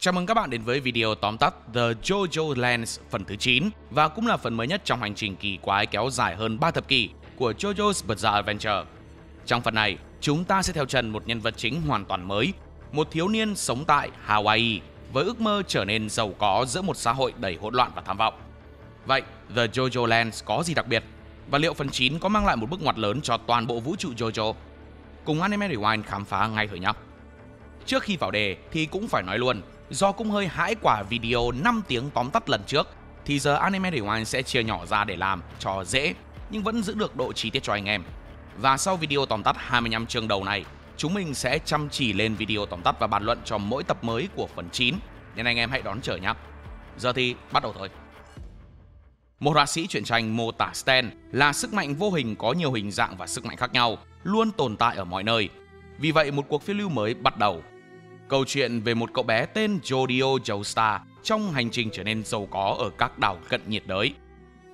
Chào mừng các bạn đến với video tóm tắt The JoJo Lands phần thứ 9 và cũng là phần mới nhất trong hành trình kỳ quái kéo dài hơn 3 thập kỷ của JoJo's Bizarre Adventure. Trong phần này, chúng ta sẽ theo chân một nhân vật chính hoàn toàn mới, một thiếu niên sống tại Hawaii với ước mơ trở nên giàu có giữa một xã hội đầy hỗn loạn và tham vọng. Vậy, The JoJo Lands có gì đặc biệt? Và liệu phần 9 có mang lại một bước ngoặt lớn cho toàn bộ vũ trụ JoJo? Cùng Anime Rewind khám phá ngay thôi nhé! Trước khi vào đề thì cũng phải nói luôn, do cũng hơi hãi quả video 5 tiếng tóm tắt lần trước, thì giờ Anime Rewind sẽ chia nhỏ ra để làm cho dễ, nhưng vẫn giữ được độ chi tiết cho anh em. Và sau video tóm tắt 25 chương đầu này, chúng mình sẽ chăm chỉ lên video tóm tắt và bàn luận cho mỗi tập mới của phần 9, nên anh em hãy đón chờ nhé. Giờ thì bắt đầu thôi. Một họa sĩ truyện tranh mô tả Stan là sức mạnh vô hình có nhiều hình dạng và sức mạnh khác nhau, luôn tồn tại ở mọi nơi. Vì vậy một cuộc phiêu lưu mới bắt đầu. Câu chuyện về một cậu bé tên Jodio Joestar trong hành trình trở nên giàu có ở các đảo cận nhiệt đới.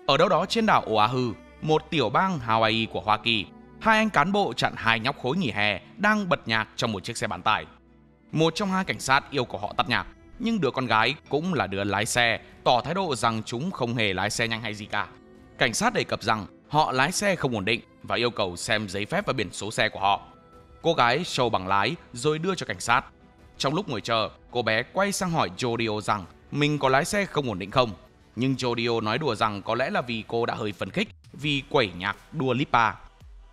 Ở đâu đó trên đảo Oahu, một tiểu bang Hawaii của Hoa Kỳ, hai anh cán bộ chặn hai nhóc khối nghỉ hè đang bật nhạc trong một chiếc xe bán tải. Một trong hai cảnh sát yêu cầu họ tắt nhạc, nhưng đứa con gái cũng là đứa lái xe tỏ thái độ rằng chúng không hề lái xe nhanh hay gì cả. Cảnh sát đề cập rằng họ lái xe không ổn định và yêu cầu xem giấy phép và biển số xe của họ. Cô gái show bằng lái rồi đưa cho cảnh sát. Trong lúc ngồi chờ, cô bé quay sang hỏi Jodio rằng mình có lái xe không ổn định không. Nhưng Jodio nói đùa rằng có lẽ là vì cô đã hơi phấn khích vì quẩy nhạc Dua Lipa.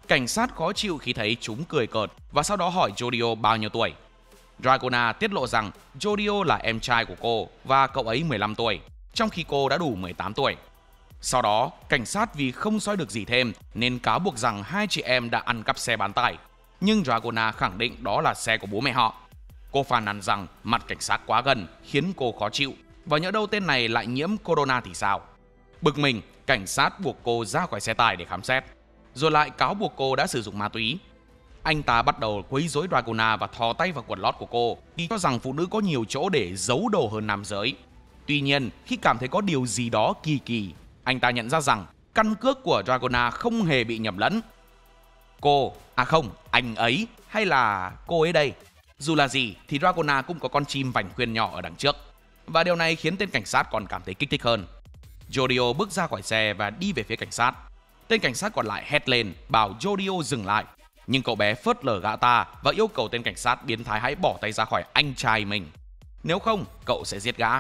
Cảnh sát khó chịu khi thấy chúng cười cợt và sau đó hỏi Jodio bao nhiêu tuổi. Dragona tiết lộ rằng Jodio là em trai của cô và cậu ấy 15 tuổi, trong khi cô đã đủ 18 tuổi. Sau đó, cảnh sát vì không soi được gì thêm nên cáo buộc rằng hai chị em đã ăn cắp xe bán tải. Nhưng Dragona khẳng định đó là xe của bố mẹ họ. Cô phàn nàn rằng mặt cảnh sát quá gần khiến cô khó chịu, và nhỡ đâu tên này lại nhiễm corona thì sao. Bực mình, cảnh sát buộc cô ra khỏi xe tải để khám xét, rồi lại cáo buộc cô đã sử dụng ma túy. Anh ta bắt đầu quấy rối Dragona và thò tay vào quần lót của cô, vì cho rằng phụ nữ có nhiều chỗ để giấu đồ hơn nam giới. Tuy nhiên, khi cảm thấy có điều gì đó kỳ kỳ, anh ta nhận ra rằng căn cước của Dragona không hề bị nhầm lẫn. Anh ấy hay là cô ấy đây? Dù là gì thì Dragona cũng có con chim vành khuyên nhỏ ở đằng trước, và điều này khiến tên cảnh sát còn cảm thấy kích thích hơn. Jodio bước ra khỏi xe và đi về phía cảnh sát. Tên cảnh sát còn lại hét lên bảo Jodio dừng lại, nhưng cậu bé phớt lờ gã ta và yêu cầu tên cảnh sát biến thái hãy bỏ tay ra khỏi anh trai mình, nếu không cậu sẽ giết gã.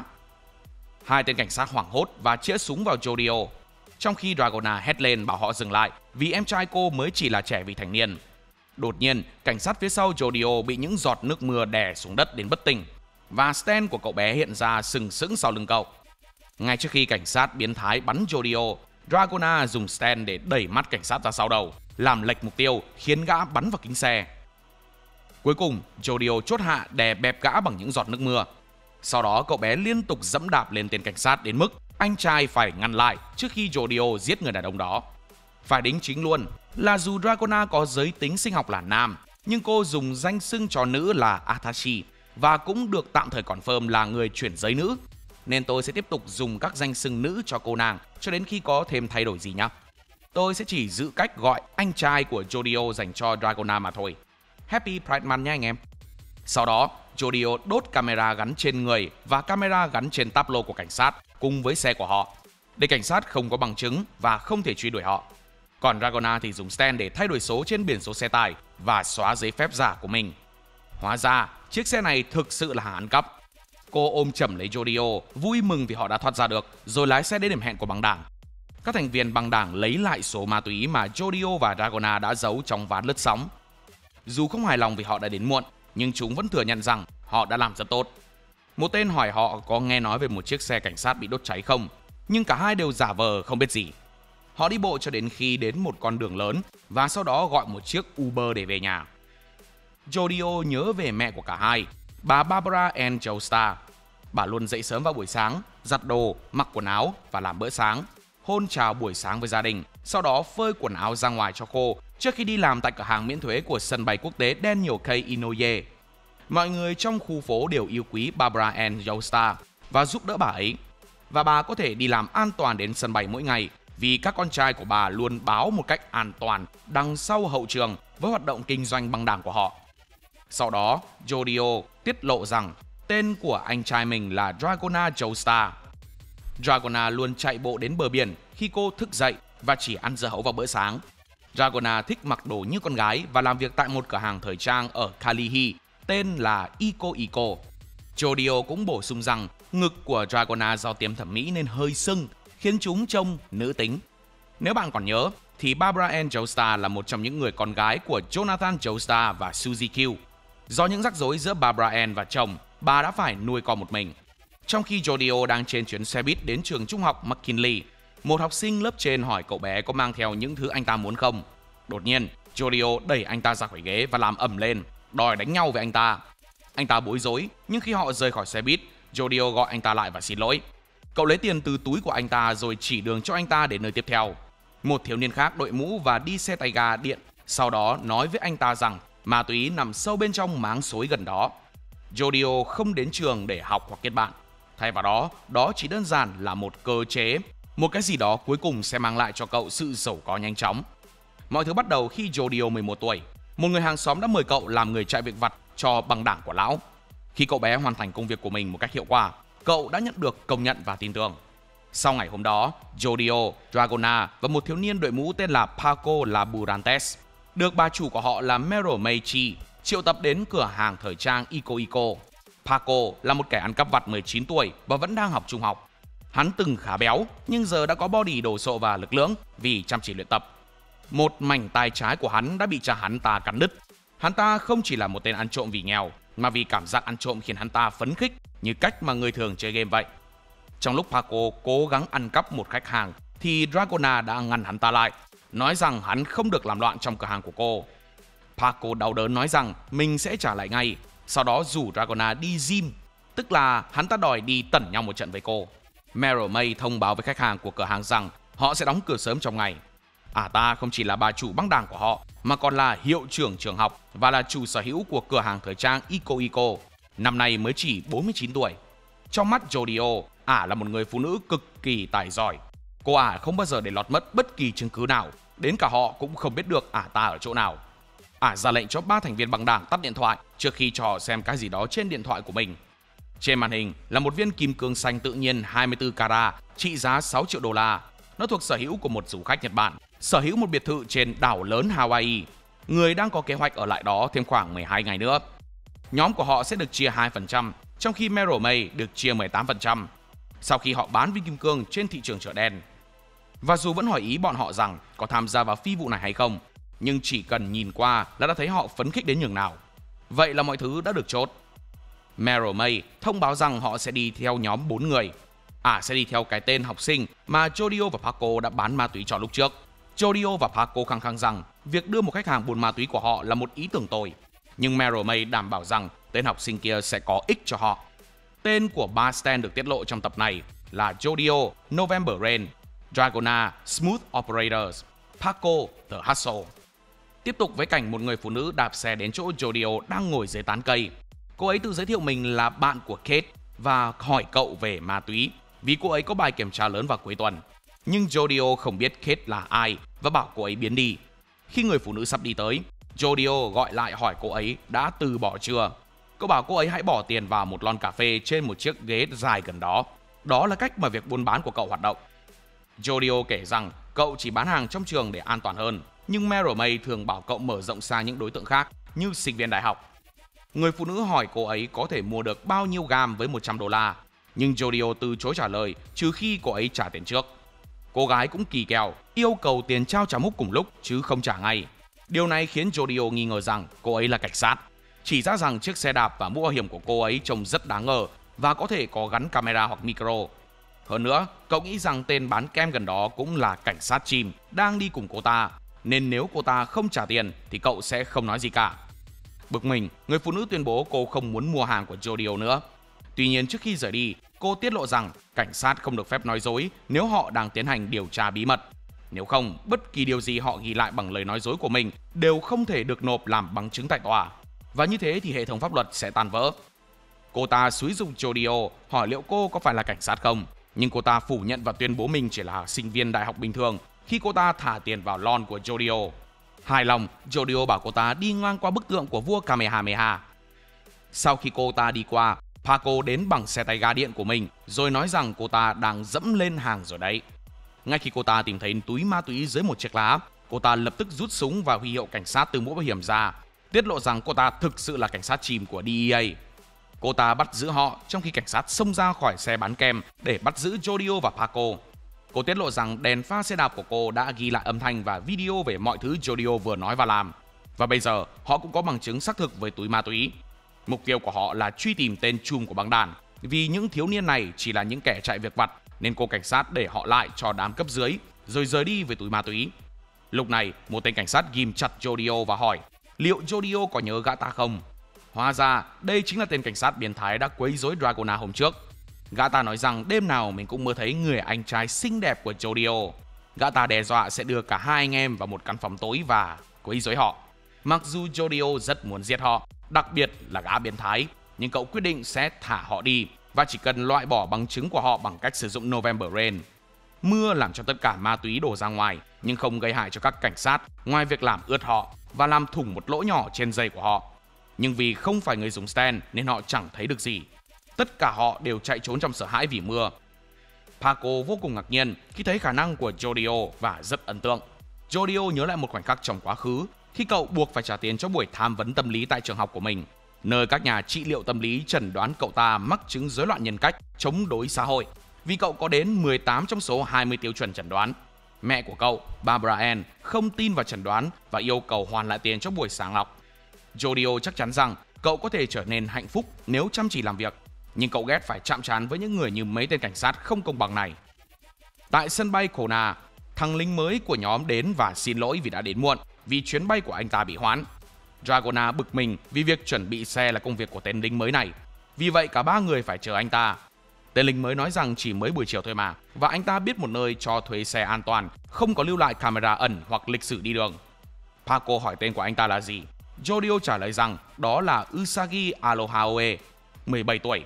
Hai tên cảnh sát hoảng hốt và chĩa súng vào Jodio, trong khi Dragona hét lên bảo họ dừng lại vì em trai cô mới chỉ là trẻ vị thành niên. Đột nhiên, cảnh sát phía sau Jodio bị những giọt nước mưa đè xuống đất đến bất tỉnh, và Stan của cậu bé hiện ra sừng sững sau lưng cậu. Ngay trước khi cảnh sát biến thái bắn Jodio, Dragona dùng Stan để đẩy mắt cảnh sát ra sau đầu, làm lệch mục tiêu khiến gã bắn vào kính xe. Cuối cùng, Jodio chốt hạ đè bẹp gã bằng những giọt nước mưa. Sau đó cậu bé liên tục giẫm đạp lên tên cảnh sát đến mức anh trai phải ngăn lại trước khi Jodio giết người đàn ông đó. Phải đính chính luôn là dù Dragona có giới tính sinh học là nam, nhưng cô dùng danh xưng cho nữ là Atashi và cũng được tạm thời confirm là người chuyển giới nữ, nên tôi sẽ tiếp tục dùng các danh xưng nữ cho cô nàng cho đến khi có thêm thay đổi gì nhé. Tôi sẽ chỉ giữ cách gọi anh trai của Jodio dành cho Dragona mà thôi. Happy Pride Month nha anh em. Sau đó, Jodio đốt camera gắn trên người và camera gắn trên táp lô của cảnh sát cùng với xe của họ, để cảnh sát không có bằng chứng và không thể truy đuổi họ. Còn Dragona thì dùng stand để thay đổi số trên biển số xe tải và xóa giấy phép giả của mình. Hóa ra, chiếc xe này thực sự là hàng ăn cắp. Cô ôm chầm lấy Jodio, vui mừng vì họ đã thoát ra được, rồi lái xe đến điểm hẹn của băng đảng. Các thành viên băng đảng lấy lại số ma túy mà Jodio và Dragona đã giấu trong ván lướt sóng. Dù không hài lòng vì họ đã đến muộn, nhưng chúng vẫn thừa nhận rằng họ đã làm rất tốt. Một tên hỏi họ có nghe nói về một chiếc xe cảnh sát bị đốt cháy không, nhưng cả hai đều giả vờ không biết gì. Họ đi bộ cho đến khi đến một con đường lớn và sau đó gọi một chiếc Uber để về nhà. Jodio nhớ về mẹ của cả hai, bà Barbara Ann Joestar. Bà luôn dậy sớm vào buổi sáng, giặt đồ, mặc quần áo và làm bữa sáng, hôn chào buổi sáng với gia đình, sau đó phơi quần áo ra ngoài cho khô trước khi đi làm tại cửa hàng miễn thuế của sân bay quốc tế Daniel K. Inouye. Mọi người trong khu phố đều yêu quý Barbara Ann Joestar và giúp đỡ bà ấy, và bà có thể đi làm an toàn đến sân bay mỗi ngày vì các con trai của bà luôn báo một cách an toàn đằng sau hậu trường với hoạt động kinh doanh băng đảng của họ. Sau đó, Jodio tiết lộ rằng Tên của anh trai mình là Dragona Joestar. Dragona luôn chạy bộ đến bờ biển khi cô thức dậy và chỉ ăn dưa hấu vào bữa sáng. Dragona thích mặc đồ như con gái và làm việc tại một cửa hàng thời trang ở Kalihi tên là Iko Iko. Jodio cũng bổ sung rằng ngực của Dragona do tiêm thẩm mỹ nên hơi sưng, khiến chúng trông nữ tính. Nếu bạn còn nhớ, thì Barbara Ann Joestar là một trong những người con gái của Jonathan Joestar và Suzy Q. Do những rắc rối giữa Barbara Ann và chồng, bà đã phải nuôi con một mình. Trong khi Jodio đang trên chuyến xe buýt đến trường trung học McKinley, một học sinh lớp trên hỏi cậu bé có mang theo những thứ anh ta muốn không. Đột nhiên, Jodio đẩy anh ta ra khỏi ghế và làm ầm lên, đòi đánh nhau với anh ta. Anh ta bối rối, nhưng khi họ rời khỏi xe buýt, Jodio gọi anh ta lại và xin lỗi. Cậu lấy tiền từ túi của anh ta rồi chỉ đường cho anh ta đến nơi tiếp theo. Một thiếu niên khác đội mũ và đi xe tay ga điện, sau đó nói với anh ta rằng ma túy nằm sâu bên trong máng xối gần đó. Jodio không đến trường để học hoặc kết bạn. Thay vào đó, đó chỉ đơn giản là một cơ chế, một cái gì đó cuối cùng sẽ mang lại cho cậu sự giàu có nhanh chóng. Mọi thứ bắt đầu khi Jodio 11 tuổi. Một người hàng xóm đã mời cậu làm người chạy việc vặt cho băng đảng của lão. Khi cậu bé hoàn thành công việc của mình một cách hiệu quả, cậu đã nhận được công nhận và tin tưởng. Sau ngày hôm đó, Jodio, Dragona và một thiếu niên đội mũ tên là Paco Laburantes, được bà chủ của họ là Meryl Meiji triệu tập đến cửa hàng thời trang Iko Iko. Paco là một kẻ ăn cắp vặt 19 tuổi và vẫn đang học trung học. Hắn từng khá béo, nhưng giờ đã có body đồ sộ và lực lưỡng vì chăm chỉ luyện tập. Một mảnh tay trái của hắn đã bị cha hắn ta cắn đứt. Hắn ta không chỉ là một tên ăn trộm vì nghèo, mà vì cảm giác ăn trộm khiến hắn ta phấn khích như cách mà người thường chơi game vậy. Trong lúc Paco cố gắng ăn cắp một khách hàng, thì Dragona đã ngăn hắn ta lại, nói rằng hắn không được làm loạn trong cửa hàng của cô. Paco đau đớn nói rằng mình sẽ trả lại ngay, sau đó rủ Dragona đi gym, tức là hắn ta đòi đi tẩn nhau một trận với cô. Meryl May thông báo với khách hàng của cửa hàng rằng họ sẽ đóng cửa sớm trong ngày. Ta không chỉ là bà chủ băng đảng của họ, mà còn là hiệu trưởng trường học và là chủ sở hữu của cửa hàng thời trang Iko Iko. Năm nay mới chỉ 49 tuổi. Trong mắt Jodio, là một người phụ nữ cực kỳ tài giỏi. Cô không bao giờ để lọt mất bất kỳ chứng cứ nào, đến cả họ cũng không biết được ta ở chỗ nào. Ra lệnh cho 3 thành viên băng đảng tắt điện thoại trước khi cho họ xem cái gì đó trên điện thoại của mình. Trên màn hình là một viên kim cương xanh tự nhiên 24 carat trị giá 6 triệu đô la. Nó thuộc sở hữu của một du khách Nhật Bản, sở hữu một biệt thự trên đảo lớn Hawaii. Người đang có kế hoạch ở lại đó thêm khoảng 12 ngày nữa. Nhóm của họ sẽ được chia 2%, trong khi Meryl May được chia 18%, sau khi họ bán viên kim cương trên thị trường chợ đen. Và dù vẫn hỏi ý bọn họ rằng có tham gia vào phi vụ này hay không, nhưng chỉ cần nhìn qua là đã thấy họ phấn khích đến nhường nào. Vậy là mọi thứ đã được chốt. Meryl May thông báo rằng họ sẽ đi theo nhóm 4 người. Sẽ đi theo cái tên học sinh mà Jodio và Paco đã bán ma túy cho lúc trước. Jodio và Paco khăng khăng rằng việc đưa một khách hàng buôn ma túy của họ là một ý tưởng tồi. Nhưng Meryl May đảm bảo rằng tên học sinh kia sẽ có ích cho họ. Tên của 3 stand được tiết lộ trong tập này là Jodio, November Rain, Dragona, Smooth Operators, Paco, The Hustle. Tiếp tục với cảnh một người phụ nữ đạp xe đến chỗ Jodio đang ngồi dưới tán cây. Cô ấy tự giới thiệu mình là bạn của Kate và hỏi cậu về ma túy, vì cô ấy có bài kiểm tra lớn vào cuối tuần. Nhưng Jodio không biết Kate là ai và bảo cô ấy biến đi. Khi người phụ nữ sắp đi tới, Jodio gọi lại hỏi cô ấy đã từ bỏ chưa. Cậu bảo cô ấy hãy bỏ tiền vào một lon cà phê trên một chiếc ghế dài gần đó. Đó là cách mà việc buôn bán của cậu hoạt động. Jodio kể rằng cậu chỉ bán hàng trong trường để an toàn hơn, nhưng Meryl May thường bảo cậu mở rộng sang những đối tượng khác như sinh viên đại học. Người phụ nữ hỏi cô ấy có thể mua được bao nhiêu gam với 100 đô la, nhưng Jodio từ chối trả lời trừ khi cô ấy trả tiền trước. Cô gái cũng kỳ kèo, yêu cầu tiền trao trả múc cùng lúc chứ không trả ngay. Điều này khiến Jodio nghi ngờ rằng cô ấy là cảnh sát, chỉ ra rằng chiếc xe đạp và mũ bảo hiểm của cô ấy trông rất đáng ngờ và có thể có gắn camera hoặc micro. Hơn nữa, cậu nghĩ rằng tên bán kem gần đó cũng là cảnh sát chim đang đi cùng cô ta, nên nếu cô ta không trả tiền thì cậu sẽ không nói gì cả. Bực mình, người phụ nữ tuyên bố cô không muốn mua hàng của Jodio nữa. Tuy nhiên trước khi rời đi, cô tiết lộ rằng cảnh sát không được phép nói dối nếu họ đang tiến hành điều tra bí mật. Nếu không, bất kỳ điều gì họ ghi lại bằng lời nói dối của mình đều không thể được nộp làm bằng chứng tại tòa. Và như thế thì hệ thống pháp luật sẽ tan vỡ. Cô ta xúi giục Jodio hỏi liệu cô có phải là cảnh sát không, nhưng cô ta phủ nhận và tuyên bố mình chỉ là sinh viên đại học bình thường khi cô ta thả tiền vào lon của Jodio. Hài lòng, Jodio bảo cô ta đi ngang qua bức tượng của vua Kamehameha. Sau khi cô ta đi qua, Paco đến bằng xe tay ga điện của mình rồi nói rằng cô ta đang dẫm lên hàng rồi đấy. Ngay khi cô ta tìm thấy túi ma túy dưới một chiếc lá, cô ta lập tức rút súng và huy hiệu cảnh sát từ mũ bảo hiểm ra, tiết lộ rằng cô ta thực sự là cảnh sát chìm của DEA. Cô ta bắt giữ họ trong khi cảnh sát xông ra khỏi xe bán kem để bắt giữ Jodio và Paco. Cô tiết lộ rằng đèn pha xe đạp của cô đã ghi lại âm thanh và video về mọi thứ Jodio vừa nói và làm. Và bây giờ họ cũng có bằng chứng xác thực với túi ma túy. Mục tiêu của họ là truy tìm tên trùm của băng đảng. Vì những thiếu niên này chỉ là những kẻ chạy việc vặt nên cô cảnh sát để họ lại cho đám cấp dưới rồi rời đi với túi ma túy. Lúc này một tên cảnh sát ghim chặt Jodio và hỏi liệu Jodio có nhớ gã ta không. Hóa ra đây chính là tên cảnh sát biến thái đã quấy rối Dragona hôm trước. Gã ta nói rằng đêm nào mình cũng mơ thấy người anh trai xinh đẹp của Jodio. Gã ta đe dọa sẽ đưa cả hai anh em vào một căn phòng tối và quấy rối họ. Mặc dù Jodio rất muốn giết họ, đặc biệt là gã biến thái, nhưng cậu quyết định sẽ thả họ đi và chỉ cần loại bỏ bằng chứng của họ bằng cách sử dụng November Rain. Mưa làm cho tất cả ma túy đổ ra ngoài nhưng không gây hại cho các cảnh sát ngoài việc làm ướt họ và làm thủng một lỗ nhỏ trên giày của họ. Nhưng vì không phải người dùng stand nên họ chẳng thấy được gì. Tất cả họ đều chạy trốn trong sợ hãi vì mưa. Paco vô cùng ngạc nhiên khi thấy khả năng của Jodio và rất ấn tượng. Jodio nhớ lại một khoảnh khắc trong quá khứ khi cậu buộc phải trả tiền cho buổi tham vấn tâm lý tại trường học của mình, nơi các nhà trị liệu tâm lý chẩn đoán cậu ta mắc chứng rối loạn nhân cách, chống đối xã hội, vì cậu có đến 18 trong số 20 tiêu chuẩn chẩn đoán. Mẹ của cậu, Barbara Ann, không tin vào chẩn đoán và yêu cầu hoàn lại tiền cho buổi sàng lọc. Jodio chắc chắn rằng cậu có thể trở nên hạnh phúc nếu chăm chỉ làm việc, nhưng cậu ghét phải chạm trán với những người như mấy tên cảnh sát không công bằng này. Tại sân bay Kona, thằng lính mới của nhóm đến và xin lỗi vì đã đến muộn vì chuyến bay của anh ta bị hoãn. Dragona bực mình vì việc chuẩn bị xe là công việc của tên lính mới này. Vì vậy cả ba người phải chờ anh ta. Tên lính mới nói rằng chỉ mới buổi chiều thôi mà, và anh ta biết một nơi cho thuê xe an toàn, không có lưu lại camera ẩn hoặc lịch sử đi đường. Paco hỏi tên của anh ta là gì. Jodio trả lời rằng đó là Usagi Alohaoe, 17 tuổi.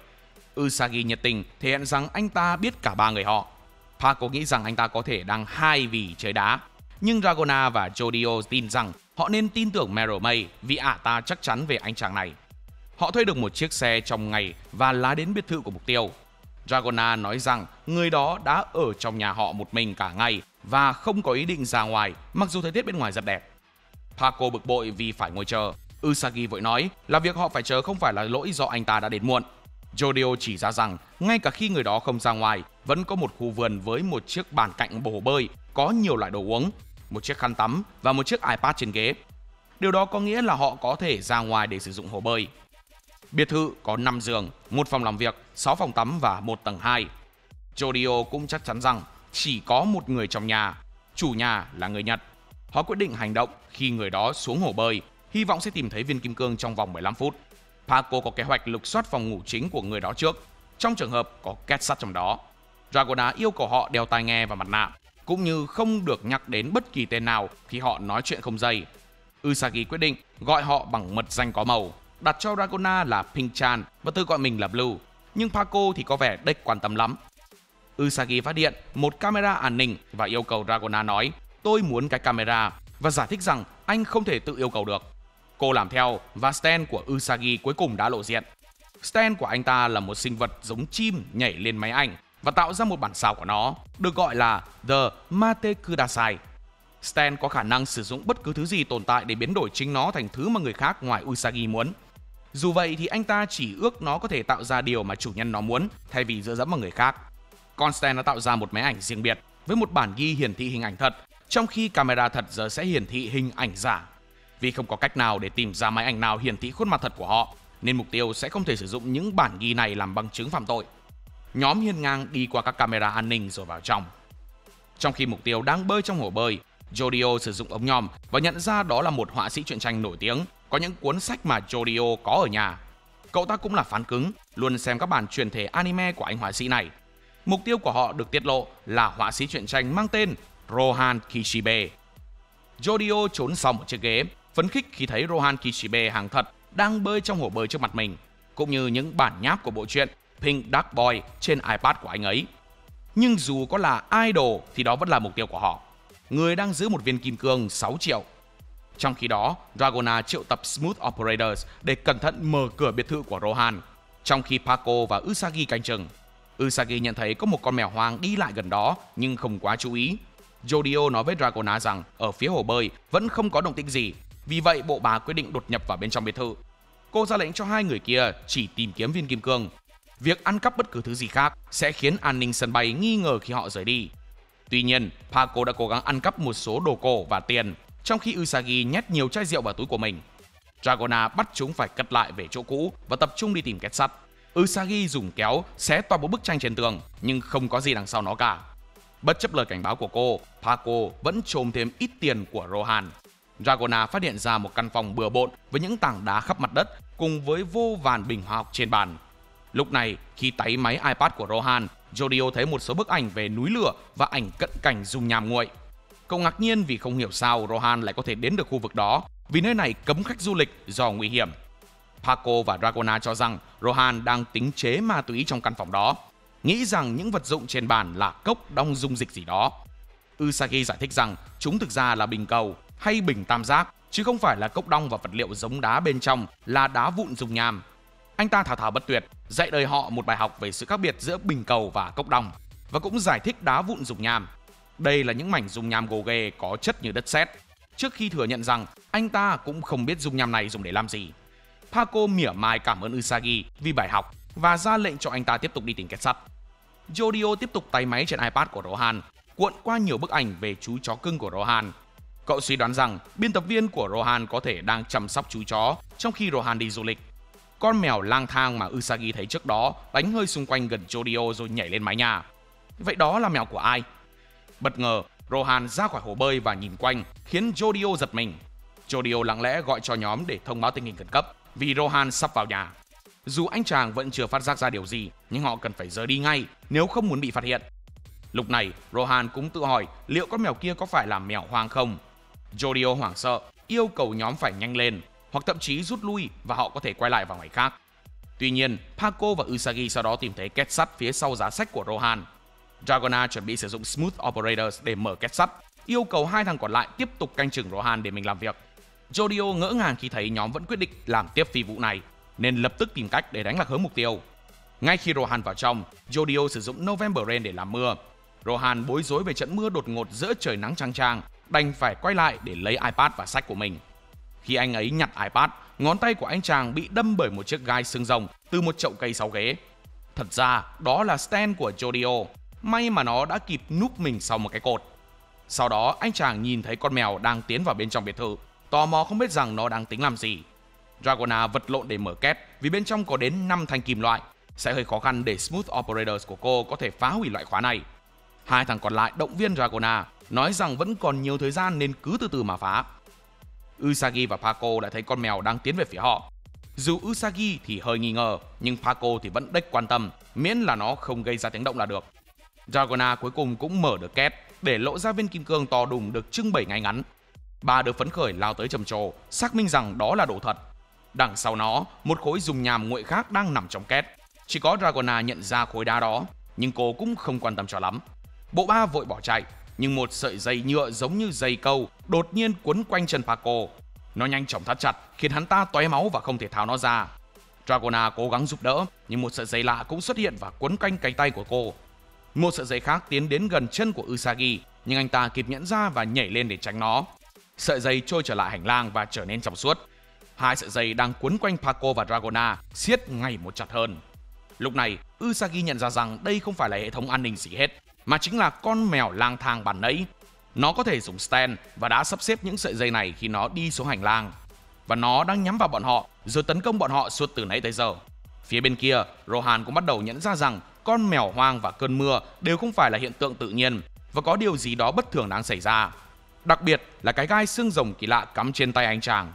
Usagi nhiệt tình thể hiện rằng anh ta biết cả ba người họ. Paco nghĩ rằng anh ta có thể đang hai vì chơi đá, nhưng Dragona và Jodio tin rằng họ nên tin tưởng Meryl May vì ả ta chắc chắn về anh chàng này. Họ thuê được một chiếc xe trong ngày và lái đến biệt thự của mục tiêu. Dragona nói rằng người đó đã ở trong nhà họ một mình cả ngày và không có ý định ra ngoài mặc dù thời tiết bên ngoài rất đẹp. Paco bực bội vì phải ngồi chờ. Usagi vội nói là việc họ phải chờ không phải là lỗi do anh ta đã đến muộn. Jodio chỉ ra rằng ngay cả khi người đó không ra ngoài, vẫn có một khu vườn với một chiếc bàn cạnh bể bơi, có nhiều loại đồ uống, một chiếc khăn tắm và một chiếc iPad trên ghế. Điều đó có nghĩa là họ có thể ra ngoài để sử dụng hồ bơi. Biệt thự có 5 giường, 1 phòng làm việc, 6 phòng tắm và 1 tầng 2. Jodio cũng chắc chắn rằng chỉ có một người trong nhà, chủ nhà là người Nhật. Họ quyết định hành động khi người đó xuống hồ bơi, hy vọng sẽ tìm thấy viên kim cương trong vòng 15 phút. Paco có kế hoạch lục soát phòng ngủ chính của người đó trước, trong trường hợp có két sắt trong đó. Dragona yêu cầu họ đeo tai nghe và mặt nạ, cũng như không được nhắc đến bất kỳ tên nào khi họ nói chuyện không dây. Usagi quyết định gọi họ bằng mật danh có màu, đặt cho Dragona là Pink-chan và tự gọi mình là Blue, nhưng Paco thì có vẻ đếch quan tâm lắm. Usagi phát hiện một camera an ninh và yêu cầu Dragona nói tôi muốn cái camera và giải thích rằng anh không thể tự yêu cầu được. Cô làm theo và stand của Usagi cuối cùng đã lộ diện. Stand của anh ta là một sinh vật giống chim nhảy lên máy ảnh và tạo ra một bản sao của nó, được gọi là The Mate Kudasai. Stand có khả năng sử dụng bất cứ thứ gì tồn tại để biến đổi chính nó thành thứ mà người khác ngoài Usagi muốn. Dù vậy thì anh ta chỉ ước nó có thể tạo ra điều mà chủ nhân nó muốn thay vì dựa dẫm vào người khác. Còn Stand đã tạo ra một máy ảnh riêng biệt với một bản ghi hiển thị hình ảnh thật, trong khi camera thật giờ sẽ hiển thị hình ảnh giả. Vì không có cách nào để tìm ra máy ảnh nào hiển thị khuôn mặt thật của họ, nên mục tiêu sẽ không thể sử dụng những bản ghi này làm bằng chứng phạm tội. Nhóm hiên ngang đi qua các camera an ninh rồi vào trong. Trong khi mục tiêu đang bơi trong hồ bơi, Jodio sử dụng ống nhòm và nhận ra đó là một họa sĩ truyện tranh nổi tiếng, có những cuốn sách mà Jodio có ở nhà. Cậu ta cũng là fan cứng, luôn xem các bản truyền thể anime của anh họa sĩ này. Mục tiêu của họ được tiết lộ là họa sĩ truyện tranh mang tên Rohan Kishibe. Jodio trốn sau một chiếc ghế, phấn khích khi thấy Rohan Kishibe hàng thật đang bơi trong hồ bơi trước mặt mình, cũng như những bản nháp của bộ truyện Pink Dark Boy trên iPad của anh ấy. Nhưng dù có là idol thì đó vẫn là mục tiêu của họ, người đang giữ một viên kim cương 6 triệu. Trong khi đó, Dragona triệu tập Smooth Operators để cẩn thận mở cửa biệt thự của Rohan. trong khi Paco và Usagi canh chừng. Usagi nhận thấy có một con mèo hoang đi lại gần đó nhưng không quá chú ý. Jodio nói với Dragona rằng ở phía hồ bơi vẫn không có động tĩnh gì, vì vậy bộ bà quyết định đột nhập vào bên trong biệt thự. Cô ra lệnh cho hai người kia chỉ tìm kiếm viên kim cương. Việc ăn cắp bất cứ thứ gì khác sẽ khiến an ninh sân bay nghi ngờ khi họ rời đi. Tuy nhiên, Paco đã cố gắng ăn cắp một số đồ cổ và tiền, trong khi Usagi nhét nhiều chai rượu vào túi của mình. Dragona bắt chúng phải cất lại về chỗ cũ và tập trung đi tìm két sắt. Usagi dùng kéo xé toạc một bức tranh trên tường, nhưng không có gì đằng sau nó cả. Bất chấp lời cảnh báo của cô, Paco vẫn trộm thêm ít tiền của Rohan. Dragona phát hiện ra một căn phòng bừa bộn với những tảng đá khắp mặt đất cùng với vô vàn bình hóa học trên bàn. Lúc này, khi táy máy iPad của Rohan, Jodio thấy một số bức ảnh về núi lửa và ảnh cận cảnh dung nham nguội. Cậu ngạc nhiên vì không hiểu sao Rohan lại có thể đến được khu vực đó, vì nơi này cấm khách du lịch do nguy hiểm. Paco và Dragona cho rằng Rohan đang tính chế ma túy trong căn phòng đó, nghĩ rằng những vật dụng trên bàn là cốc đong dung dịch gì đó. Usagi giải thích rằng chúng thực ra là bình cầu hay bình tam giác, chứ không phải là cốc đong và vật liệu giống đá bên trong là đá vụn dung nham. Anh ta thao thao bất tuyệt, dạy đời họ một bài học về sự khác biệt giữa bình cầu và cốc đong, và cũng giải thích đá vụn dung nham. Đây là những mảnh dung nham gồ ghề có chất như đất sét. Trước khi thừa nhận rằng anh ta cũng không biết dung nham này dùng để làm gì. Paco mỉa mai cảm ơn Usagi vì bài học và ra lệnh cho anh ta tiếp tục đi tìm két sắt. Jodio tiếp tục tay máy trên iPad của Rohan, cuộn qua nhiều bức ảnh về chú chó cưng của Rohan. Cậu suy đoán rằng biên tập viên của Rohan có thể đang chăm sóc chú chó trong khi Rohan đi du lịch. Con mèo lang thang mà Usagi thấy trước đó đánh hơi xung quanh gần Jodio rồi nhảy lên mái nhà. Vậy đó là mèo của ai? Bất ngờ, Rohan ra khỏi hồ bơi và nhìn quanh, khiến Jodio giật mình. Jodio lặng lẽ gọi cho nhóm để thông báo tình hình khẩn cấp vì Rohan sắp vào nhà. Dù anh chàng vẫn chưa phát giác ra điều gì, nhưng họ cần phải rời đi ngay nếu không muốn bị phát hiện. Lúc này, Rohan cũng tự hỏi liệu con mèo kia có phải là mèo hoang không. Jodio hoảng sợ, yêu cầu nhóm phải nhanh lên, hoặc thậm chí rút lui và họ có thể quay lại vào ngày khác. Tuy nhiên, Paco và Usagi sau đó tìm thấy két sắt phía sau giá sách của Rohan. Dragona chuẩn bị sử dụng Smooth Operators để mở két sắt, yêu cầu hai thằng còn lại tiếp tục canh chừng Rohan để mình làm việc. Jodio ngỡ ngàng khi thấy nhóm vẫn quyết định làm tiếp phi vụ này, nên lập tức tìm cách để đánh lạc hướng mục tiêu. Ngay khi Rohan vào trong, Jodio sử dụng November Rain để làm mưa. Rohan bối rối về trận mưa đột ngột giữa trời nắng chang chang, đành phải quay lại để lấy iPad và sách của mình. Khi anh ấy nhặt iPad, ngón tay của anh chàng bị đâm bởi một chiếc gai xương rồng từ một chậu cây sau ghế. Thật ra, đó là stand của Jodio. May mà nó đã kịp núp mình sau một cái cột. Sau đó, anh chàng nhìn thấy con mèo đang tiến vào bên trong biệt thự, tò mò không biết rằng nó đang tính làm gì. Dragona vật lộn để mở két vì bên trong có đến 5 thanh kim loại. Sẽ hơi khó khăn để Smooth Operators của cô có thể phá hủy loại khóa này. Hai thằng còn lại động viên Dragona, nói rằng vẫn còn nhiều thời gian nên cứ từ từ mà phá. Usagi và Paco đã thấy con mèo đang tiến về phía họ. Dù Usagi thì hơi nghi ngờ, nhưng Paco thì vẫn đếch quan tâm, miễn là nó không gây ra tiếng động là được. Dragona cuối cùng cũng mở được két để lộ ra viên kim cương to đùng được trưng bày ngay ngắn. Ba đứa phấn khởi lao tới trầm trồ, xác minh rằng đó là đồ thật. Đằng sau nó, một khối dung nham nguội khác đang nằm trong két. Chỉ có Dragona nhận ra khối đá đó, nhưng cô cũng không quan tâm cho lắm. Bộ ba vội bỏ chạy, nhưng một sợi dây nhựa giống như dây câu đột nhiên quấn quanh chân Paco. Nó nhanh chóng thắt chặt, khiến hắn ta tóe máu và không thể tháo nó ra. Dragona cố gắng giúp đỡ, nhưng một sợi dây lạ cũng xuất hiện và quấn quanh cánh tay của cô. Một sợi dây khác tiến đến gần chân của Usagi, nhưng anh ta kịp nhận ra và nhảy lên để tránh nó. Sợi dây trôi trở lại hành lang và trở nên trong suốt. Hai sợi dây đang quấn quanh Paco và Dragona siết ngày một chặt hơn. Lúc này, Usagi nhận ra rằng đây không phải là hệ thống an ninh gì hết, mà chính là con mèo lang thang ban nãy. Nó có thể dùng stand và đã sắp xếp những sợi dây này khi nó đi xuống hành lang. Và nó đang nhắm vào bọn họ rồi tấn công bọn họ suốt từ nãy tới giờ. Phía bên kia, Rohan cũng bắt đầu nhận ra rằng con mèo hoang và cơn mưa đều không phải là hiện tượng tự nhiên và có điều gì đó bất thường đang xảy ra. Đặc biệt là cái gai xương rồng kỳ lạ cắm trên tay anh chàng.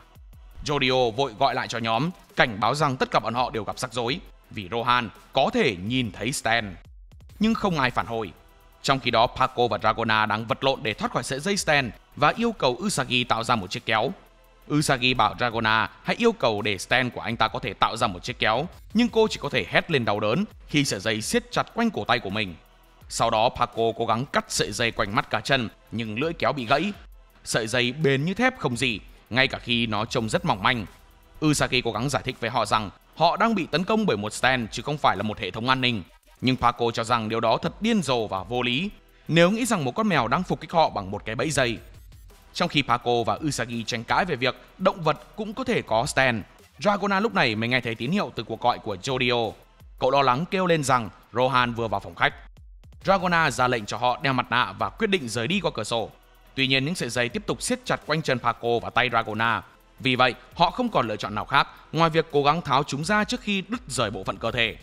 Jodio vội gọi lại cho nhóm, cảnh báo rằng tất cả bọn họ đều gặp rắc rối vì Rohan có thể nhìn thấy Stan. Nhưng không ai phản hồi. Trong khi đó, Paco và Dragona đang vật lộn để thoát khỏi sợi dây Stan và yêu cầu Usagi tạo ra một chiếc kéo. Usagi bảo Dragona hãy yêu cầu để Stan của anh ta có thể tạo ra một chiếc kéo, nhưng cô chỉ có thể hét lên đau đớn khi sợi dây siết chặt quanh cổ tay của mình. Sau đó, Paco cố gắng cắt sợi dây quanh mắt cá chân, nhưng lưỡi kéo bị gãy. Sợi dây bền như thép không gì, ngay cả khi nó trông rất mỏng manh. Usagi cố gắng giải thích với họ rằng họ đang bị tấn công bởi một stand chứ không phải là một hệ thống an ninh. Nhưng Paco cho rằng điều đó thật điên rồ và vô lý nếu nghĩ rằng một con mèo đang phục kích họ bằng một cái bẫy dây. Trong khi Paco và Usagi tranh cãi về việc động vật cũng có thể có stand, Dragona lúc này mới nghe thấy tín hiệu từ cuộc gọi của Jodio. Cậu lo lắng kêu lên rằng Rohan vừa vào phòng khách. Dragona ra lệnh cho họ đeo mặt nạ và quyết định rời đi qua cửa sổ. Tuy nhiên những sợi dây tiếp tục siết chặt quanh chân Paco và tay Dragona. Vì vậy, họ không còn lựa chọn nào khác ngoài việc cố gắng tháo chúng ra trước khi đứt rời bộ phận cơ thể.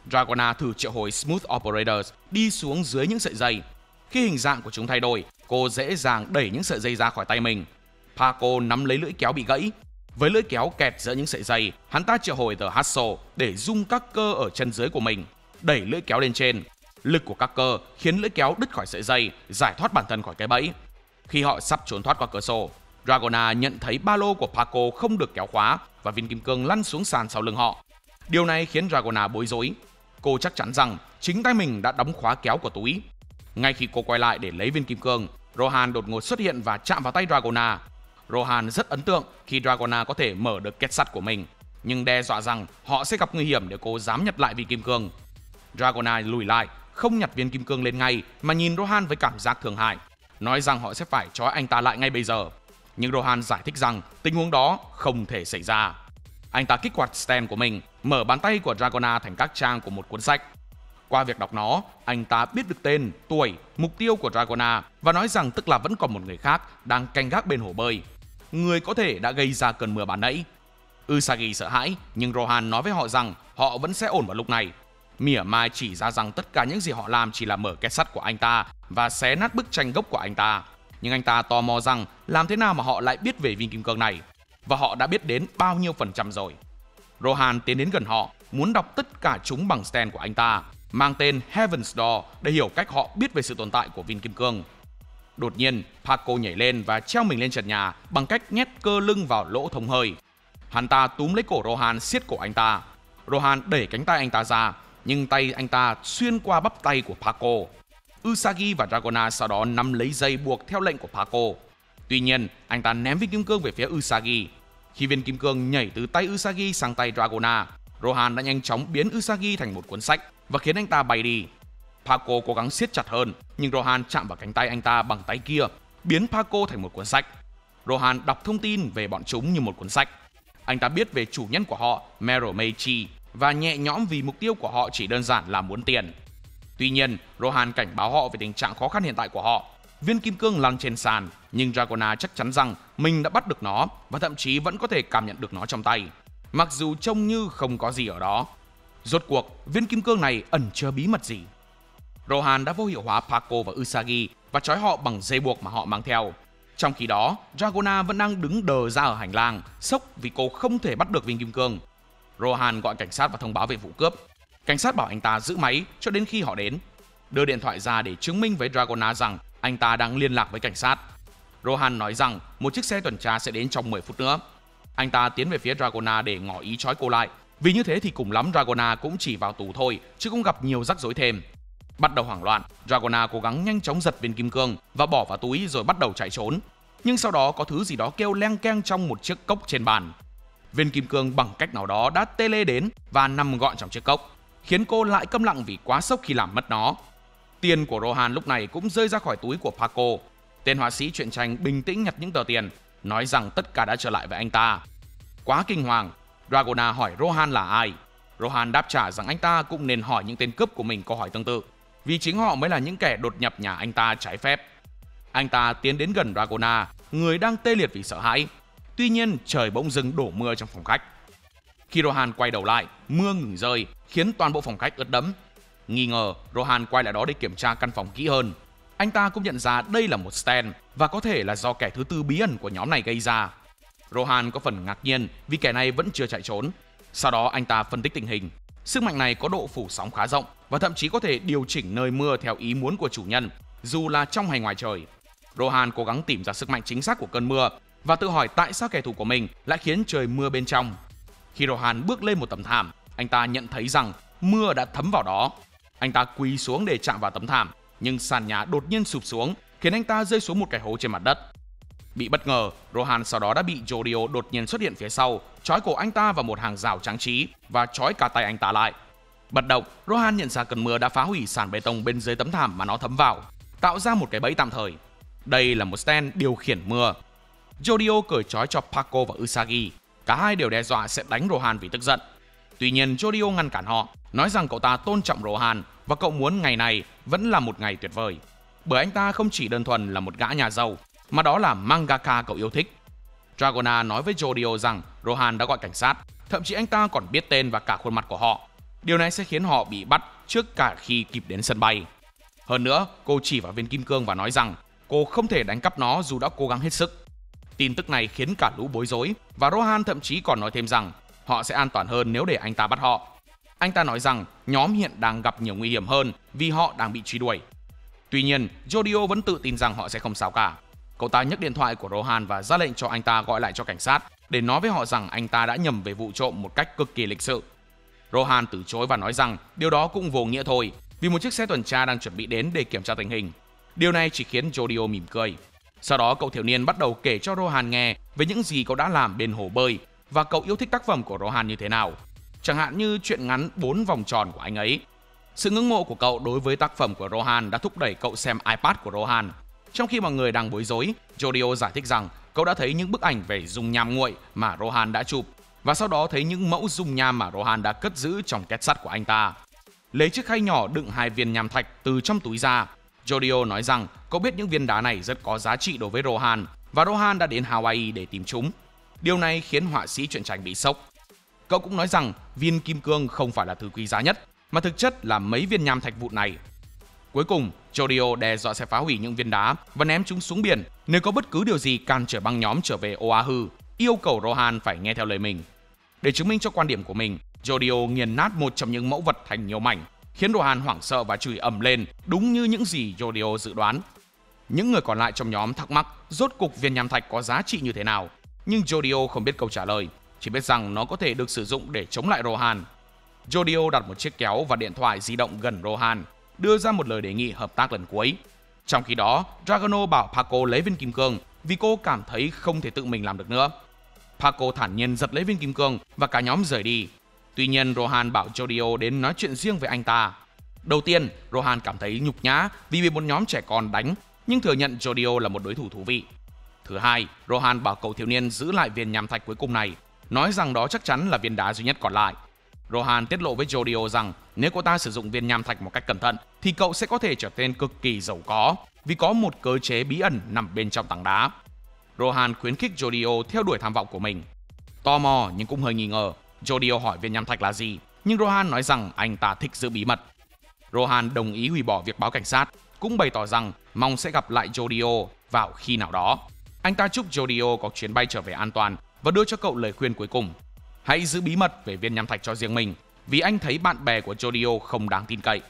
Dragona thử triệu hồi Smooth Operators đi xuống dưới những sợi dây. Khi hình dạng của chúng thay đổi, cô dễ dàng đẩy những sợi dây ra khỏi tay mình. Paco nắm lấy lưỡi kéo bị gãy. Với lưỡi kéo kẹt giữa những sợi dây, hắn ta triệu hồi The Hustle để rung các cơ ở chân dưới của mình, đẩy lưỡi kéo lên trên. Lực của các cơ khiến lưỡi kéo đứt khỏi sợi dây, giải thoát bản thân khỏi cái bẫy. Khi họ sắp trốn thoát qua cửa sổ, Dragona nhận thấy ba lô của Paco không được kéo khóa và viên kim cương lăn xuống sàn sau lưng họ. Điều này khiến Dragona bối rối. Cô chắc chắn rằng chính tay mình đã đóng khóa kéo của túi. Ngay khi cô quay lại để lấy viên kim cương, Rohan đột ngột xuất hiện và chạm vào tay Dragona. Rohan rất ấn tượng khi Dragona có thể mở được két sắt của mình, nhưng đe dọa rằng họ sẽ gặp nguy hiểm nếu cô dám nhặt lại viên kim cương. Dragona lùi lại, không nhặt viên kim cương lên ngay mà nhìn Rohan với cảm giác thương hại, nói rằng họ sẽ phải trói anh ta lại ngay bây giờ. Nhưng Rohan giải thích rằng tình huống đó không thể xảy ra. Anh ta kích hoạt stand của mình, mở bàn tay của Dragona thành các trang của một cuốn sách. Qua việc đọc nó, anh ta biết được tên, tuổi, mục tiêu của Dragona và nói rằng tức là vẫn còn một người khác đang canh gác bên hồ bơi, người có thể đã gây ra cơn mưa ban nãy. Usagi sợ hãi, nhưng Rohan nói với họ rằng họ vẫn sẽ ổn vào lúc này. Mỉa mai chỉ ra rằng tất cả những gì họ làm chỉ là mở két sắt của anh ta và xé nát bức tranh gốc của anh ta. Nhưng anh ta tò mò rằng làm thế nào mà họ lại biết về viên kim cương này, và họ đã biết đến bao nhiêu % rồi. Rohan tiến đến gần họ, muốn đọc tất cả chúng bằng stand của anh ta, mang tên Heaven's Door để hiểu cách họ biết về sự tồn tại của viên kim cương. Đột nhiên, Paco nhảy lên và treo mình lên trần nhà bằng cách nhét cơ lưng vào lỗ thông hơi. Hắn ta túm lấy cổ Rohan, siết cổ anh ta. Rohan đẩy cánh tay anh ta ra, nhưng tay anh ta xuyên qua bắp tay của Paco. Usagi và Dragona sau đó nắm lấy dây buộc theo lệnh của Paco. Tuy nhiên, anh ta ném viên kim cương về phía Usagi. Khi viên kim cương nhảy từ tay Usagi sang tay Dragona, Rohan đã nhanh chóng biến Usagi thành một cuốn sách và khiến anh ta bay đi. Paco cố gắng siết chặt hơn, nhưng Rohan chạm vào cánh tay anh ta bằng tay kia, biến Paco thành một cuốn sách. Rohan đọc thông tin về bọn chúng như một cuốn sách. Anh ta biết về chủ nhân của họ, Meryl Meichi, và nhẹ nhõm vì mục tiêu của họ chỉ đơn giản là muốn tiền. Tuy nhiên, Rohan cảnh báo họ về tình trạng khó khăn hiện tại của họ. Viên kim cương lăn trên sàn, nhưng Dragona chắc chắn rằng mình đã bắt được nó và thậm chí vẫn có thể cảm nhận được nó trong tay, mặc dù trông như không có gì ở đó. Rốt cuộc, viên kim cương này ẩn chứa bí mật gì? Rohan đã vô hiệu hóa Paco và Usagi và trói họ bằng dây buộc mà họ mang theo. Trong khi đó, Dragona vẫn đang đứng đờ ra ở hành lang, sốc vì cô không thể bắt được viên kim cương. Rohan gọi cảnh sát và thông báo về vụ cướp. Cảnh sát bảo anh ta giữ máy cho đến khi họ đến, đưa điện thoại ra để chứng minh với Dragona rằng anh ta đang liên lạc với cảnh sát. Rohan nói rằng một chiếc xe tuần tra sẽ đến trong 10 phút nữa. Anh ta tiến về phía Dragona để ngỏ ý trói cô lại, vì như thế thì cùng lắm Dragona cũng chỉ vào tù thôi, chứ không gặp nhiều rắc rối thêm. Bắt đầu hoảng loạn, Dragona cố gắng nhanh chóng giật viên kim cương và bỏ vào túi rồi bắt đầu chạy trốn. Nhưng sau đó có thứ gì đó kêu leng keng trong một chiếc cốc trên bàn. Viên kim cương bằng cách nào đó đã tê lê đến và nằm gọn trong chiếc cốc, khiến cô lại câm lặng vì quá sốc khi làm mất nó. Tiền của Rohan lúc này cũng rơi ra khỏi túi của Paco. Tên họa sĩ truyện tranh bình tĩnh nhặt những tờ tiền, nói rằng tất cả đã trở lại với anh ta. Quá kinh hoàng, Dragona hỏi Rohan là ai. Rohan đáp trả rằng anh ta cũng nên hỏi những tên cướp của mình câu hỏi tương tự, vì chính họ mới là những kẻ đột nhập nhà anh ta trái phép. Anh ta tiến đến gần Dragona, người đang tê liệt vì sợ hãi. Tuy nhiên, trời bỗng dưng đổ mưa trong phòng khách. Khi Rohan quay đầu lại, mưa ngừng rơi, khiến toàn bộ phòng khách ướt đẫm. Nghi ngờ, Rohan quay lại đó để kiểm tra căn phòng kỹ hơn. Anh ta cũng nhận ra đây là một stand và có thể là do kẻ thứ tư bí ẩn của nhóm này gây ra. Rohan có phần ngạc nhiên vì kẻ này vẫn chưa chạy trốn. Sau đó anh ta phân tích tình hình. Sức mạnh này có độ phủ sóng khá rộng và thậm chí có thể điều chỉnh nơi mưa theo ý muốn của chủ nhân, dù là trong hay ngoài trời. Rohan cố gắng tìm ra sức mạnh chính xác của cơn mưa và tự hỏi tại sao kẻ thù của mình lại khiến trời mưa bên trong. Khi Rohan bước lên một tấm thảm, anh ta nhận thấy rằng mưa đã thấm vào đó. Anh ta quỳ xuống để chạm vào tấm thảm, nhưng sàn nhà đột nhiên sụp xuống, khiến anh ta rơi xuống một cái hố trên mặt đất. Bị bất ngờ, Rohan sau đó đã bị Jodio đột nhiên xuất hiện phía sau, trói cổ anh ta vào một hàng rào trắng trí và trói cả tay anh ta lại. Bất động, Rohan nhận ra cơn mưa đã phá hủy sàn bê tông bên dưới tấm thảm mà nó thấm vào, tạo ra một cái bẫy tạm thời. Đây là một stand điều khiển mưa. Jodio cởi trói cho Paco và Usagi. Cả hai đều đe dọa sẽ đánh Rohan vì tức giận. Tuy nhiên, Jodio ngăn cản họ, nói rằng cậu ta tôn trọng Rohan và cậu muốn ngày này vẫn là một ngày tuyệt vời. Bởi anh ta không chỉ đơn thuần là một gã nhà giàu, mà đó là mangaka cậu yêu thích. Dragona nói với Jodio rằng Rohan đã gọi cảnh sát, thậm chí anh ta còn biết tên và cả khuôn mặt của họ. Điều này sẽ khiến họ bị bắt trước cả khi kịp đến sân bay. Hơn nữa, cô chỉ vào viên kim cương và nói rằng cô không thể đánh cắp nó dù đã cố gắng hết sức. Tin tức này khiến cả lũ bối rối và Rohan thậm chí còn nói thêm rằng họ sẽ an toàn hơn nếu để anh ta bắt họ. Anh ta nói rằng nhóm hiện đang gặp nhiều nguy hiểm hơn vì họ đang bị truy đuổi. Tuy nhiên, Jodio vẫn tự tin rằng họ sẽ không sao cả. Cậu ta nhấc điện thoại của Rohan và ra lệnh cho anh ta gọi lại cho cảnh sát để nói với họ rằng anh ta đã nhầm về vụ trộm một cách cực kỳ lịch sự. Rohan từ chối và nói rằng điều đó cũng vô nghĩa thôi, vì một chiếc xe tuần tra đang chuẩn bị đến để kiểm tra tình hình. Điều này chỉ khiến Jodio mỉm cười. Sau đó cậu thiếu niên bắt đầu kể cho Rohan nghe về những gì cậu đã làm bên hồ bơi và cậu yêu thích tác phẩm của Rohan như thế nào. Chẳng hạn như truyện ngắn 4 vòng tròn của anh ấy. Sự ngưỡng mộ của cậu đối với tác phẩm của Rohan đã thúc đẩy cậu xem iPad của Rohan. Trong khi mọi người đang bối rối, Jodio giải thích rằng cậu đã thấy những bức ảnh về dung nham nguội mà Rohan đã chụp và sau đó thấy những mẫu dung nham mà Rohan đã cất giữ trong két sắt của anh ta. Lấy chiếc khay nhỏ đựng 2 viên nham thạch từ trong túi ra, Jodio nói rằng cậu biết những viên đá này rất có giá trị đối với Rohan và Rohan đã đến Hawaii để tìm chúng. Điều này khiến họa sĩ truyện tranh bị sốc. Cậu cũng nói rằng viên kim cương không phải là thứ quý giá nhất, mà thực chất là mấy viên nham thạch vụn này. Cuối cùng, Jodio đe dọa sẽ phá hủy những viên đá và ném chúng xuống biển nếu có bất cứ điều gì cản trở băng nhóm trở về Oahu, yêu cầu Rohan phải nghe theo lời mình. Để chứng minh cho quan điểm của mình, Jodio nghiền nát một trong những mẫu vật thành nhiều mảnh, khiến Rohan hoảng sợ và chửi ầm lên, đúng như những gì Jodio dự đoán. Những người còn lại trong nhóm thắc mắc rốt cục viên nham thạch có giá trị như thế nào, nhưng Jodio không biết câu trả lời, chỉ biết rằng nó có thể được sử dụng để chống lại Rohan. Jodio đặt một chiếc kéo và điện thoại di động gần Rohan, đưa ra một lời đề nghị hợp tác lần cuối. Trong khi đó, Dragono bảo Paco lấy viên kim cương vì cô cảm thấy không thể tự mình làm được nữa. Paco thản nhiên giật lấy viên kim cương và cả nhóm rời đi. Tuy nhiên, Rohan bảo Jodio đến nói chuyện riêng với anh ta. Đầu tiên, Rohan cảm thấy nhục nhã vì bị một nhóm trẻ con đánh, nhưng thừa nhận Jodio là một đối thủ thú vị. Thứ hai, Rohan bảo cậu thiếu niên giữ lại viên nham thạch cuối cùng này, nói rằng đó chắc chắn là viên đá duy nhất còn lại. Rohan tiết lộ với Jodio rằng nếu cậu ta sử dụng viên nham thạch một cách cẩn thận thì cậu sẽ có thể trở nên cực kỳ giàu có vì có một cơ chế bí ẩn nằm bên trong tảng đá. Rohan khuyến khích Jodio theo đuổi tham vọng của mình. Tò mò nhưng cũng hơi nghi ngờ, Jodio hỏi viên nham thạch là gì, nhưng Rohan nói rằng anh ta thích giữ bí mật. Rohan đồng ý hủy bỏ việc báo cảnh sát, cũng bày tỏ rằng mong sẽ gặp lại Jodio vào khi nào đó. Anh ta chúc Jodio có chuyến bay trở về an toàn và đưa cho cậu lời khuyên cuối cùng. Hãy giữ bí mật về viên nham thạch cho riêng mình, vì anh thấy bạn bè của Jodio không đáng tin cậy.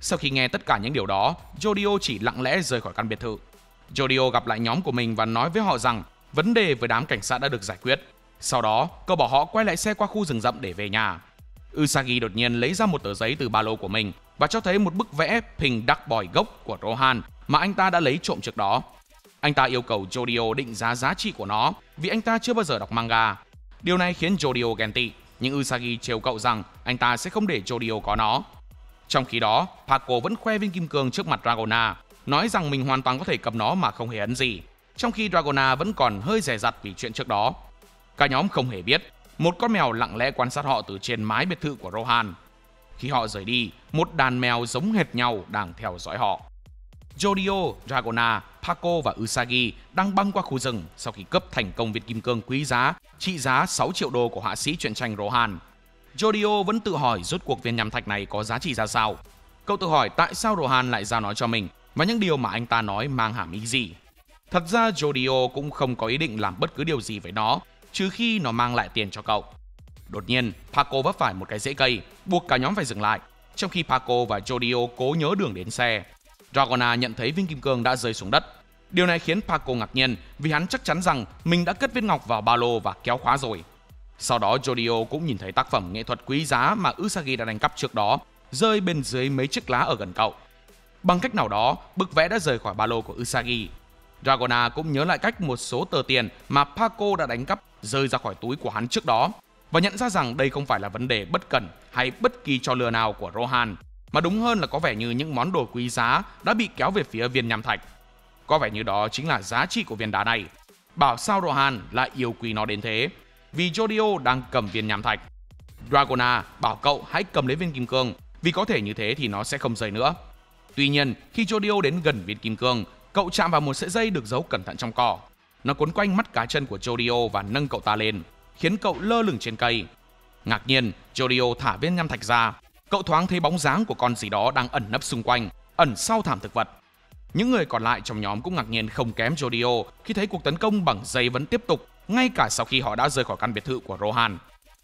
Sau khi nghe tất cả những điều đó, Jodio chỉ lặng lẽ rời khỏi căn biệt thự. Jodio gặp lại nhóm của mình và nói với họ rằng vấn đề với đám cảnh sát đã được giải quyết. Sau đó, cậu bảo họ quay lại xe qua khu rừng rậm để về nhà. Usagi đột nhiên lấy ra một tờ giấy từ ba lô của mình và cho thấy một bức vẽ Pink Duck Boy gốc của Rohan mà anh ta đã lấy trộm trước đó. Anh ta yêu cầu Jodio định giá trị của nó vì anh ta chưa bao giờ đọc manga. Điều này khiến Jodio ghen tị, nhưng Usagi trêu cậu rằng anh ta sẽ không để Jodio có nó. Trong khi đó, Paco vẫn khoe viên kim cương trước mặt Dragona, nói rằng mình hoàn toàn có thể cầm nó mà không hề ấn gì, trong khi Dragona vẫn còn hơi dè dặt vì chuyện trước đó. Cả nhóm không hề biết, một con mèo lặng lẽ quan sát họ từ trên mái biệt thự của Rohan. Khi họ rời đi, một đàn mèo giống hệt nhau đang theo dõi họ. Jodio, Dragona, Paco và Usagi đang băng qua khu rừng sau khi cướp thành công viên kim cương quý giá trị giá 6 triệu đô của họa sĩ truyện tranh Rohan. Jodio vẫn tự hỏi rốt cuộc viên nham thạch này có giá trị ra sao. Cậu tự hỏi tại sao Rohan lại giao nó cho mình và những điều mà anh ta nói mang hàm ý gì. Thật ra Jodio cũng không có ý định làm bất cứ điều gì với nó, trừ khi nó mang lại tiền cho cậu. Đột nhiên, Paco vấp phải một cái rễ cây, buộc cả nhóm phải dừng lại, trong khi Paco và Jodio cố nhớ đường đến xe. Dragona nhận thấy viên kim cương đã rơi xuống đất. Điều này khiến Paco ngạc nhiên vì hắn chắc chắn rằng mình đã cất viên ngọc vào ba lô và kéo khóa rồi. Sau đó Jodio cũng nhìn thấy tác phẩm nghệ thuật quý giá mà Usagi đã đánh cắp trước đó rơi bên dưới mấy chiếc lá ở gần cậu. Bằng cách nào đó, bức vẽ đã rời khỏi ba lô của Usagi. Dragona cũng nhớ lại cách một số tờ tiền mà Paco đã đánh cắp rơi ra khỏi túi của hắn trước đó và nhận ra rằng đây không phải là vấn đề bất cẩn hay bất kỳ trò lừa nào của Rohan, mà đúng hơn là có vẻ như những món đồ quý giá đã bị kéo về phía viên nham thạch. Có vẻ như đó chính là giá trị của viên đá này. Bảo sao Rohan lại yêu quý nó đến thế? Vì Jodio đang cầm viên nham thạch. Dragona bảo cậu hãy cầm lấy viên kim cương, vì có thể như thế thì nó sẽ không rơi nữa. Tuy nhiên, khi Jodio đến gần viên kim cương, cậu chạm vào một sợi dây được giấu cẩn thận trong cỏ. Nó quấn quanh mắt cá chân của Jodio và nâng cậu ta lên, khiến cậu lơ lửng trên cây. Ngạc nhiên, Jodio thả viên nham thạch ra. Cậu thoáng thấy bóng dáng của con gì đó đang ẩn nấp xung quanh, ẩn sau thảm thực vật. Những người còn lại trong nhóm cũng ngạc nhiên không kém Jodio khi thấy cuộc tấn công bằng dây vẫn tiếp tục, ngay cả sau khi họ đã rời khỏi căn biệt thự của Rohan.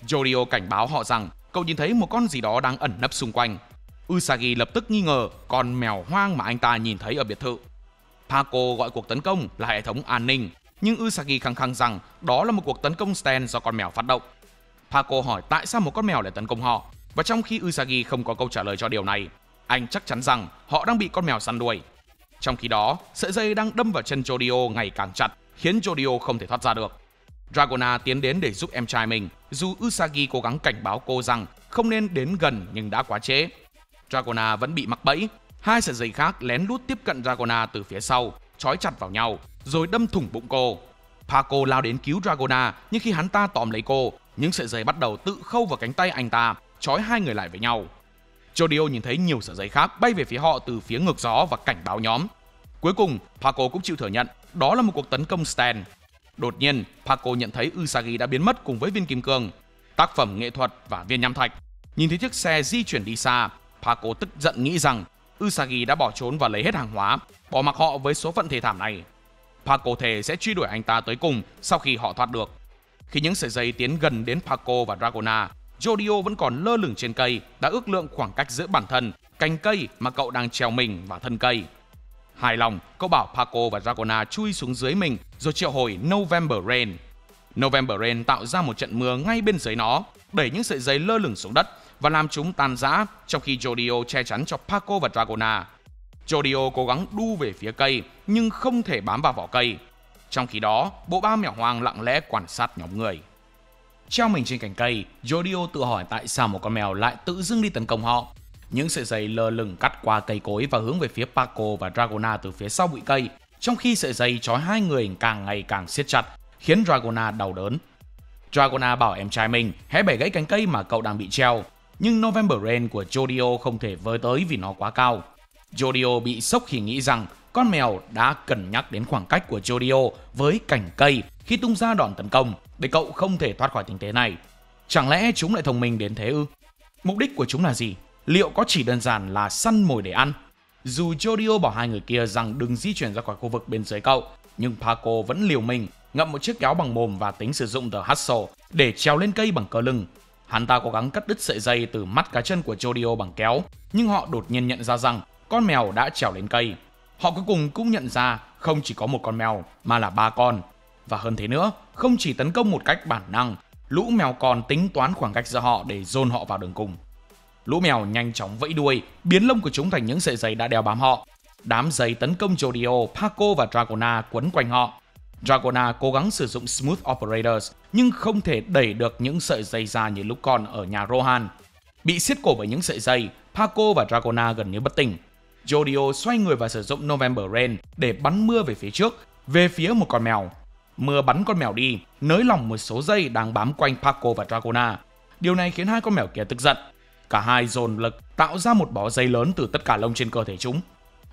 Jodio cảnh báo họ rằng cậu nhìn thấy một con gì đó đang ẩn nấp xung quanh. Usagi lập tức nghi ngờ con mèo hoang mà anh ta nhìn thấy ở biệt thự. Paco gọi cuộc tấn công là hệ thống an ninh, nhưng Usagi khăng khăng rằng đó là một cuộc tấn công stand do con mèo phát động. Paco hỏi tại sao một con mèo lại tấn công họ, và trong khi Usagi không có câu trả lời cho điều này, anh chắc chắn rằng họ đang bị con mèo săn đuổi. Trong khi đó, sợi dây đang đâm vào chân Jodio ngày càng chặt, khiến Jodio không thể thoát ra được. Dragona tiến đến để giúp em trai mình, dù Usagi cố gắng cảnh báo cô rằng không nên đến gần nhưng đã quá trễ. Dragona vẫn bị mắc bẫy. Hai sợi dây khác lén lút tiếp cận Dragona từ phía sau, trói chặt vào nhau, rồi đâm thủng bụng cô. Paco lao đến cứu Dragona, nhưng khi hắn ta tóm lấy cô, những sợi dây bắt đầu tự khâu vào cánh tay anh ta, trói hai người lại với nhau. Jodio nhìn thấy nhiều sợi dây khác bay về phía họ từ phía ngược gió và cảnh báo nhóm. Cuối cùng, Paco cũng chịu thừa nhận đó là một cuộc tấn công stand. Đột nhiên, Paco nhận thấy Usagi đã biến mất cùng với viên kim cương, tác phẩm nghệ thuật và viên nham thạch. Nhìn thấy chiếc xe di chuyển đi xa, Paco tức giận nghĩ rằng Usagi đã bỏ trốn và lấy hết hàng hóa, bỏ mặc họ với số phận thê thảm này. Paco thề sẽ truy đuổi anh ta tới cùng sau khi họ thoát được. Khi những sợi dây tiến gần đến Paco và Dragona, Jodio vẫn còn lơ lửng trên cây, đã ước lượng khoảng cách giữa bản thân, cành cây mà cậu đang treo mình và thân cây. Hài lòng, cậu bảo Paco và Dragona chui xuống dưới mình rồi triệu hồi November Rain. November Rain tạo ra một trận mưa ngay bên dưới nó, đẩy những sợi dây lơ lửng xuống đất và làm chúng tan rã, trong khi Jodio che chắn cho Paco và Dragona. Jodio cố gắng đu về phía cây nhưng không thể bám vào vỏ cây. Trong khi đó, bộ ba mèo hoang lặng lẽ quan sát nhóm người. Treo mình trên cành cây, Jodio tự hỏi tại sao một con mèo lại tự dưng đi tấn công họ. Những sợi dây lơ lửng cắt qua cây cối và hướng về phía Paco và Dragona từ phía sau bụi cây, trong khi sợi dây trói hai người càng ngày càng siết chặt, khiến Dragona đau đớn. Dragona bảo em trai mình hãy bẻ gãy cành cây mà cậu đang bị treo, nhưng November Rain của Jodio không thể với tới vì nó quá cao. Jodio bị sốc khi nghĩ rằng con mèo đã cân nhắc đến khoảng cách của Jodio với cành cây khi tung ra đòn tấn công để cậu không thể thoát khỏi tình thế này. Chẳng lẽ chúng lại thông minh đến thế ư? Mục đích của chúng là gì? Liệu có chỉ đơn giản là săn mồi để ăn? Dù Jodio bảo hai người kia rằng đừng di chuyển ra khỏi khu vực bên dưới cậu, nhưng Paco vẫn liều mình, ngậm một chiếc kéo bằng mồm và tính sử dụng The Hustle để trèo lên cây bằng cơ lưng. Hắn ta cố gắng cắt đứt sợi dây từ mắt cá chân của Jodio bằng kéo, nhưng họ đột nhiên nhận ra rằng con mèo đã trèo lên cây. Họ cuối cùng cũng nhận ra không chỉ có một con mèo mà là 3 con. Và hơn thế nữa, không chỉ tấn công một cách bản năng, lũ mèo còn tính toán khoảng cách giữa họ để dồn họ vào đường cùng. Lũ mèo nhanh chóng vẫy đuôi, biến lông của chúng thành những sợi dây đã đeo bám họ. Đám dây tấn công Jodio, Paco và Dragona quấn quanh họ. Dragona cố gắng sử dụng Smooth Operators nhưng không thể đẩy được những sợi dây ra như lúc còn ở nhà Rohan. Bị siết cổ bởi những sợi dây, Paco và Dragona gần như bất tỉnh. Jodio xoay người và sử dụng November Rain để bắn mưa về phía trước, về phía một con mèo. Mưa bắn con mèo đi, nới lỏng một số dây đang bám quanh Paco và Dragona. Điều này khiến hai con mèo kia tức giận. Cả hai dồn lực tạo ra một bó dây lớn từ tất cả lông trên cơ thể chúng.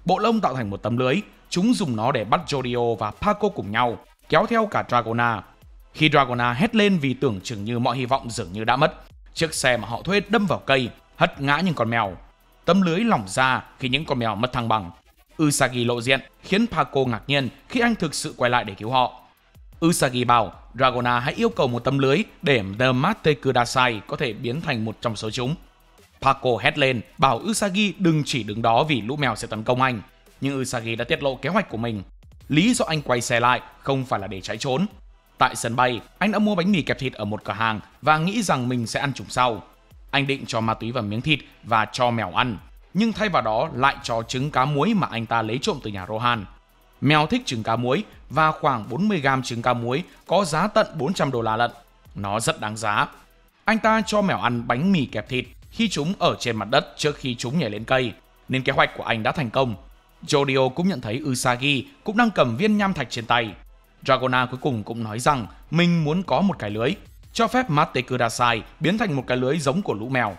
Bộ lông tạo thành một tấm lưới, chúng dùng nó để bắt Jodio và Paco cùng nhau, kéo theo cả Dragona. Khi Dragona hét lên vì tưởng chừng như mọi hy vọng dường như đã mất, chiếc xe mà họ thuê đâm vào cây, hất ngã những con mèo. Tấm lưới lỏng ra khi những con mèo mất thăng bằng. Usagi lộ diện khiến Paco ngạc nhiên khi anh thực sự quay lại để cứu họ. Usagi bảo Dragona hãy yêu cầu một tấm lưới để The Mate Kudasai có thể biến thành một trong số chúng. Paco hét lên bảo Usagi đừng chỉ đứng đó vì lũ mèo sẽ tấn công anh. Nhưng Usagi đã tiết lộ kế hoạch của mình. Lý do anh quay xe lại không phải là để chạy trốn. Tại sân bay, anh đã mua bánh mì kẹp thịt ở một cửa hàng và nghĩ rằng mình sẽ ăn chúng sau. Anh định cho ma túy vào miếng thịt và cho mèo ăn, nhưng thay vào đó lại cho trứng cá muối mà anh ta lấy trộm từ nhà Rohan. Mèo thích trứng cá muối và khoảng 40 gram trứng cá muối có giá tận $400 lận. Nó rất đáng giá. Anh ta cho mèo ăn bánh mì kẹp thịt khi chúng ở trên mặt đất trước khi chúng nhảy lên cây, nên kế hoạch của anh đã thành công. Jodio cũng nhận thấy Usagi cũng đang cầm viên nham thạch trên tay. Dragona cuối cùng cũng nói rằng mình muốn có một cái lưới, cho phép Mate Kudasai biến thành một cái lưới giống của lũ mèo.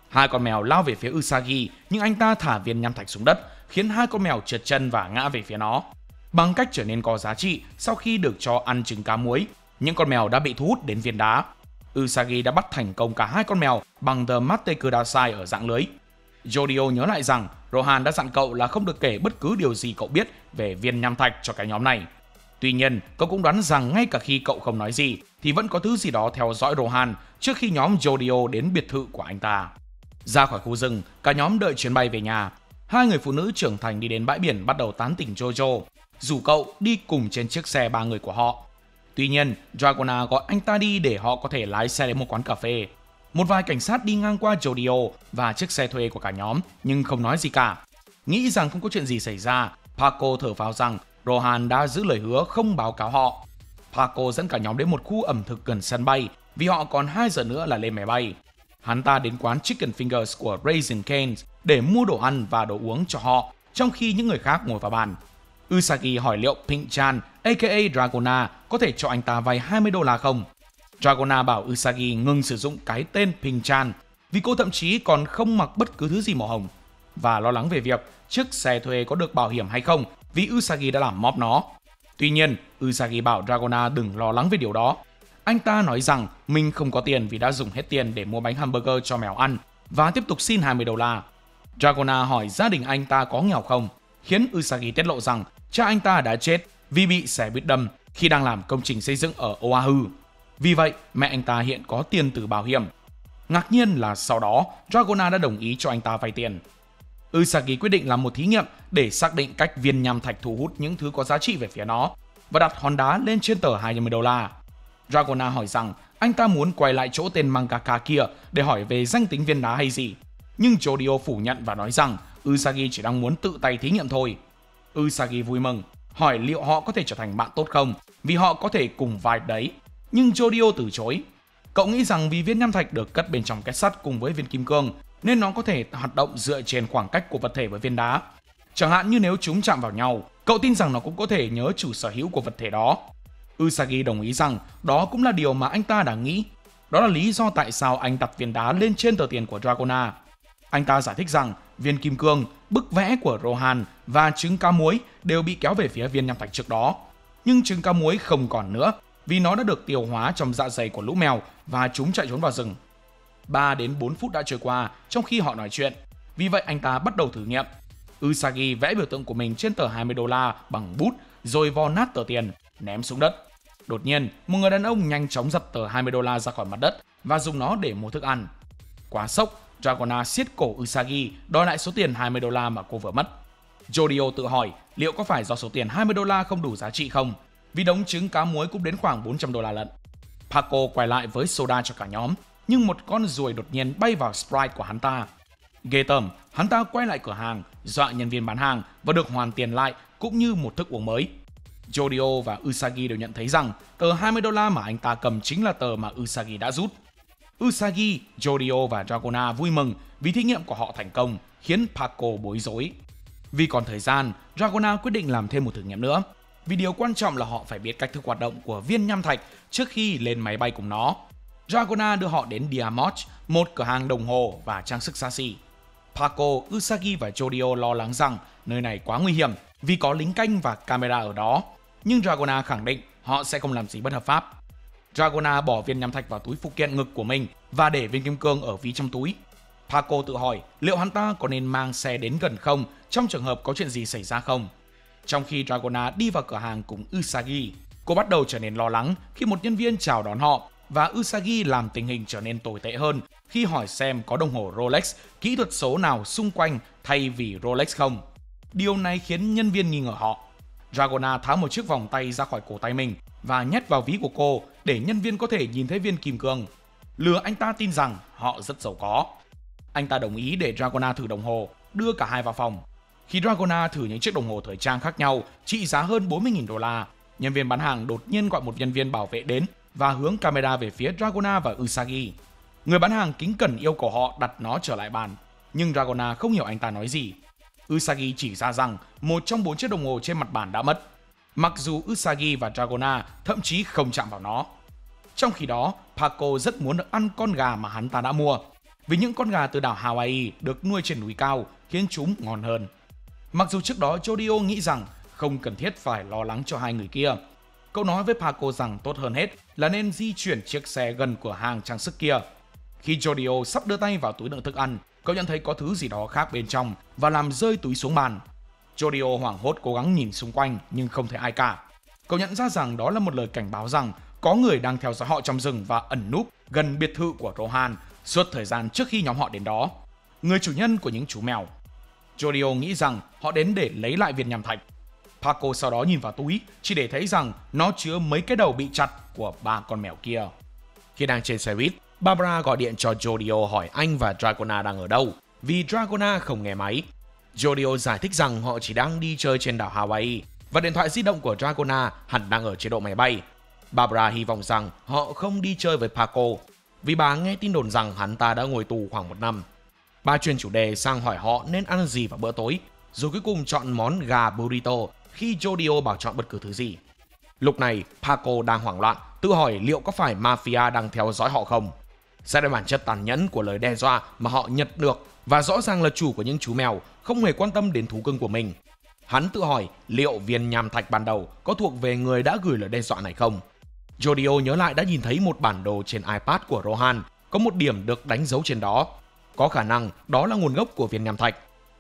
Hai con mèo lao về phía Usagi, nhưng anh ta thả viên nham thạch xuống đất, khiến hai con mèo trượt chân và ngã về phía nó. Bằng cách trở nên có giá trị sau khi được cho ăn trứng cá muối, những con mèo đã bị thu hút đến viên đá. Usagi đã bắt thành công cả hai con mèo bằng The Mate Kudasai ở dạng lưới. Jodio nhớ lại rằng Rohan đã dặn cậu là không được kể bất cứ điều gì cậu biết về viên nham thạch cho cái nhóm này. Tuy nhiên, cậu cũng đoán rằng ngay cả khi cậu không nói gì thì vẫn có thứ gì đó theo dõi Rohan trước khi nhóm Jodio đến biệt thự của anh ta. Ra khỏi khu rừng, cả nhóm đợi chuyến bay về nhà. Hai người phụ nữ trưởng thành đi đến bãi biển bắt đầu tán tỉnh Jojo, rủ cậu đi cùng trên chiếc xe 3 người của họ. Tuy nhiên, Dragona gọi anh ta đi để họ có thể lái xe đến một quán cà phê. Một vài cảnh sát đi ngang qua Jodio và chiếc xe thuê của cả nhóm nhưng không nói gì cả. Nghĩ rằng không có chuyện gì xảy ra, Paco thở phào rằng Rohan đã giữ lời hứa không báo cáo họ. Paco dẫn cả nhóm đến một khu ẩm thực gần sân bay vì họ còn 2 giờ nữa là lên máy bay. Hắn ta đến quán Chicken Fingers của Raising Cane's để mua đồ ăn và đồ uống cho họ, trong khi những người khác ngồi vào bàn. Usagi hỏi liệu Pink-chan, aka Dragona, có thể cho anh ta vay $20 không? Dragona bảo Usagi ngừng sử dụng cái tên Pink-chan vì cô thậm chí còn không mặc bất cứ thứ gì màu hồng, và lo lắng về việc chiếc xe thuê có được bảo hiểm hay không vì Usagi đã làm móp nó. Tuy nhiên, Usagi bảo Dragona đừng lo lắng về điều đó. Anh ta nói rằng mình không có tiền vì đã dùng hết tiền để mua bánh hamburger cho mèo ăn và tiếp tục xin $20. Dragona hỏi gia đình anh ta có nghèo không, khiến Usagi tiết lộ rằng cha anh ta đã chết vì bị xe buýt đâm khi đang làm công trình xây dựng ở Oahu. Vì vậy, mẹ anh ta hiện có tiền từ bảo hiểm. Ngạc nhiên là sau đó, Dragona đã đồng ý cho anh ta vay tiền. Usagi quyết định làm một thí nghiệm để xác định cách viên nham thạch thu hút những thứ có giá trị về phía nó và đặt hòn đá lên trên tờ $20. Dragona hỏi rằng anh ta muốn quay lại chỗ tên mangaka kia để hỏi về danh tính viên đá hay gì. Nhưng Jodio phủ nhận và nói rằng Usagi chỉ đang muốn tự tay thí nghiệm thôi. Usagi vui mừng, hỏi liệu họ có thể trở thành bạn tốt không vì họ có thể cùng vibe đấy. Nhưng Jodio từ chối. Cậu nghĩ rằng vì viên nham thạch được cất bên trong két sắt cùng với viên kim cương nên nó có thể hoạt động dựa trên khoảng cách của vật thể với viên đá. Chẳng hạn như nếu chúng chạm vào nhau, cậu tin rằng nó cũng có thể nhớ chủ sở hữu của vật thể đó. Usagi đồng ý rằng đó cũng là điều mà anh ta đang nghĩ. Đó là lý do tại sao anh đặt viên đá lên trên tờ tiền của Dragona. Anh ta giải thích rằng viên kim cương, bức vẽ của Rohan và trứng cá muối đều bị kéo về phía viên nham thạch trước đó. Nhưng trứng cá muối không còn nữa vì nó đã được tiêu hóa trong dạ dày của lũ mèo và chúng chạy trốn vào rừng. 3 đến 4 phút đã trôi qua trong khi họ nói chuyện. Vì vậy anh ta bắt đầu thử nghiệm. Usagi vẽ biểu tượng của mình trên tờ $20 bằng bút rồi vo nát tờ tiền, ném xuống đất. Đột nhiên, một người đàn ông nhanh chóng giật tờ $20 ra khỏi mặt đất và dùng nó để mua thức ăn. Quá sốc, Dragona siết cổ Usagi đòi lại số tiền $20 mà cô vừa mất. Jodio tự hỏi liệu có phải do số tiền $20 không đủ giá trị không, vì đống trứng cá muối cũng đến khoảng $400 lận. Paco quay lại với soda cho cả nhóm, nhưng một con ruồi đột nhiên bay vào Sprite của hắn ta. Ghê tởm, hắn ta quay lại cửa hàng, dọa nhân viên bán hàng và được hoàn tiền lại cũng như một thức uống mới. Jodio và Usagi đều nhận thấy rằng tờ $20 mà anh ta cầm chính là tờ mà Usagi đã rút. Usagi, Jodio và Dragona vui mừng vì thí nghiệm của họ thành công, khiến Paco bối rối. Vì còn thời gian, Dragona quyết định làm thêm một thử nghiệm nữa. Vì điều quan trọng là họ phải biết cách thức hoạt động của viên nham thạch trước khi lên máy bay cùng nó. Dragona đưa họ đến Diamond, một cửa hàng đồng hồ và trang sức xa xỉ. Paco, Usagi và Jodio lo lắng rằng nơi này quá nguy hiểm vì có lính canh và camera ở đó. Nhưng Dragona khẳng định họ sẽ không làm gì bất hợp pháp. Dragona bỏ viên nham thạch vào túi phụ kiện ngực của mình và để viên kim cương ở ví trong túi. Paco tự hỏi liệu hắn ta có nên mang xe đến gần không trong trường hợp có chuyện gì xảy ra không. Trong khi Dragona đi vào cửa hàng cùng Usagi, cô bắt đầu trở nên lo lắng khi một nhân viên chào đón họ và Usagi làm tình hình trở nên tồi tệ hơn khi hỏi xem có đồng hồ Rolex kỹ thuật số nào xung quanh thay vì Rolex không. Điều này khiến nhân viên nghi ngờ họ. Dragona tháo một chiếc vòng tay ra khỏi cổ tay mình và nhét vào ví của cô để nhân viên có thể nhìn thấy viên kim cương, lừa anh ta tin rằng họ rất giàu có. Anh ta đồng ý để Dragona thử đồng hồ, đưa cả hai vào phòng. Khi Dragona thử những chiếc đồng hồ thời trang khác nhau trị giá hơn 40.000 đô la, nhân viên bán hàng đột nhiên gọi một nhân viên bảo vệ đến và hướng camera về phía Dragona và Usagi. Người bán hàng kính cẩn yêu cầu họ đặt nó trở lại bàn, nhưng Dragona không hiểu anh ta nói gì. Usagi chỉ ra rằng một trong 4 chiếc đồng hồ trên mặt bàn đã mất, mặc dù Usagi và Dragona thậm chí không chạm vào nó. Trong khi đó, Paco rất muốn được ăn con gà mà hắn ta đã mua, vì những con gà từ đảo Hawaii được nuôi trên núi cao khiến chúng ngon hơn. Mặc dù trước đó Jodio nghĩ rằng không cần thiết phải lo lắng cho hai người kia. Cậu nói với Paco rằng tốt hơn hết là nên di chuyển chiếc xe gần cửa hàng trang sức kia. Khi Jodio sắp đưa tay vào túi đựng thức ăn, cậu nhận thấy có thứ gì đó khác bên trong và làm rơi túi xuống bàn. Jodio hoảng hốt cố gắng nhìn xung quanh nhưng không thấy ai cả. Cậu nhận ra rằng đó là một lời cảnh báo rằng có người đang theo dõi họ trong rừng và ẩn núp gần biệt thự của Rohan suốt thời gian trước khi nhóm họ đến đó. Người chủ nhân của những chú mèo. Jodio nghĩ rằng họ đến để lấy lại viên nham thạch. Paco sau đó nhìn vào túi chỉ để thấy rằng nó chứa mấy cái đầu bị chặt của 3 con mèo kia. Khi đang trên xe buýt, Barbara gọi điện cho Jodio hỏi anh và Dragona đang ở đâu, vì Dragona không nghe máy. Jodio giải thích rằng họ chỉ đang đi chơi trên đảo Hawaii và điện thoại di động của Dragona hẳn đang ở chế độ máy bay. Barbara hy vọng rằng họ không đi chơi với Paco, vì bà nghe tin đồn rằng hắn ta đã ngồi tù khoảng 1 năm. Bà chuyển chủ đề sang hỏi họ nên ăn gì vào bữa tối, rồi cuối cùng chọn món gà burrito khi Jodio bảo chọn bất cứ thứ gì. Lúc này, Paco đang hoảng loạn, tự hỏi liệu có phải mafia đang theo dõi họ không. Xét đến bản chất tàn nhẫn của lời đe dọa mà họ nhận được, và rõ ràng là chủ của những chú mèo không hề quan tâm đến thú cưng của mình. Hắn tự hỏi liệu viên nham thạch ban đầu có thuộc về người đã gửi lời đe dọa này không. Jodio nhớ lại đã nhìn thấy một bản đồ trên iPad của Rohan, có một điểm được đánh dấu trên đó. Có khả năng đó là nguồn gốc của viên nham thạch.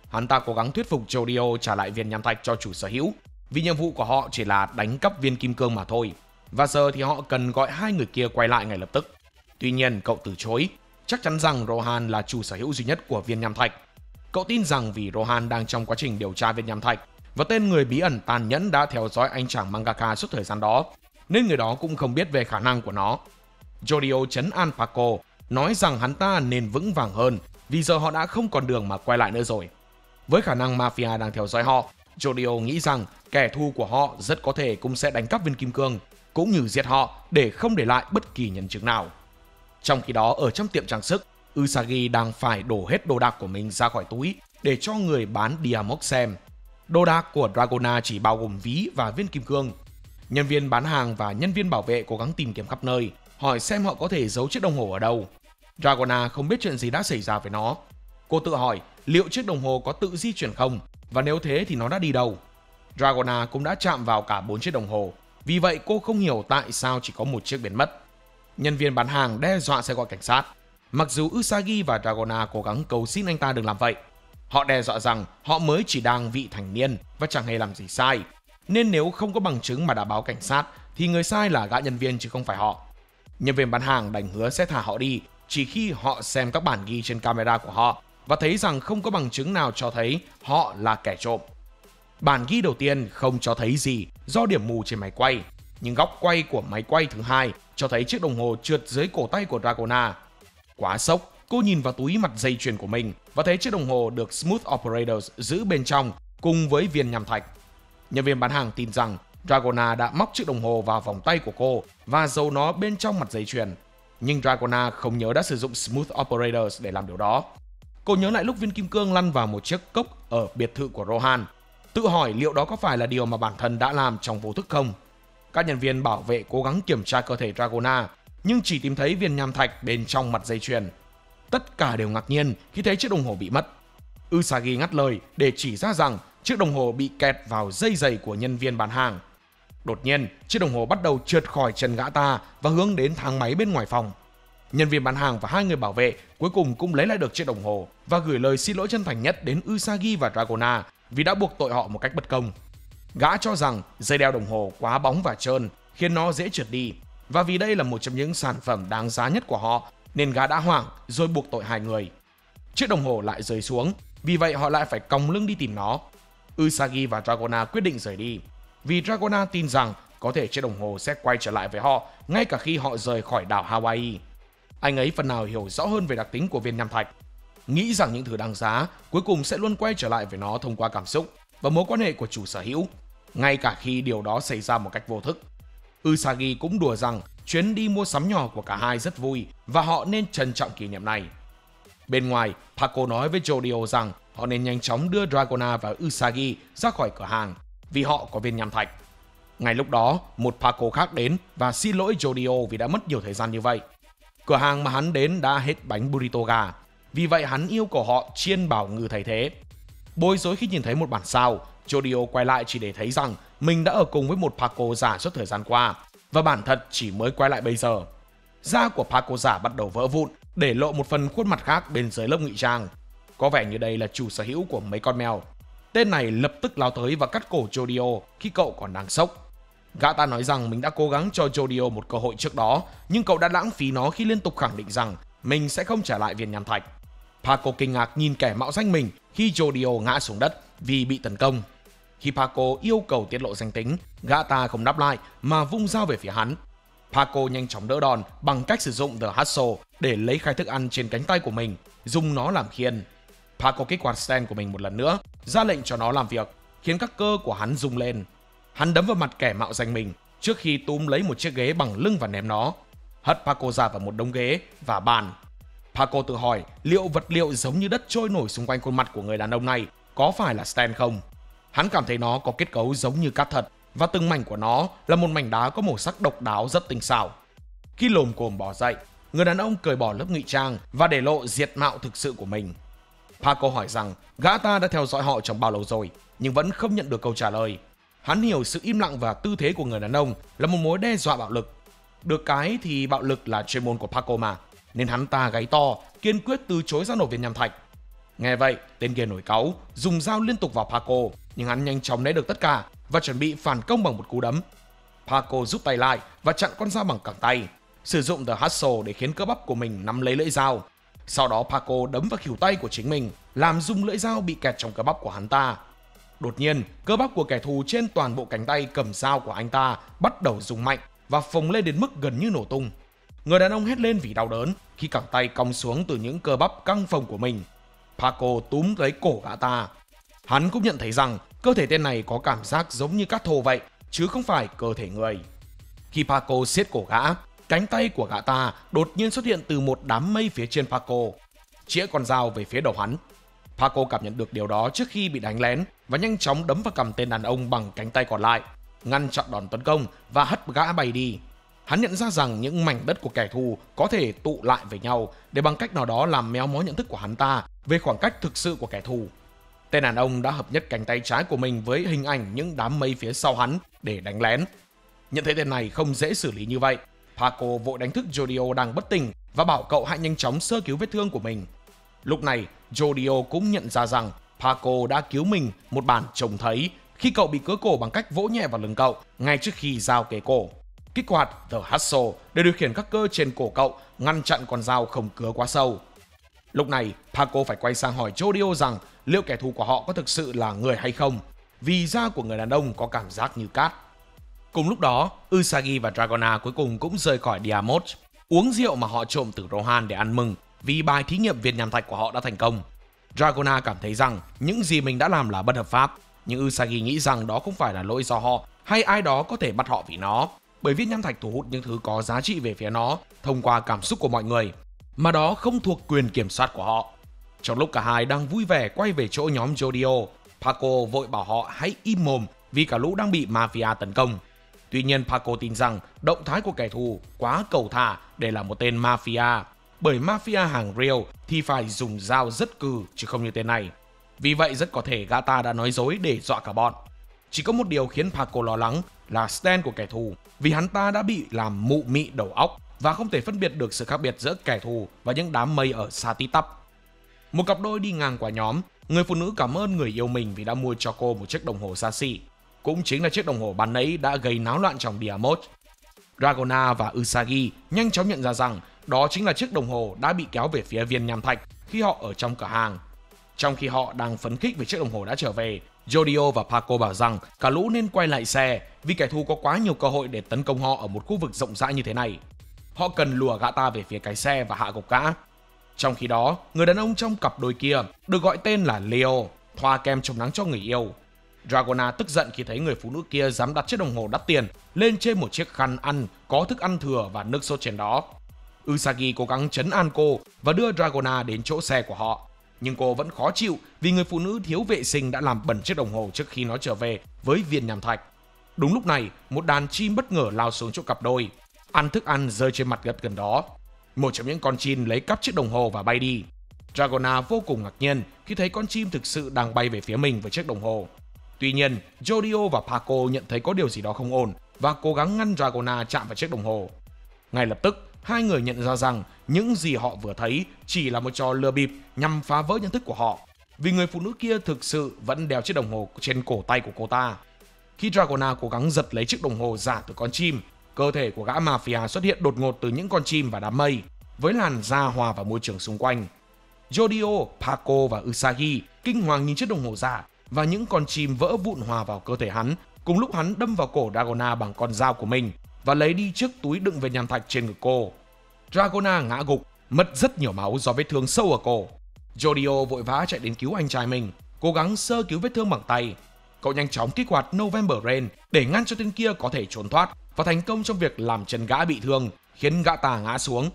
Hắn ta cố gắng thuyết phục Jodio trả lại viên nham thạch cho chủ sở hữu, vì nhiệm vụ của họ chỉ là đánh cắp viên kim cương mà thôi. Và giờ thì họ cần gọi hai người kia quay lại ngay lập tức. Tuy nhiên cậu từ chối, chắc chắn rằng Rohan là chủ sở hữu duy nhất của viên nham thạch. Cậu tin rằng vì Rohan đang trong quá trình điều tra viên nham thạch và tên người bí ẩn tàn nhẫn đã theo dõi anh chàng mangaka suốt thời gian đó, nên người đó cũng không biết về khả năng của nó. Jodio trấn an Paco, nói rằng hắn ta nên vững vàng hơn vì giờ họ đã không còn đường mà quay lại nữa rồi. Với khả năng mafia đang theo dõi họ, Jodio nghĩ rằng kẻ thù của họ rất có thể cũng sẽ đánh cắp viên kim cương, cũng như giết họ để không để lại bất kỳ nhân chứng nào. Trong khi đó, ở trong tiệm trang sức, Usagi đang phải đổ hết đồ đạc của mình ra khỏi túi để cho người bán Diamok xem. Đồ đạc của Dragona chỉ bao gồm ví và viên kim cương. Nhân viên bán hàng và nhân viên bảo vệ cố gắng tìm kiếm khắp nơi, hỏi xem họ có thể giấu chiếc đồng hồ ở đâu. Dragona không biết chuyện gì đã xảy ra với nó. Cô tự hỏi liệu chiếc đồng hồ có tự di chuyển không, và nếu thế thì nó đã đi đâu. Dragona cũng đã chạm vào cả 4 chiếc đồng hồ, vì vậy cô không hiểu tại sao chỉ có một chiếc biến mất. Nhân viên bán hàng đe dọa sẽ gọi cảnh sát, mặc dù Usagi và Dragona cố gắng cầu xin anh ta đừng làm vậy. Họ đe dọa rằng họ mới chỉ đang vị thành niên và chẳng hề làm gì sai, nên nếu không có bằng chứng mà đã báo cảnh sát thì người sai là gã nhân viên chứ không phải họ. Nhân viên bán hàng đành hứa sẽ thả họ đi chỉ khi họ xem các bản ghi trên camera của họ và thấy rằng không có bằng chứng nào cho thấy họ là kẻ trộm. Bản ghi đầu tiên không cho thấy gì do điểm mù trên máy quay, nhưng góc quay của máy quay thứ hai cho thấy chiếc đồng hồ trượt dưới cổ tay của Dragona. Quá sốc, cô nhìn vào túi mặt dây chuyền của mình và thấy chiếc đồng hồ được Smooth Operators giữ bên trong cùng với viên nham thạch. Nhân viên bán hàng tin rằng Dragona đã móc chiếc đồng hồ vào vòng tay của cô và giấu nó bên trong mặt dây chuyền. Nhưng Dragona không nhớ đã sử dụng Smooth Operators để làm điều đó. Cô nhớ lại lúc viên kim cương lăn vào một chiếc cốc ở biệt thự của Rohan, tự hỏi liệu đó có phải là điều mà bản thân đã làm trong vô thức không. Các nhân viên bảo vệ cố gắng kiểm tra cơ thể Dragona, nhưng chỉ tìm thấy viên nham thạch bên trong mặt dây chuyền. Tất cả đều ngạc nhiên khi thấy chiếc đồng hồ bị mất. Usagi ngắt lời để chỉ ra rằng chiếc đồng hồ bị kẹt vào dây giày của nhân viên bán hàng. Đột nhiên, chiếc đồng hồ bắt đầu trượt khỏi chân gã ta và hướng đến thang máy bên ngoài phòng. Nhân viên bán hàng và hai người bảo vệ cuối cùng cũng lấy lại được chiếc đồng hồ và gửi lời xin lỗi chân thành nhất đến Usagi và Dragona vì đã buộc tội họ một cách bất công. Gã cho rằng dây đeo đồng hồ quá bóng và trơn khiến nó dễ trượt đi, và vì đây là một trong những sản phẩm đáng giá nhất của họ nên gã đã hoảng rồi buộc tội hai người. Chiếc đồng hồ lại rơi xuống, vì vậy họ lại phải còng lưng đi tìm nó. Usagi và Dragona quyết định rời đi, vì Dragona tin rằng có thể chiếc đồng hồ sẽ quay trở lại với họ ngay cả khi họ rời khỏi đảo Hawaii. Anh ấy phần nào hiểu rõ hơn về đặc tính của viên nham thạch. nghĩ rằng những thứ đáng giá cuối cùng sẽ luôn quay trở lại với nó thông qua cảm xúc và mối quan hệ của chủ sở hữu, ngay cả khi điều đó xảy ra một cách vô thức. Usagi cũng đùa rằng chuyến đi mua sắm nhỏ của cả hai rất vui và họ nên trân trọng kỷ niệm này. Bên ngoài, Paco nói với Jodio rằng họ nên nhanh chóng đưa Dragona và Usagi ra khỏi cửa hàng vì họ có viên nham thạch. Ngay lúc đó, một Paco khác đến và xin lỗi Jodio vì đã mất nhiều thời gian như vậy. Cửa hàng mà hắn đến đã hết bánh burrito gà, vì vậy hắn yêu cầu họ chiên bào ngư thay thế. Bối rối khi nhìn thấy một bản sao, Jodio quay lại chỉ để thấy rằng mình đã ở cùng với một Paco giả suốt thời gian qua và bản thật chỉ mới quay lại bây giờ. Da của Paco giả bắt đầu vỡ vụn, để lộ một phần khuôn mặt khác bên dưới lớp ngụy trang. Có vẻ như đây là chủ sở hữu của mấy con mèo. Tên này lập tức lao tới và cắt cổ Jodio khi cậu còn đang sốc. Gã ta nói rằng mình đã cố gắng cho Jodio một cơ hội trước đó, nhưng cậu đã lãng phí nó khi liên tục khẳng định rằng mình sẽ không trả lại viên nham thạch. Paco kinh ngạc nhìn kẻ mạo danh mình khi Jodio ngã xuống đất vì bị tấn công. Khi Paco yêu cầu tiết lộ danh tính, gã ta không đáp lại mà vung dao về phía hắn. Paco nhanh chóng đỡ đòn bằng cách sử dụng The Hustle để lấy khai thức ăn trên cánh tay của mình, dùng nó làm khiên. Paco kích hoạt stand của mình một lần nữa, ra lệnh cho nó làm việc, khiến các cơ của hắn rung lên. Hắn đấm vào mặt kẻ mạo danh mình trước khi túm lấy một chiếc ghế bằng lưng và ném nó, hất Paco ra vào một đống ghế và bàn. Paco tự hỏi liệu vật liệu giống như đất trôi nổi xung quanh khuôn mặt của người đàn ông này có phải là stand không. Hắn cảm thấy nó có kết cấu giống như cát thật và từng mảnh của nó là một mảnh đá có màu sắc độc đáo rất tinh xảo. Khi lồm cồm bò dậy, người đàn ông cởi bỏ lớp ngụy trang và để lộ diệt mạo thực sự của mình. Paco hỏi rằng gã ta đã theo dõi họ trong bao lâu rồi, nhưng vẫn không nhận được câu trả lời. Hắn hiểu sự im lặng và tư thế của người đàn ông là một mối đe dọa bạo lực. Được cái thì bạo lực là chuyên môn của Paco mà, nên hắn ta gáy to, kiên quyết từ chối giao nộp viên nham thạch. Nghe vậy, tên kia nổi cáu, dùng dao liên tục vào Paco, nhưng hắn nhanh chóng né được tất cả và chuẩn bị phản công bằng một cú đấm. Paco rút tay lại và chặn con dao bằng cẳng tay, sử dụng The Hustle để khiến cơ bắp của mình nắm lấy lưỡi dao. Sau đó Paco đấm vào khuỷu tay của chính mình, làm rung lưỡi dao bị kẹt trong cơ bắp của hắn ta. Đột nhiên, cơ bắp của kẻ thù trên toàn bộ cánh tay cầm dao của anh ta bắt đầu rung mạnh và phồng lên đến mức gần như nổ tung. Người đàn ông hét lên vì đau đớn khi cẳng tay cong xuống từ những cơ bắp căng phồng của mình. Paco túm lấy cổ gã ta. Hắn cũng nhận thấy rằng cơ thể tên này có cảm giác giống như cát thô vậy, chứ không phải cơ thể người. Khi Paco siết cổ gã, cánh tay của gã ta đột nhiên xuất hiện từ một đám mây phía trên Paco, chĩa con dao về phía đầu hắn. Paco cảm nhận được điều đó trước khi bị đánh lén và nhanh chóng đấm vào cằm tên đàn ông bằng cánh tay còn lại, ngăn chặn đòn tấn công và hất gã bay đi. Hắn nhận ra rằng những mảnh đất của kẻ thù có thể tụ lại với nhau để bằng cách nào đó làm méo mó nhận thức của hắn ta về khoảng cách thực sự của kẻ thù. Tên đàn ông đã hợp nhất cánh tay trái của mình với hình ảnh những đám mây phía sau hắn để đánh lén. Nhận thấy tên này không dễ xử lý như vậy, Paco vội đánh thức Jodio đang bất tỉnh và bảo cậu hãy nhanh chóng sơ cứu vết thương của mình. Lúc này, Jodio cũng nhận ra rằng Paco đã cứu mình một bản trông thấy khi cậu bị cứa cổ bằng cách vỗ nhẹ vào lưng cậu ngay trước khi dao kề cổ. Kích hoạt The Hustle để điều khiển các cơ trên cổ cậu, ngăn chặn con dao không cứa quá sâu. Lúc này, Paco phải quay sang hỏi Jodio rằng liệu kẻ thù của họ có thực sự là người hay không, vì da của người đàn ông có cảm giác như cát. Cùng lúc đó, Usagi và Dragona cuối cùng cũng rời khỏi Diamond, uống rượu mà họ trộm từ Rohan để ăn mừng vì bài thí nghiệm viên nham thạch của họ đã thành công. Dragona cảm thấy rằng những gì mình đã làm là bất hợp pháp, nhưng Usagi nghĩ rằng đó không phải là lỗi do họ hay ai đó có thể bắt họ vì nó, bởi viên nham thạch thu hút những thứ có giá trị về phía nó thông qua cảm xúc của mọi người, mà đó không thuộc quyền kiểm soát của họ. Trong lúc cả hai đang vui vẻ quay về chỗ nhóm Jodio, Paco vội bảo họ hãy im mồm vì cả lũ đang bị mafia tấn công. Tuy nhiên Paco tin rằng động thái của kẻ thù quá cầu thả để là một tên mafia, bởi mafia hàng real thì phải dùng dao rất cừ chứ không như tên này. Vì vậy rất có thể gã ta đã nói dối để dọa cả bọn. Chỉ có một điều khiến Paco lo lắng là stand của kẻ thù, vì hắn ta đã bị làm mụ mị đầu óc và không thể phân biệt được sự khác biệt giữa kẻ thù và những đám mây ở xa tít tắp. Một cặp đôi đi ngang qua nhóm, người phụ nữ cảm ơn người yêu mình vì đã mua cho cô một chiếc đồng hồ xa xỉ. Cũng chính là chiếc đồng hồ ban nãy đã gây náo loạn trong Diamond. Dragona và Usagi nhanh chóng nhận ra rằng đó chính là chiếc đồng hồ đã bị kéo về phía viên nham thạch khi họ ở trong cửa hàng. Trong khi họ đang phấn khích về chiếc đồng hồ đã trở về, Jodio và Paco bảo rằng cả lũ nên quay lại xe vì kẻ thù có quá nhiều cơ hội để tấn công họ ở một khu vực rộng rãi như thế này. Họ cần lùa gã ta về phía cái xe và hạ gục gã. Trong khi đó, người đàn ông trong cặp đôi kia được gọi tên là Leo, thoa kem chống nắng cho người yêu. Dragona tức giận khi thấy người phụ nữ kia dám đặt chiếc đồng hồ đắt tiền lên trên một chiếc khăn ăn có thức ăn thừa và nước sốt trên đó. Usagi cố gắng trấn an cô và đưa Dragona đến chỗ xe của họ. Nhưng cô vẫn khó chịu vì người phụ nữ thiếu vệ sinh đã làm bẩn chiếc đồng hồ trước khi nó trở về với viên nham thạch. Đúng lúc này, một đàn chim bất ngờ lao xuống chỗ cặp đôi, ăn thức ăn rơi trên mặt đất gần đó. Một trong những con chim lấy cắp chiếc đồng hồ và bay đi. Dragona vô cùng ngạc nhiên khi thấy con chim thực sự đang bay về phía mình với chiếc đồng hồ. Tuy nhiên, Jodio và Paco nhận thấy có điều gì đó không ổn và cố gắng ngăn Dragona chạm vào chiếc đồng hồ. Ngay lập tức, hai người nhận ra rằng những gì họ vừa thấy chỉ là một trò lừa bịp nhằm phá vỡ nhận thức của họ, vì người phụ nữ kia thực sự vẫn đeo chiếc đồng hồ trên cổ tay của cô ta. Khi Dragona cố gắng giật lấy chiếc đồng hồ giả từ con chim, cơ thể của gã mafia xuất hiện đột ngột từ những con chim và đám mây, với làn da hòa vào môi trường xung quanh. Jodio, Paco và Usagi kinh hoàng nhìn chiếc đồng hồ giả và những con chim vỡ vụn hòa vào cơ thể hắn, cùng lúc hắn đâm vào cổ Dragona bằng con dao của mình và lấy đi chiếc túi đựng viên nham thạch trên ngực cô. Dragona ngã gục, mất rất nhiều máu do vết thương sâu ở cổ. Jodio vội vã chạy đến cứu anh trai mình, cố gắng sơ cứu vết thương bằng tay. Cậu nhanh chóng kích hoạt November Rain để ngăn cho tên kia có thể trốn thoát và thành công trong việc làm chân gã bị thương, khiến gã ta ngã xuống.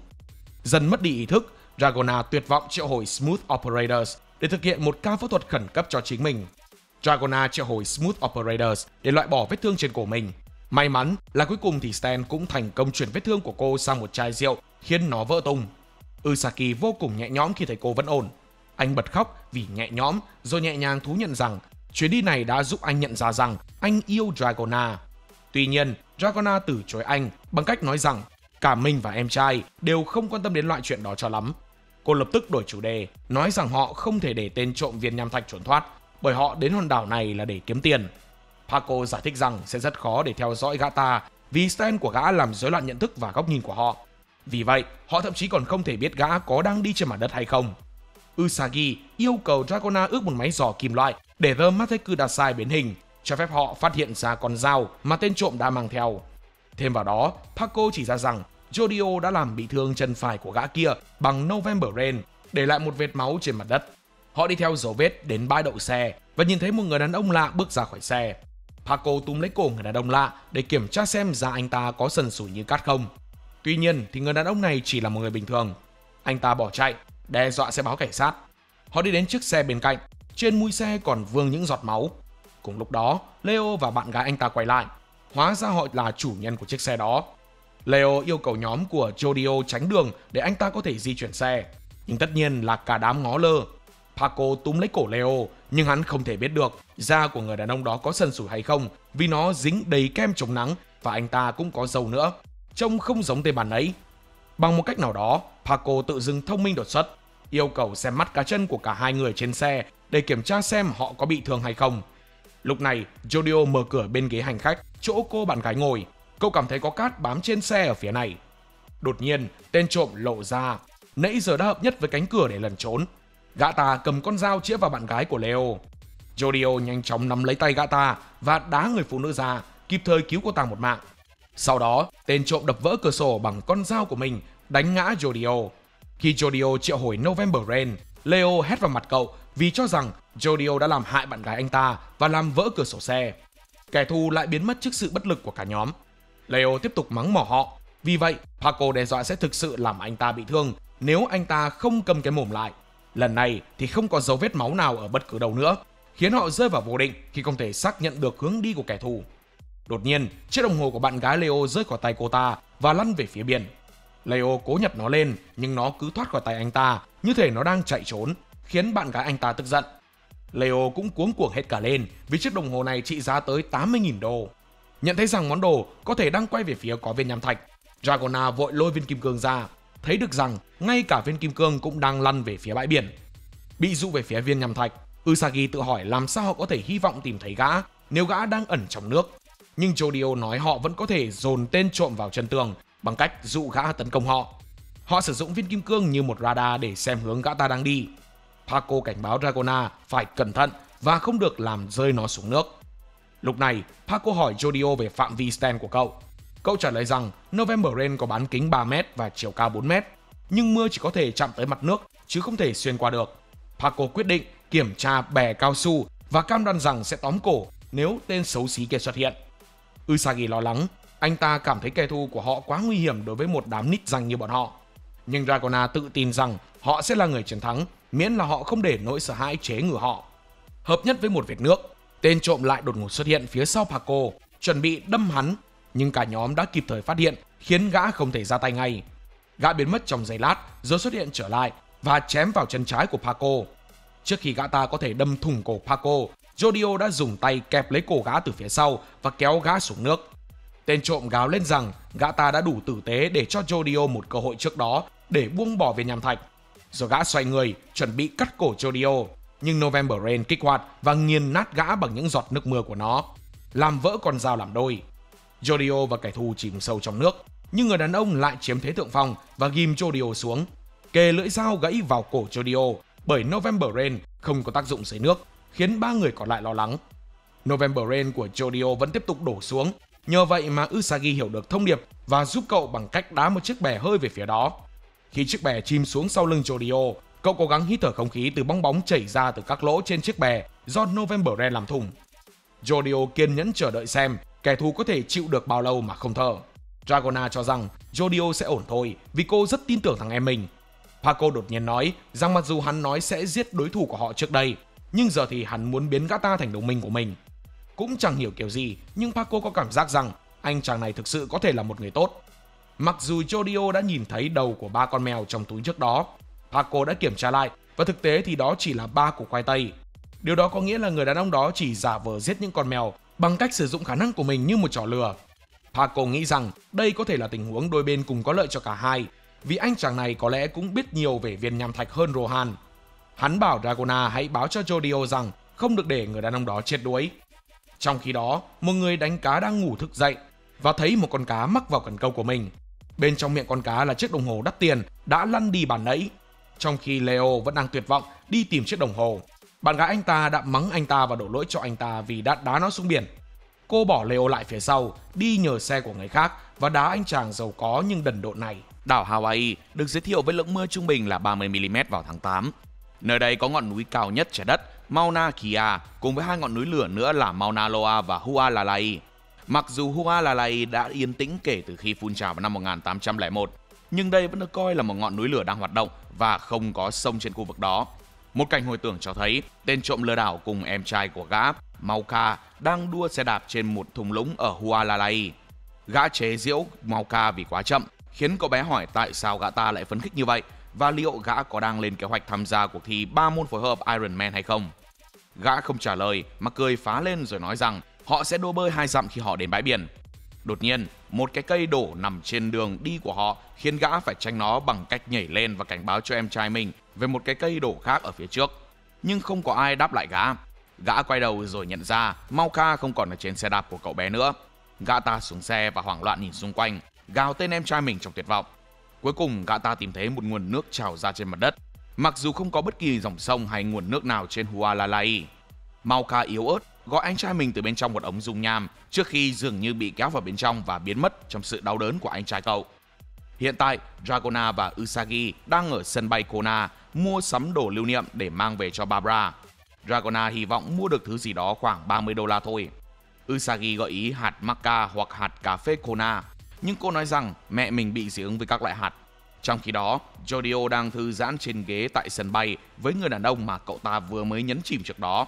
Dần mất đi ý thức, Dragona tuyệt vọng triệu hồi Smooth Operators để thực hiện một ca phẫu thuật khẩn cấp cho chính mình. Dragona triệu hồi Smooth Operators để loại bỏ vết thương trên cổ mình. May mắn là cuối cùng thì Stan cũng thành công chuyển vết thương của cô sang một chai rượu, khiến nó vỡ tung. Usagi vô cùng nhẹ nhõm khi thấy cô vẫn ổn. Anh bật khóc vì nhẹ nhõm, rồi nhẹ nhàng thú nhận rằng chuyến đi này đã giúp anh nhận ra rằng anh yêu Dragona. Tuy nhiên, Dragona từ chối anh bằng cách nói rằng cả mình và em trai đều không quan tâm đến loại chuyện đó cho lắm. Cô lập tức đổi chủ đề, nói rằng họ không thể để tên trộm viên nham thạch trốn thoát, bởi họ đến hòn đảo này là để kiếm tiền. Paco giải thích rằng sẽ rất khó để theo dõi gã ta vì stand của gã làm rối loạn nhận thức và góc nhìn của họ. Vì vậy, họ thậm chí còn không thể biết gã có đang đi trên mặt đất hay không. Usagi yêu cầu Dragona ước một máy giò kim loại để The Mateku Dasai biến hình, cho phép họ phát hiện ra con dao mà tên trộm đã mang theo. Thêm vào đó, Paco chỉ ra rằng Jodio đã làm bị thương chân phải của gã kia bằng November Rain, để lại một vệt máu trên mặt đất. Họ đi theo dấu vết đến bãi đậu xe và nhìn thấy một người đàn ông lạ bước ra khỏi xe. Paco túm lấy cổ người đàn ông lạ để kiểm tra xem da anh ta có sần sùi như cát không. Tuy nhiên thì người đàn ông này chỉ là một người bình thường. Anh ta bỏ chạy, đe dọa sẽ báo cảnh sát. Họ đi đến chiếc xe bên cạnh, trên mui xe còn vương những giọt máu. Cùng lúc đó, Leo và bạn gái anh ta quay lại. Hóa ra họ là chủ nhân của chiếc xe đó. Leo yêu cầu nhóm của Jodio tránh đường để anh ta có thể di chuyển xe, nhưng tất nhiên là cả đám ngó lơ. Paco túm lấy cổ Leo, nhưng hắn không thể biết được da của người đàn ông đó có sần sùi hay không, vì nó dính đầy kem chống nắng và anh ta cũng có râu nữa, trông không giống tên bạn ấy. Bằng một cách nào đó, Paco tự dưng thông minh đột xuất, yêu cầu xem mắt cá chân của cả hai người trên xe để kiểm tra xem họ có bị thương hay không. Lúc này, Jodio mở cửa bên ghế hành khách, chỗ cô bạn gái ngồi. Cậu cảm thấy có cát bám trên xe ở phía này. Đột nhiên, tên trộm lộ ra, nãy giờ đã hợp nhất với cánh cửa để lẩn trốn. Gã ta cầm con dao chĩa vào bạn gái của Leo. Jodio nhanh chóng nắm lấy tay gã ta và đá người phụ nữ ra, kịp thời cứu cô ta một mạng. Sau đó, tên trộm đập vỡ cửa sổ bằng con dao của mình, đánh ngã Jodio. Khi Jodio triệu hồi November Rain, Leo hét vào mặt cậu vì cho rằng Jodio đã làm hại bạn gái anh ta và làm vỡ cửa sổ xe. Kẻ thù lại biến mất trước sự bất lực của cả nhóm. Leo tiếp tục mắng mỏ họ. Vì vậy, Paco đe dọa sẽ thực sự làm anh ta bị thương nếu anh ta không cầm cái mồm lại. Lần này thì không có dấu vết máu nào ở bất cứ đâu nữa, khiến họ rơi vào vô định khi không thể xác nhận được hướng đi của kẻ thù. Đột nhiên, chiếc đồng hồ của bạn gái Leo rơi khỏi tay cô ta và lăn về phía biển. Leo cố nhặt nó lên, nhưng nó cứ thoát khỏi tay anh ta, như thể nó đang chạy trốn, khiến bạn gái anh ta tức giận. Leo cũng cuống cuồng hết cả lên vì chiếc đồng hồ này trị giá tới 80.000 đô. Nhận thấy rằng món đồ có thể đang quay về phía có viên nham thạch, Dragona vội lôi viên kim cương ra, thấy được rằng ngay cả viên kim cương cũng đang lăn về phía bãi biển. Bị dụ về phía viên nham thạch, Usagi tự hỏi làm sao họ có thể hy vọng tìm thấy gã nếu gã đang ẩn trong nước. Nhưng Jodio nói họ vẫn có thể dồn tên trộm vào chân tường bằng cách dụ gã tấn công họ. Họ sử dụng viên kim cương như một radar để xem hướng gã ta đang đi. Paco cảnh báo Dragona phải cẩn thận và không được làm rơi nó xuống nước. Lúc này, Paco hỏi Jodio về phạm vi stand của cậu. Cậu trả lời rằng November Rain có bán kính 3m và chiều cao 4m, nhưng mưa chỉ có thể chạm tới mặt nước chứ không thể xuyên qua được. Paco quyết định kiểm tra bè cao su và cam đoan rằng sẽ tóm cổ nếu tên xấu xí kia xuất hiện. Usagi lo lắng, anh ta cảm thấy kẻ thù của họ quá nguy hiểm đối với một đám nít danh như bọn họ. Nhưng Dragona tự tin rằng họ sẽ là người chiến thắng, miễn là họ không để nỗi sợ hãi chế ngự họ. Hợp nhất với một vệt nước, tên trộm lại đột ngột xuất hiện phía sau Paco, chuẩn bị đâm hắn, nhưng cả nhóm đã kịp thời phát hiện, khiến gã không thể ra tay ngay. Gã biến mất trong giây lát, rồi xuất hiện trở lại và chém vào chân trái của Paco. Trước khi gã ta có thể đâm thủng cổ Paco, Jodio đã dùng tay kẹp lấy cổ gã từ phía sau và kéo gã xuống nước. Tên trộm gào lên rằng gã ta đã đủ tử tế để cho Jodio một cơ hội trước đó để buông bỏ viên nham thạch. Rồi gã xoay người, chuẩn bị cắt cổ Jodio, nhưng November Rain kích hoạt và nghiền nát gã bằng những giọt nước mưa của nó, làm vỡ con dao làm đôi. Jodio và kẻ thù chìm sâu trong nước, nhưng người đàn ông lại chiếm thế thượng phong và ghim Jodio xuống, kề lưỡi dao gãy vào cổ Jodio, bởi November Rain không có tác dụng dưới nước, khiến ba người còn lại lo lắng. November Rain của Jodio vẫn tiếp tục đổ xuống, nhờ vậy mà Usagi hiểu được thông điệp và giúp cậu bằng cách đá một chiếc bè hơi về phía đó. Khi chiếc bè chìm xuống sau lưng Jodio, cậu cố gắng hít thở không khí từ bong bóng chảy ra từ các lỗ trên chiếc bè do November Rain làm thủng. Jodio kiên nhẫn chờ đợi xem kẻ thù có thể chịu được bao lâu mà không thở. Dragona cho rằng Jodio sẽ ổn thôi vì cô rất tin tưởng thằng em mình. Paco đột nhiên nói rằng mặc dù hắn nói sẽ giết đối thủ của họ trước đây, nhưng giờ thì hắn muốn biến gã ta thành đồng minh của mình. Cũng chẳng hiểu kiểu gì, nhưng Paco có cảm giác rằng anh chàng này thực sự có thể là một người tốt. Mặc dù Jodio đã nhìn thấy đầu của 3 con mèo trong túi trước đó, Paco đã kiểm tra lại và thực tế thì đó chỉ là 3 củ khoai tây. Điều đó có nghĩa là người đàn ông đó chỉ giả vờ giết những con mèo bằng cách sử dụng khả năng của mình như một trò lừa. Paco nghĩ rằng đây có thể là tình huống đôi bên cùng có lợi cho cả hai, vì anh chàng này có lẽ cũng biết nhiều về viên nham thạch hơn Rohan. Hắn bảo Dragona hãy báo cho Jodio rằng không được để người đàn ông đó chết đuối. Trong khi đó, một người đánh cá đang ngủ thức dậy và thấy một con cá mắc vào cần câu của mình. Bên trong miệng con cá là chiếc đồng hồ đắt tiền đã lăn đi bàn nãy. Trong khi Leo vẫn đang tuyệt vọng đi tìm chiếc đồng hồ, bạn gái anh ta đã mắng anh ta và đổ lỗi cho anh ta vì đã đá nó xuống biển. Cô bỏ Leo lại phía sau, đi nhờ xe của người khác và đá anh chàng giàu có nhưng đần độn này. Đảo Hawaii được giới thiệu với lượng mưa trung bình là 30mm vào tháng 8. Nơi đây có ngọn núi cao nhất trái đất Mauna Kea cùng với 2 ngọn núi lửa nữa là Mauna Loa và Hualalai. Mặc dù Hualalai đã yên tĩnh kể từ khi phun trào vào năm 1801, nhưng đây vẫn được coi là một ngọn núi lửa đang hoạt động và không có sông trên khu vực đó. Một cảnh hồi tưởng cho thấy tên trộm lừa đảo cùng em trai của gã, Mauka, đang đua xe đạp trên một thung lũng ở Hualalai. Gã chế giễu Mauka vì quá chậm, khiến cậu bé hỏi tại sao gã ta lại phấn khích như vậy và liệu gã có đang lên kế hoạch tham gia cuộc thi 3 môn phối hợp Ironman hay không. Gã không trả lời mà cười phá lên rồi nói rằng họ sẽ đua bơi 2 dặm khi họ đến bãi biển. Đột nhiên, một cái cây đổ nằm trên đường đi của họ khiến gã phải tranh nó bằng cách nhảy lên và cảnh báo cho em trai mình về một cái cây đổ khác ở phía trước. Nhưng không có ai đáp lại gã. Gã quay đầu rồi nhận ra Mauka không còn ở trên xe đạp của cậu bé nữa. Gã ta xuống xe và hoảng loạn nhìn xung quanh, gào tên em trai mình trong tuyệt vọng. Cuối cùng gã ta tìm thấy một nguồn nước trào ra trên mặt đất, mặc dù không có bất kỳ dòng sông hay nguồn nước nào trên Hualalai. Mauka yếu ớt gọi anh trai mình từ bên trong một ống dung nham trước khi dường như bị kéo vào bên trong và biến mất trong sự đau đớn của anh trai cậu. Hiện tại, Dragona và Usagi đang ở sân bay Kona mua sắm đồ lưu niệm để mang về cho Barbara. Dragona hy vọng mua được thứ gì đó khoảng $30 thôi. Usagi gợi ý hạt maca hoặc hạt cà phê Kona, nhưng cô nói rằng mẹ mình bị dị ứng với các loại hạt. Trong khi đó, Jodio đang thư giãn trên ghế tại sân bay với người đàn ông mà cậu ta vừa mới nhấn chìm trước đó.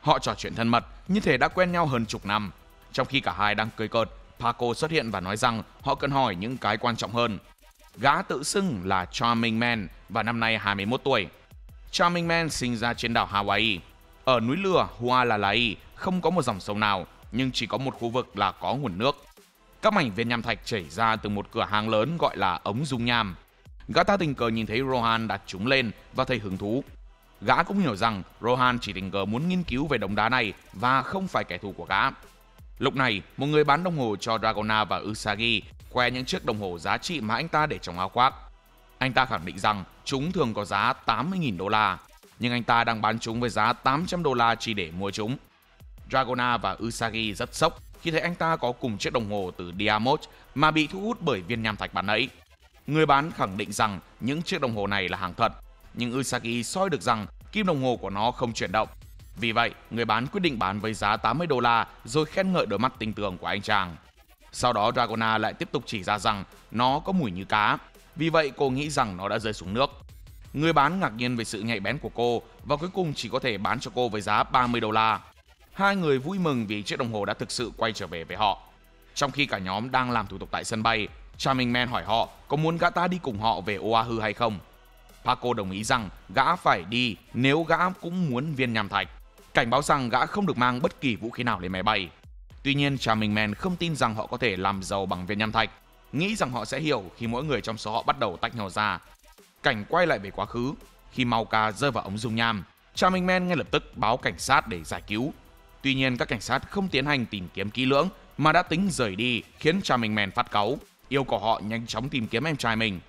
Họ trò chuyện thân mật, như thể đã quen nhau hơn chục năm. Trong khi cả hai đang cười cợt, Paco xuất hiện và nói rằng họ cần hỏi những cái quan trọng hơn. Gã tự xưng là Charming Man và năm nay 21 tuổi. Charming Man sinh ra trên đảo Hawaii. Ở núi lửa Hualalai không có một dòng sông nào, nhưng chỉ có một khu vực là có nguồn nước. Các mảnh viên nham thạch chảy ra từ một cửa hang lớn gọi là ống dung nham. Gã ta tình cờ nhìn thấy Rohan đặt chúng lên và thấy hứng thú. Gã cũng hiểu rằng Rohan chỉ tình cờ muốn nghiên cứu về đống đá này và không phải kẻ thù của gã. Lúc này, một người bán đồng hồ cho Dragona và Usagi khoe những chiếc đồng hồ giá trị mà anh ta để trong áo khoác. Anh ta khẳng định rằng chúng thường có giá $80.000, nhưng anh ta đang bán chúng với giá $800 chỉ để mua chúng. Dragona và Usagi rất sốc khi thấy anh ta có cùng chiếc đồng hồ từ Diamond mà bị thu hút bởi viên nham thạch ban nãy. Người bán khẳng định rằng những chiếc đồng hồ này là hàng thật, nhưng Usagi soi được rằng kim đồng hồ của nó không chuyển động. Vì vậy, người bán quyết định bán với giá $80 rồi khen ngợi đôi mắt tinh tường của anh chàng. Sau đó Dragona lại tiếp tục chỉ ra rằng nó có mùi như cá, vì vậy cô nghĩ rằng nó đã rơi xuống nước. Người bán ngạc nhiên về sự nhạy bén của cô và cuối cùng chỉ có thể bán cho cô với giá $30. Hai người vui mừng vì chiếc đồng hồ đã thực sự quay trở về với họ. Trong khi cả nhóm đang làm thủ tục tại sân bay, Charming Man hỏi họ có muốn gã ta đi cùng họ về Oahu hay không. Paco đồng ý rằng gã phải đi nếu gã cũng muốn viên nham thạch, cảnh báo rằng gã không được mang bất kỳ vũ khí nào lên máy bay. Tuy nhiên, Charming Man không tin rằng họ có thể làm giàu bằng viên nham thạch, nghĩ rằng họ sẽ hiểu khi mỗi người trong số họ bắt đầu tách nhau ra. Cảnh quay lại về quá khứ, khi Mauka rơi vào ống dung nham, Charming Man ngay lập tức báo cảnh sát để giải cứu. Tuy nhiên, các cảnh sát không tiến hành tìm kiếm kỹ lưỡng mà đã tính rời đi, khiến Charming Man phát cáu, yêu cầu họ nhanh chóng tìm kiếm em trai mình.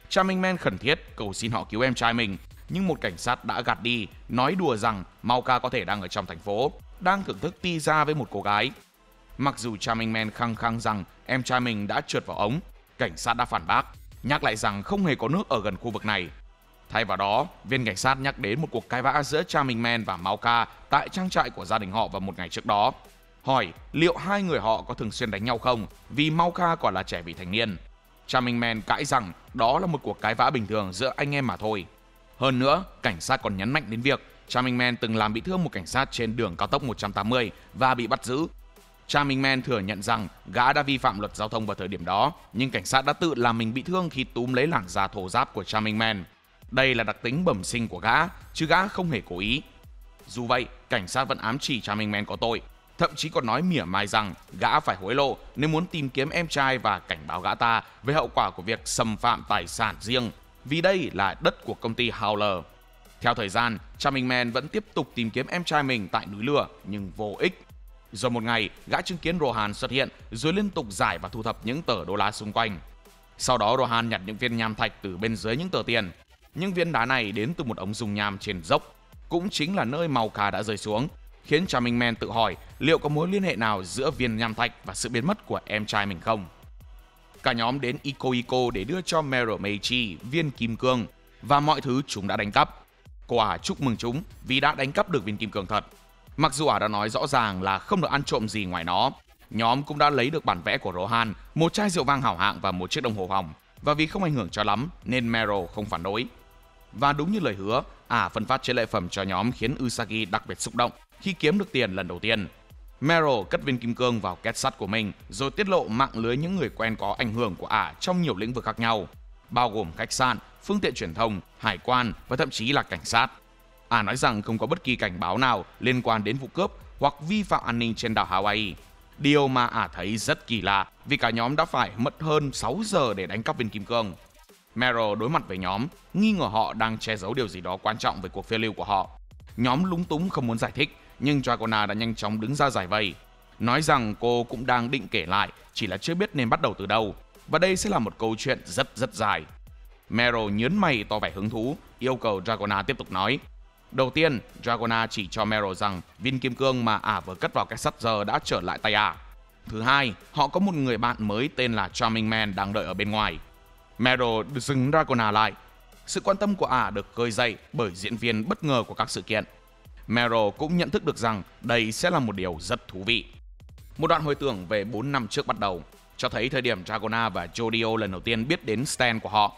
Charming Man khẩn thiết cầu xin họ cứu em trai mình, nhưng một cảnh sát đã gạt đi, nói đùa rằng Mauka có thể đang ở trong thành phố, đang thưởng thức pizza với một cô gái. Mặc dù Charming Man khăng khăng rằng em trai mình đã trượt vào ống, cảnh sát đã phản bác, nhắc lại rằng không hề có nước ở gần khu vực này. Thay vào đó, viên cảnh sát nhắc đến một cuộc cãi vã giữa Charming Man và Mauka tại trang trại của gia đình họ vào một ngày trước đó. Hỏi liệu hai người họ có thường xuyên đánh nhau không, vì Mauka còn là trẻ vị thành niên. Charming Man cãi rằng đó là một cuộc cãi vã bình thường giữa anh em mà thôi. Hơn nữa, cảnh sát còn nhấn mạnh đến việc Charming Man từng làm bị thương một cảnh sát trên đường cao tốc 180 và bị bắt giữ. Charming Man thừa nhận rằng gã đã vi phạm luật giao thông vào thời điểm đó, nhưng cảnh sát đã tự làm mình bị thương khi túm lấy làn da thô ráp của Charming Man. Đây là đặc tính bẩm sinh của gã, chứ gã không hề cố ý. Dù vậy, cảnh sát vẫn ám chỉ Charming Man có tội, thậm chí còn nói mỉa mai rằng gã phải hối lộ nếu muốn tìm kiếm em trai và cảnh báo gã ta về hậu quả của việc xâm phạm tài sản riêng, vì đây là đất của công ty Howler. Theo thời gian, Charming Man vẫn tiếp tục tìm kiếm em trai mình tại núi lửa nhưng vô ích. Rồi một ngày, gã chứng kiến Rohan xuất hiện rồi liên tục giải và thu thập những tờ đô la xung quanh. Sau đó Rohan nhặt những viên nham thạch từ bên dưới những tờ tiền. Những viên đá này đến từ một ống dung nham trên dốc, cũng chính là nơi Mauka đã rơi xuống, khiến Charming Man tự hỏi liệu có mối liên hệ nào giữa viên nham thạch và sự biến mất của em trai mình không. Cả nhóm đến Iko để đưa cho Meryl Meichi viên kim cương và mọi thứ chúng đã đánh cắp. Cô ả chúc mừng chúng vì đã đánh cắp được viên kim cương thật. Mặc dù ả đã nói rõ ràng là không được ăn trộm gì ngoài nó, nhóm cũng đã lấy được bản vẽ của Rohan, một chai rượu vang hảo hạng và một chiếc đồng hồ hỏng, và vì không ảnh hưởng cho lắm nên Meryl không phản đối. Và đúng như lời hứa, ả phân phát chế lệ phẩm cho nhóm khiến Usagi đặc biệt xúc động khi kiếm được tiền lần đầu tiên. Meryl cất viên kim cương vào két sắt của mình rồi tiết lộ mạng lưới những người quen có ảnh hưởng của ả trong nhiều lĩnh vực khác nhau, bao gồm khách sạn, phương tiện truyền thông, hải quan và thậm chí là cảnh sát. Ả nói rằng không có bất kỳ cảnh báo nào liên quan đến vụ cướp hoặc vi phạm an ninh trên đảo Hawaii. Điều mà ả thấy rất kỳ lạ vì cả nhóm đã phải mất hơn 6 giờ để đánh cắp viên kim cương. Meryl đối mặt với nhóm, nghi ngờ họ đang che giấu điều gì đó quan trọng về cuộc phiêu lưu của họ. Nhóm lúng túng không muốn giải thích, nhưng Dragona đã nhanh chóng đứng ra giải vây, nói rằng cô cũng đang định kể lại, chỉ là chưa biết nên bắt đầu từ đâu, và đây sẽ là một câu chuyện rất dài. Meryl nhớn mày tỏ vẻ hứng thú, yêu cầu Dragona tiếp tục nói. Đầu tiên, Dragona chỉ cho Meryl rằng viên kim cương mà ả vừa cất vào cái sắt giờ đã trở lại tay ả. Thứ hai, họ có một người bạn mới tên là Charming Man đang đợi ở bên ngoài. Meryl dừng Dragona lại. Sự quan tâm của ả được khơi dậy bởi diễn viên bất ngờ của các sự kiện. Meryl cũng nhận thức được rằng đây sẽ là một điều rất thú vị. Một đoạn hồi tưởng về 4 năm trước bắt đầu, cho thấy thời điểm Dragona và Jodio lần đầu tiên biết đến Stan của họ.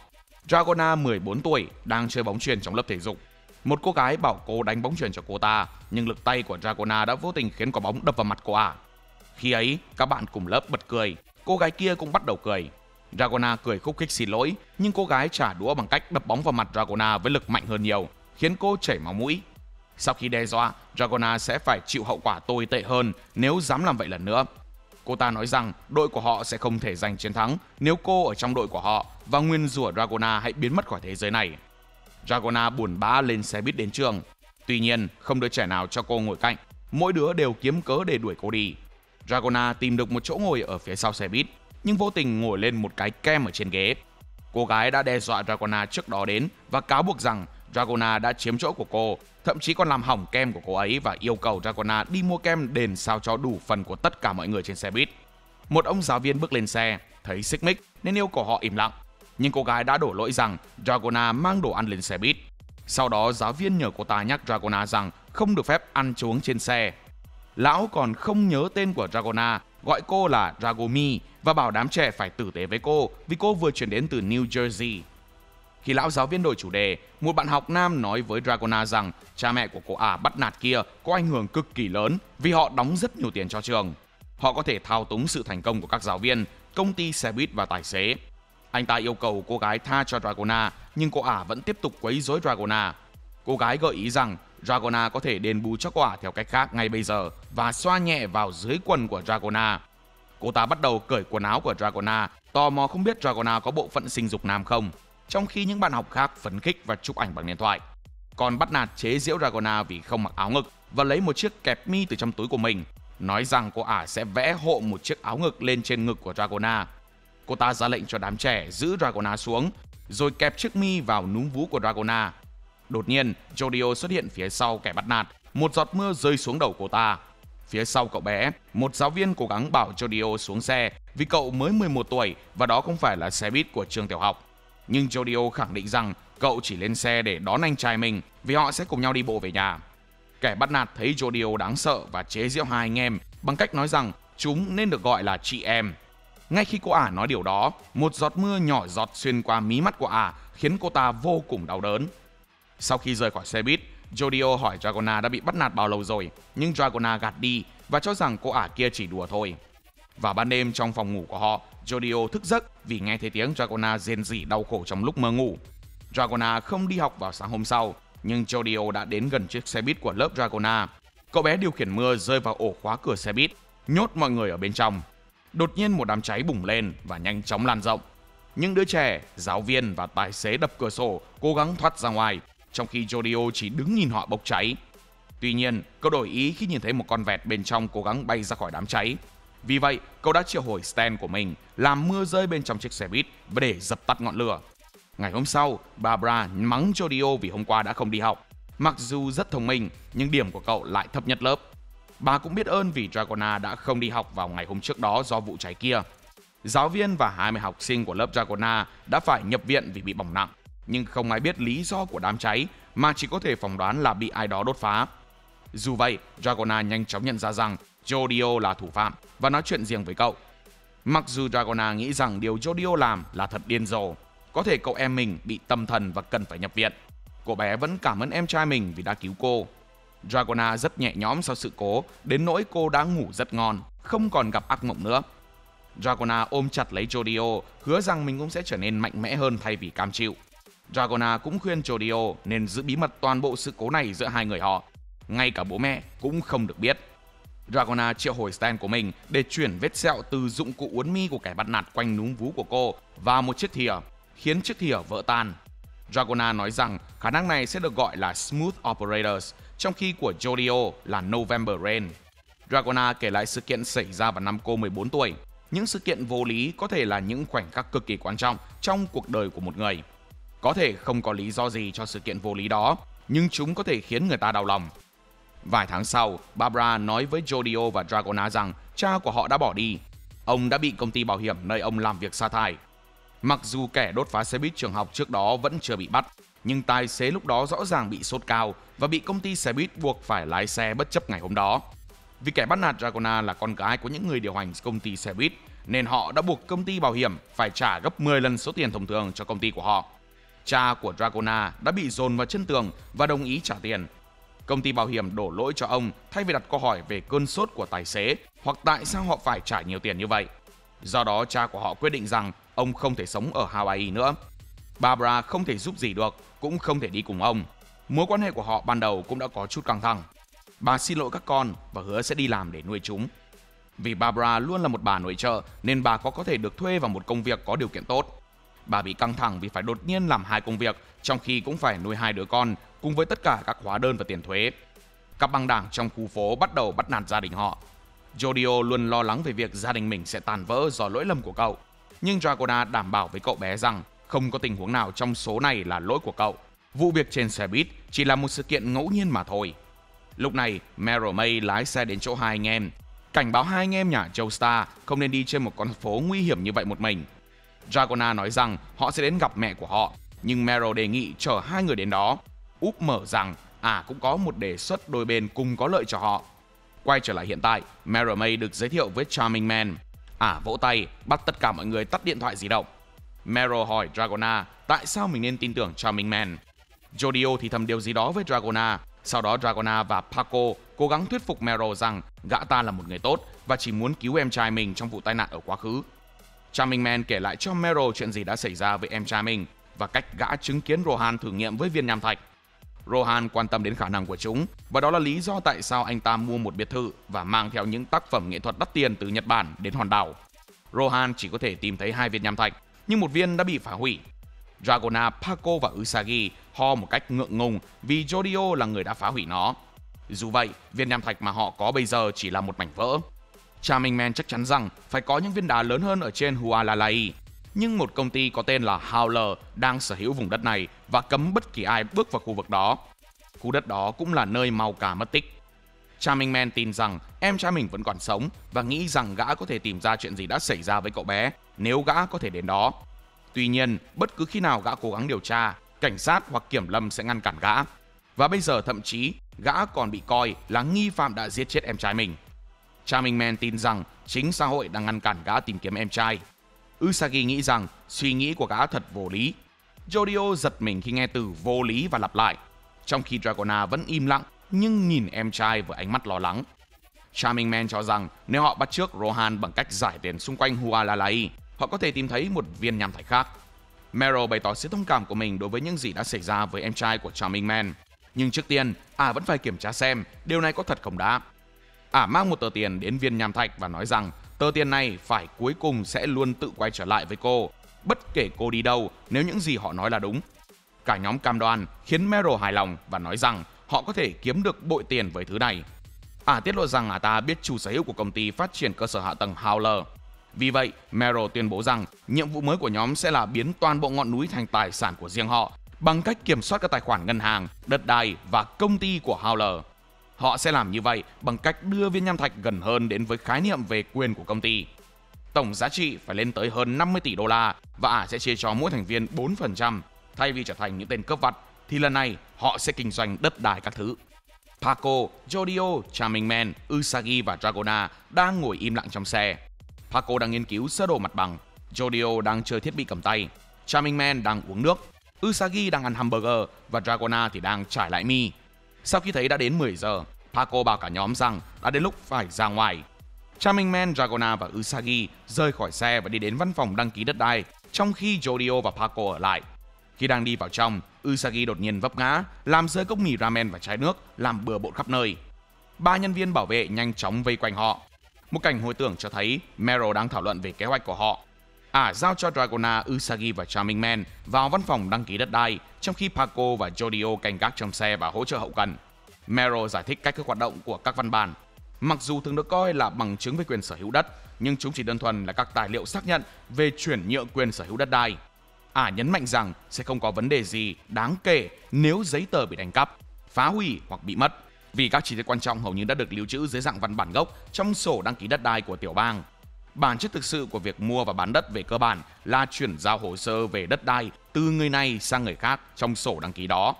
Dragona 14 tuổi, đang chơi bóng chuyền trong lớp thể dục. Một cô gái bảo cô đánh bóng chuyền cho cô ta, nhưng lực tay của Dragona đã vô tình khiến quả bóng đập vào mặt cô ả. Khi ấy, các bạn cùng lớp bật cười, cô gái kia cũng bắt đầu cười. Dragona cười khúc khích xin lỗi, nhưng cô gái trả đũa bằng cách đập bóng vào mặt Dragona với lực mạnh hơn nhiều, khiến cô chảy máu mũi. Sau khi đe dọa, Dragona sẽ phải chịu hậu quả tồi tệ hơn nếu dám làm vậy lần nữa. Cô ta nói rằng đội của họ sẽ không thể giành chiến thắng nếu cô ở trong đội của họ, và nguyền rủa Dragona hãy biến mất khỏi thế giới này. Dragona buồn bã lên xe buýt đến trường. Tuy nhiên, không đứa trẻ nào cho cô ngồi cạnh, mỗi đứa đều kiếm cớ để đuổi cô đi. Dragona tìm được một chỗ ngồi ở phía sau xe buýt, nhưng vô tình ngồi lên một cái kem ở trên ghế. Cô gái đã đe dọa Dragona trước đó đến và cáo buộc rằng Dragona đã chiếm chỗ của cô, thậm chí còn làm hỏng kem của cô ấy và yêu cầu Dragona đi mua kem đền sao cho đủ phần của tất cả mọi người trên xe buýt. Một ông giáo viên bước lên xe, thấy xích mích nên yêu cầu họ im lặng, nhưng cô gái đã đổ lỗi rằng Dragona mang đồ ăn lên xe buýt. Sau đó giáo viên nhờ cô ta nhắc Dragona rằng không được phép ăn uống trên xe. Lão còn không nhớ tên của Dragona, gọi cô là Dragomi và bảo đám trẻ phải tử tế với cô vì cô vừa chuyển đến từ New Jersey. Khi lão giáo viên đổi chủ đề, một bạn học nam nói với Dragona rằng cha mẹ của cô ả bắt nạt kia có ảnh hưởng cực kỳ lớn vì họ đóng rất nhiều tiền cho trường. Họ có thể thao túng sự thành công của các giáo viên, công ty xe buýt và tài xế. Anh ta yêu cầu cô gái tha cho Dragona, nhưng cô ả vẫn tiếp tục quấy rối Dragona. Cô gái gợi ý rằng Dragona có thể đền bù cho cô ả theo cách khác ngay bây giờ và xoa nhẹ vào dưới quần của Dragona. Cô ta bắt đầu cởi quần áo của Dragona, tò mò không biết Dragona có bộ phận sinh dục nam không, trong khi những bạn học khác phấn khích và chụp ảnh bằng điện thoại. Còn bắt nạt chế giễu Dragona vì không mặc áo ngực và lấy một chiếc kẹp mi từ trong túi của mình, nói rằng cô ả sẽ vẽ hộ một chiếc áo ngực lên trên ngực của Dragona. Cô ta ra lệnh cho đám trẻ giữ Dragona xuống, rồi kẹp chiếc mi vào núm vú của Dragona. Đột nhiên, Jodio xuất hiện phía sau kẻ bắt nạt, một giọt mưa rơi xuống đầu cô ta. Phía sau cậu bé, một giáo viên cố gắng bảo Jodio xuống xe vì cậu mới 11 tuổi và đó không phải là xe buýt của trường tiểu học. Nhưng Jodio khẳng định rằng cậu chỉ lên xe để đón anh trai mình vì họ sẽ cùng nhau đi bộ về nhà. Kẻ bắt nạt thấy Jodio đáng sợ và chế giễu hai anh em bằng cách nói rằng chúng nên được gọi là chị em. Ngay khi cô ả nói điều đó, một giọt mưa nhỏ giọt xuyên qua mí mắt của ả khiến cô ta vô cùng đau đớn. Sau khi rời khỏi xe buýt, Jodio hỏi Dragona đã bị bắt nạt bao lâu rồi, nhưng Dragona gạt đi và cho rằng cô ả kia chỉ đùa thôi. Vào ban đêm trong phòng ngủ của họ, Jodio thức giấc vì nghe thấy tiếng Dragona rên rỉ đau khổ trong lúc mơ ngủ. Dragona không đi học vào sáng hôm sau, nhưng Jodio đã đến gần chiếc xe buýt của lớp Dragona. Cậu bé điều khiển mưa rơi vào ổ khóa cửa xe buýt, nhốt mọi người ở bên trong. Đột nhiên một đám cháy bùng lên và nhanh chóng lan rộng. Những đứa trẻ, giáo viên và tài xế đập cửa sổ cố gắng thoát ra ngoài, trong khi Jodio chỉ đứng nhìn họ bốc cháy. Tuy nhiên, cậu đổi ý khi nhìn thấy một con vẹt bên trong cố gắng bay ra khỏi đám cháy. Vì vậy, cậu đã triệu hồi Stan của mình, làm mưa rơi bên trong chiếc xe buýt và để dập tắt ngọn lửa. Ngày hôm sau, Barbara mắng Jodio vì hôm qua đã không đi học. Mặc dù rất thông minh, nhưng điểm của cậu lại thấp nhất lớp. Bà cũng biết ơn vì Dragona đã không đi học vào ngày hôm trước đó do vụ cháy kia. Giáo viên và 20 học sinh của lớp Dragona đã phải nhập viện vì bị bỏng nặng, nhưng không ai biết lý do của đám cháy mà chỉ có thể phỏng đoán là bị ai đó đốt phá. Dù vậy, Dragona nhanh chóng nhận ra rằng Jodio là thủ phạm và nói chuyện riêng với cậu. Mặc dù Dragona nghĩ rằng điều Jodio làm là thật điên rồ, có thể cậu em mình bị tâm thần và cần phải nhập viện, cô bé vẫn cảm ơn em trai mình vì đã cứu cô. Dragona rất nhẹ nhõm sau sự cố, đến nỗi cô đã ngủ rất ngon, không còn gặp ác mộng nữa. Dragona ôm chặt lấy Jodio, hứa rằng mình cũng sẽ trở nên mạnh mẽ hơn thay vì cam chịu. Dragona cũng khuyên Jodio nên giữ bí mật toàn bộ sự cố này giữa hai người họ, ngay cả bố mẹ cũng không được biết. Dragona triệu hồi Stan của mình để chuyển vết sẹo từ dụng cụ uốn mi của kẻ bắt nạt quanh núm vú của cô vào một chiếc thìa, khiến chiếc thìa vỡ tan. Dragona nói rằng khả năng này sẽ được gọi là Smooth Operators, trong khi của Jodio là November Rain. Dragona kể lại sự kiện xảy ra vào năm cô 14 tuổi. Những sự kiện vô lý có thể là những khoảnh khắc cực kỳ quan trọng trong cuộc đời của một người. Có thể không có lý do gì cho sự kiện vô lý đó, nhưng chúng có thể khiến người ta đau lòng. Vài tháng sau, Barbara nói với Jodio và Dragona rằng cha của họ đã bỏ đi. Ông đã bị công ty bảo hiểm nơi ông làm việc sa thải. Mặc dù kẻ đốt phá xe buýt trường học trước đó vẫn chưa bị bắt, nhưng tài xế lúc đó rõ ràng bị sốt cao và bị công ty xe buýt buộc phải lái xe bất chấp ngày hôm đó. Vì kẻ bắt nạt Dragona là con gái của những người điều hành công ty xe buýt, nên họ đã buộc công ty bảo hiểm phải trả gấp 10 lần số tiền thông thường cho công ty của họ. Cha của Dragona đã bị dồn vào chân tường và đồng ý trả tiền. Công ty bảo hiểm đổ lỗi cho ông thay vì đặt câu hỏi về cơn sốt của tài xế hoặc tại sao họ phải trả nhiều tiền như vậy. Do đó, cha của họ quyết định rằng ông không thể sống ở Hawaii nữa. Barbara không thể giúp gì được, cũng không thể đi cùng ông. Mối quan hệ của họ ban đầu cũng đã có chút căng thẳng. Bà xin lỗi các con và hứa sẽ đi làm để nuôi chúng. Vì Barbara luôn là một bà nội trợ nên bà có thể được thuê vào một công việc có điều kiện tốt. Bà bị căng thẳng vì phải đột nhiên làm 2 công việc, trong khi cũng phải nuôi 2 đứa con cùng với tất cả các hóa đơn và tiền thuế. Các băng đảng trong khu phố bắt đầu bắt nạt gia đình họ. Jodio luôn lo lắng về việc gia đình mình sẽ tan vỡ do lỗi lầm của cậu. Nhưng Dragona đảm bảo với cậu bé rằng không có tình huống nào trong số này là lỗi của cậu. Vụ việc trên xe buýt chỉ là một sự kiện ngẫu nhiên mà thôi. Lúc này, Meryl May lái xe đến chỗ hai anh em, cảnh báo hai anh em nhà Joestar không nên đi trên một con phố nguy hiểm như vậy một mình. Dragona nói rằng họ sẽ đến gặp mẹ của họ, nhưng Meryl đề nghị chở 2 người đến đó. úp mở rằng cũng có một đề xuất đôi bên cùng có lợi cho họ. Quay trở lại hiện tại, Meryl May được giới thiệu với Charming Man. Vỗ tay, bắt tất cả mọi người tắt điện thoại di động. Meryl hỏi Dragona tại sao mình nên tin tưởng Charming Man. Jodio thì thầm điều gì đó với Dragona. Sau đó Dragona và Paco cố gắng thuyết phục Meryl rằng gã ta là một người tốt và chỉ muốn cứu em trai mình trong vụ tai nạn ở quá khứ. Charming Man kể lại cho Meryl chuyện gì đã xảy ra với em trai mình và cách gã chứng kiến Rohan thử nghiệm với viên nham thạch. Rohan quan tâm đến khả năng của chúng và đó là lý do tại sao anh ta mua một biệt thự và mang theo những tác phẩm nghệ thuật đắt tiền từ Nhật Bản đến hòn đảo. Rohan chỉ có thể tìm thấy 2 viên nham thạch, nhưng một viên đã bị phá hủy. Dragona, Paco và Usagi ho một cách ngượng ngùng vì Jodio là người đã phá hủy nó. Dù vậy, viên nham thạch mà họ có bây giờ chỉ là một mảnh vỡ. Charming Man chắc chắn rằng phải có những viên đá lớn hơn ở trên Hualalai, nhưng một công ty có tên là Howler đang sở hữu vùng đất này và cấm bất kỳ ai bước vào khu vực đó. Khu đất đó cũng là nơi Mauka mất tích. Charming Man tin rằng em trai mình vẫn còn sống và nghĩ rằng gã có thể tìm ra chuyện gì đã xảy ra với cậu bé nếu gã có thể đến đó. Tuy nhiên, bất cứ khi nào gã cố gắng điều tra, cảnh sát hoặc kiểm lâm sẽ ngăn cản gã. Và bây giờ thậm chí, gã còn bị coi là nghi phạm đã giết chết em trai mình. Charming Man tin rằng chính xã hội đang ngăn cản gã tìm kiếm em trai. Usagi nghĩ rằng suy nghĩ của gã thật vô lý. Jodio giật mình khi nghe từ vô lý và lặp lại, trong khi Dragona vẫn im lặng nhưng nhìn em trai với ánh mắt lo lắng. Charming Man cho rằng nếu họ bắt chước Rohan bằng cách giải tiền xung quanh Hualalai, họ có thể tìm thấy một viên nham thạch khác. Meryl bày tỏ sự thông cảm của mình đối với những gì đã xảy ra với em trai của Charming Man. Nhưng trước tiên, vẫn phải kiểm tra xem điều này có thật không đã. Mang một tờ tiền đến viên nham thạch và nói rằng tờ tiền này phải cuối cùng sẽ luôn tự quay trở lại với cô, bất kể cô đi đâu nếu những gì họ nói là đúng. Cả nhóm cam đoan khiến Meryl hài lòng và nói rằng họ có thể kiếm được bội tiền với thứ này. Tiết lộ rằng ta biết chủ sở hữu của công ty phát triển cơ sở hạ tầng Howler. Vì vậy, Meryl tuyên bố rằng nhiệm vụ mới của nhóm sẽ là biến toàn bộ ngọn núi thành tài sản của riêng họ bằng cách kiểm soát các tài khoản ngân hàng, đất đai và công ty của Howler. Họ sẽ làm như vậy bằng cách đưa viên nham thạch gần hơn đến với khái niệm về quyền của công ty. Tổng giá trị phải lên tới hơn 50 tỷ đô la và sẽ chia cho mỗi thành viên 4%. Thay vì trở thành những tên cướp vặt, thì lần này họ sẽ kinh doanh đất đai các thứ. Paco, Jodio, Charming Man, Usagi và Dragona đang ngồi im lặng trong xe. Paco đang nghiên cứu sơ đồ mặt bằng, Jodio đang chơi thiết bị cầm tay, Charming Man đang uống nước, Usagi đang ăn hamburger và Dragona thì đang trải lại mi. Sau khi thấy đã đến 10 giờ, Paco bảo cả nhóm rằng đã đến lúc phải ra ngoài. Charming Man, Dragona và Usagi rời khỏi xe và đi đến văn phòng đăng ký đất đai, trong khi Jodio và Paco ở lại. Khi đang đi vào trong, Usagi đột nhiên vấp ngã, làm rơi cốc mì ramen và chai nước, làm bừa bộn khắp nơi. 3 nhân viên bảo vệ nhanh chóng vây quanh họ. Một cảnh hồi tưởng cho thấy Meryl đang thảo luận về kế hoạch của họ. Giao cho Dragona, Usagi và Charming Man vào văn phòng đăng ký đất đai, trong khi Paco và Jodio canh gác trong xe và hỗ trợ hậu cần. Meryl giải thích cách thức hoạt động của các văn bản. Mặc dù thường được coi là bằng chứng về quyền sở hữu đất, nhưng chúng chỉ đơn thuần là các tài liệu xác nhận về chuyển nhượng quyền sở hữu đất đai. Nhấn mạnh rằng sẽ không có vấn đề gì đáng kể nếu giấy tờ bị đánh cắp, phá hủy hoặc bị mất, vì các chi tiết quan trọng hầu như đã được lưu trữ dưới dạng văn bản gốc trong sổ đăng ký đất đai của tiểu bang. Bản chất thực sự của việc mua và bán đất về cơ bản là chuyển giao hồ sơ về đất đai từ người này sang người khác trong sổ đăng ký đó.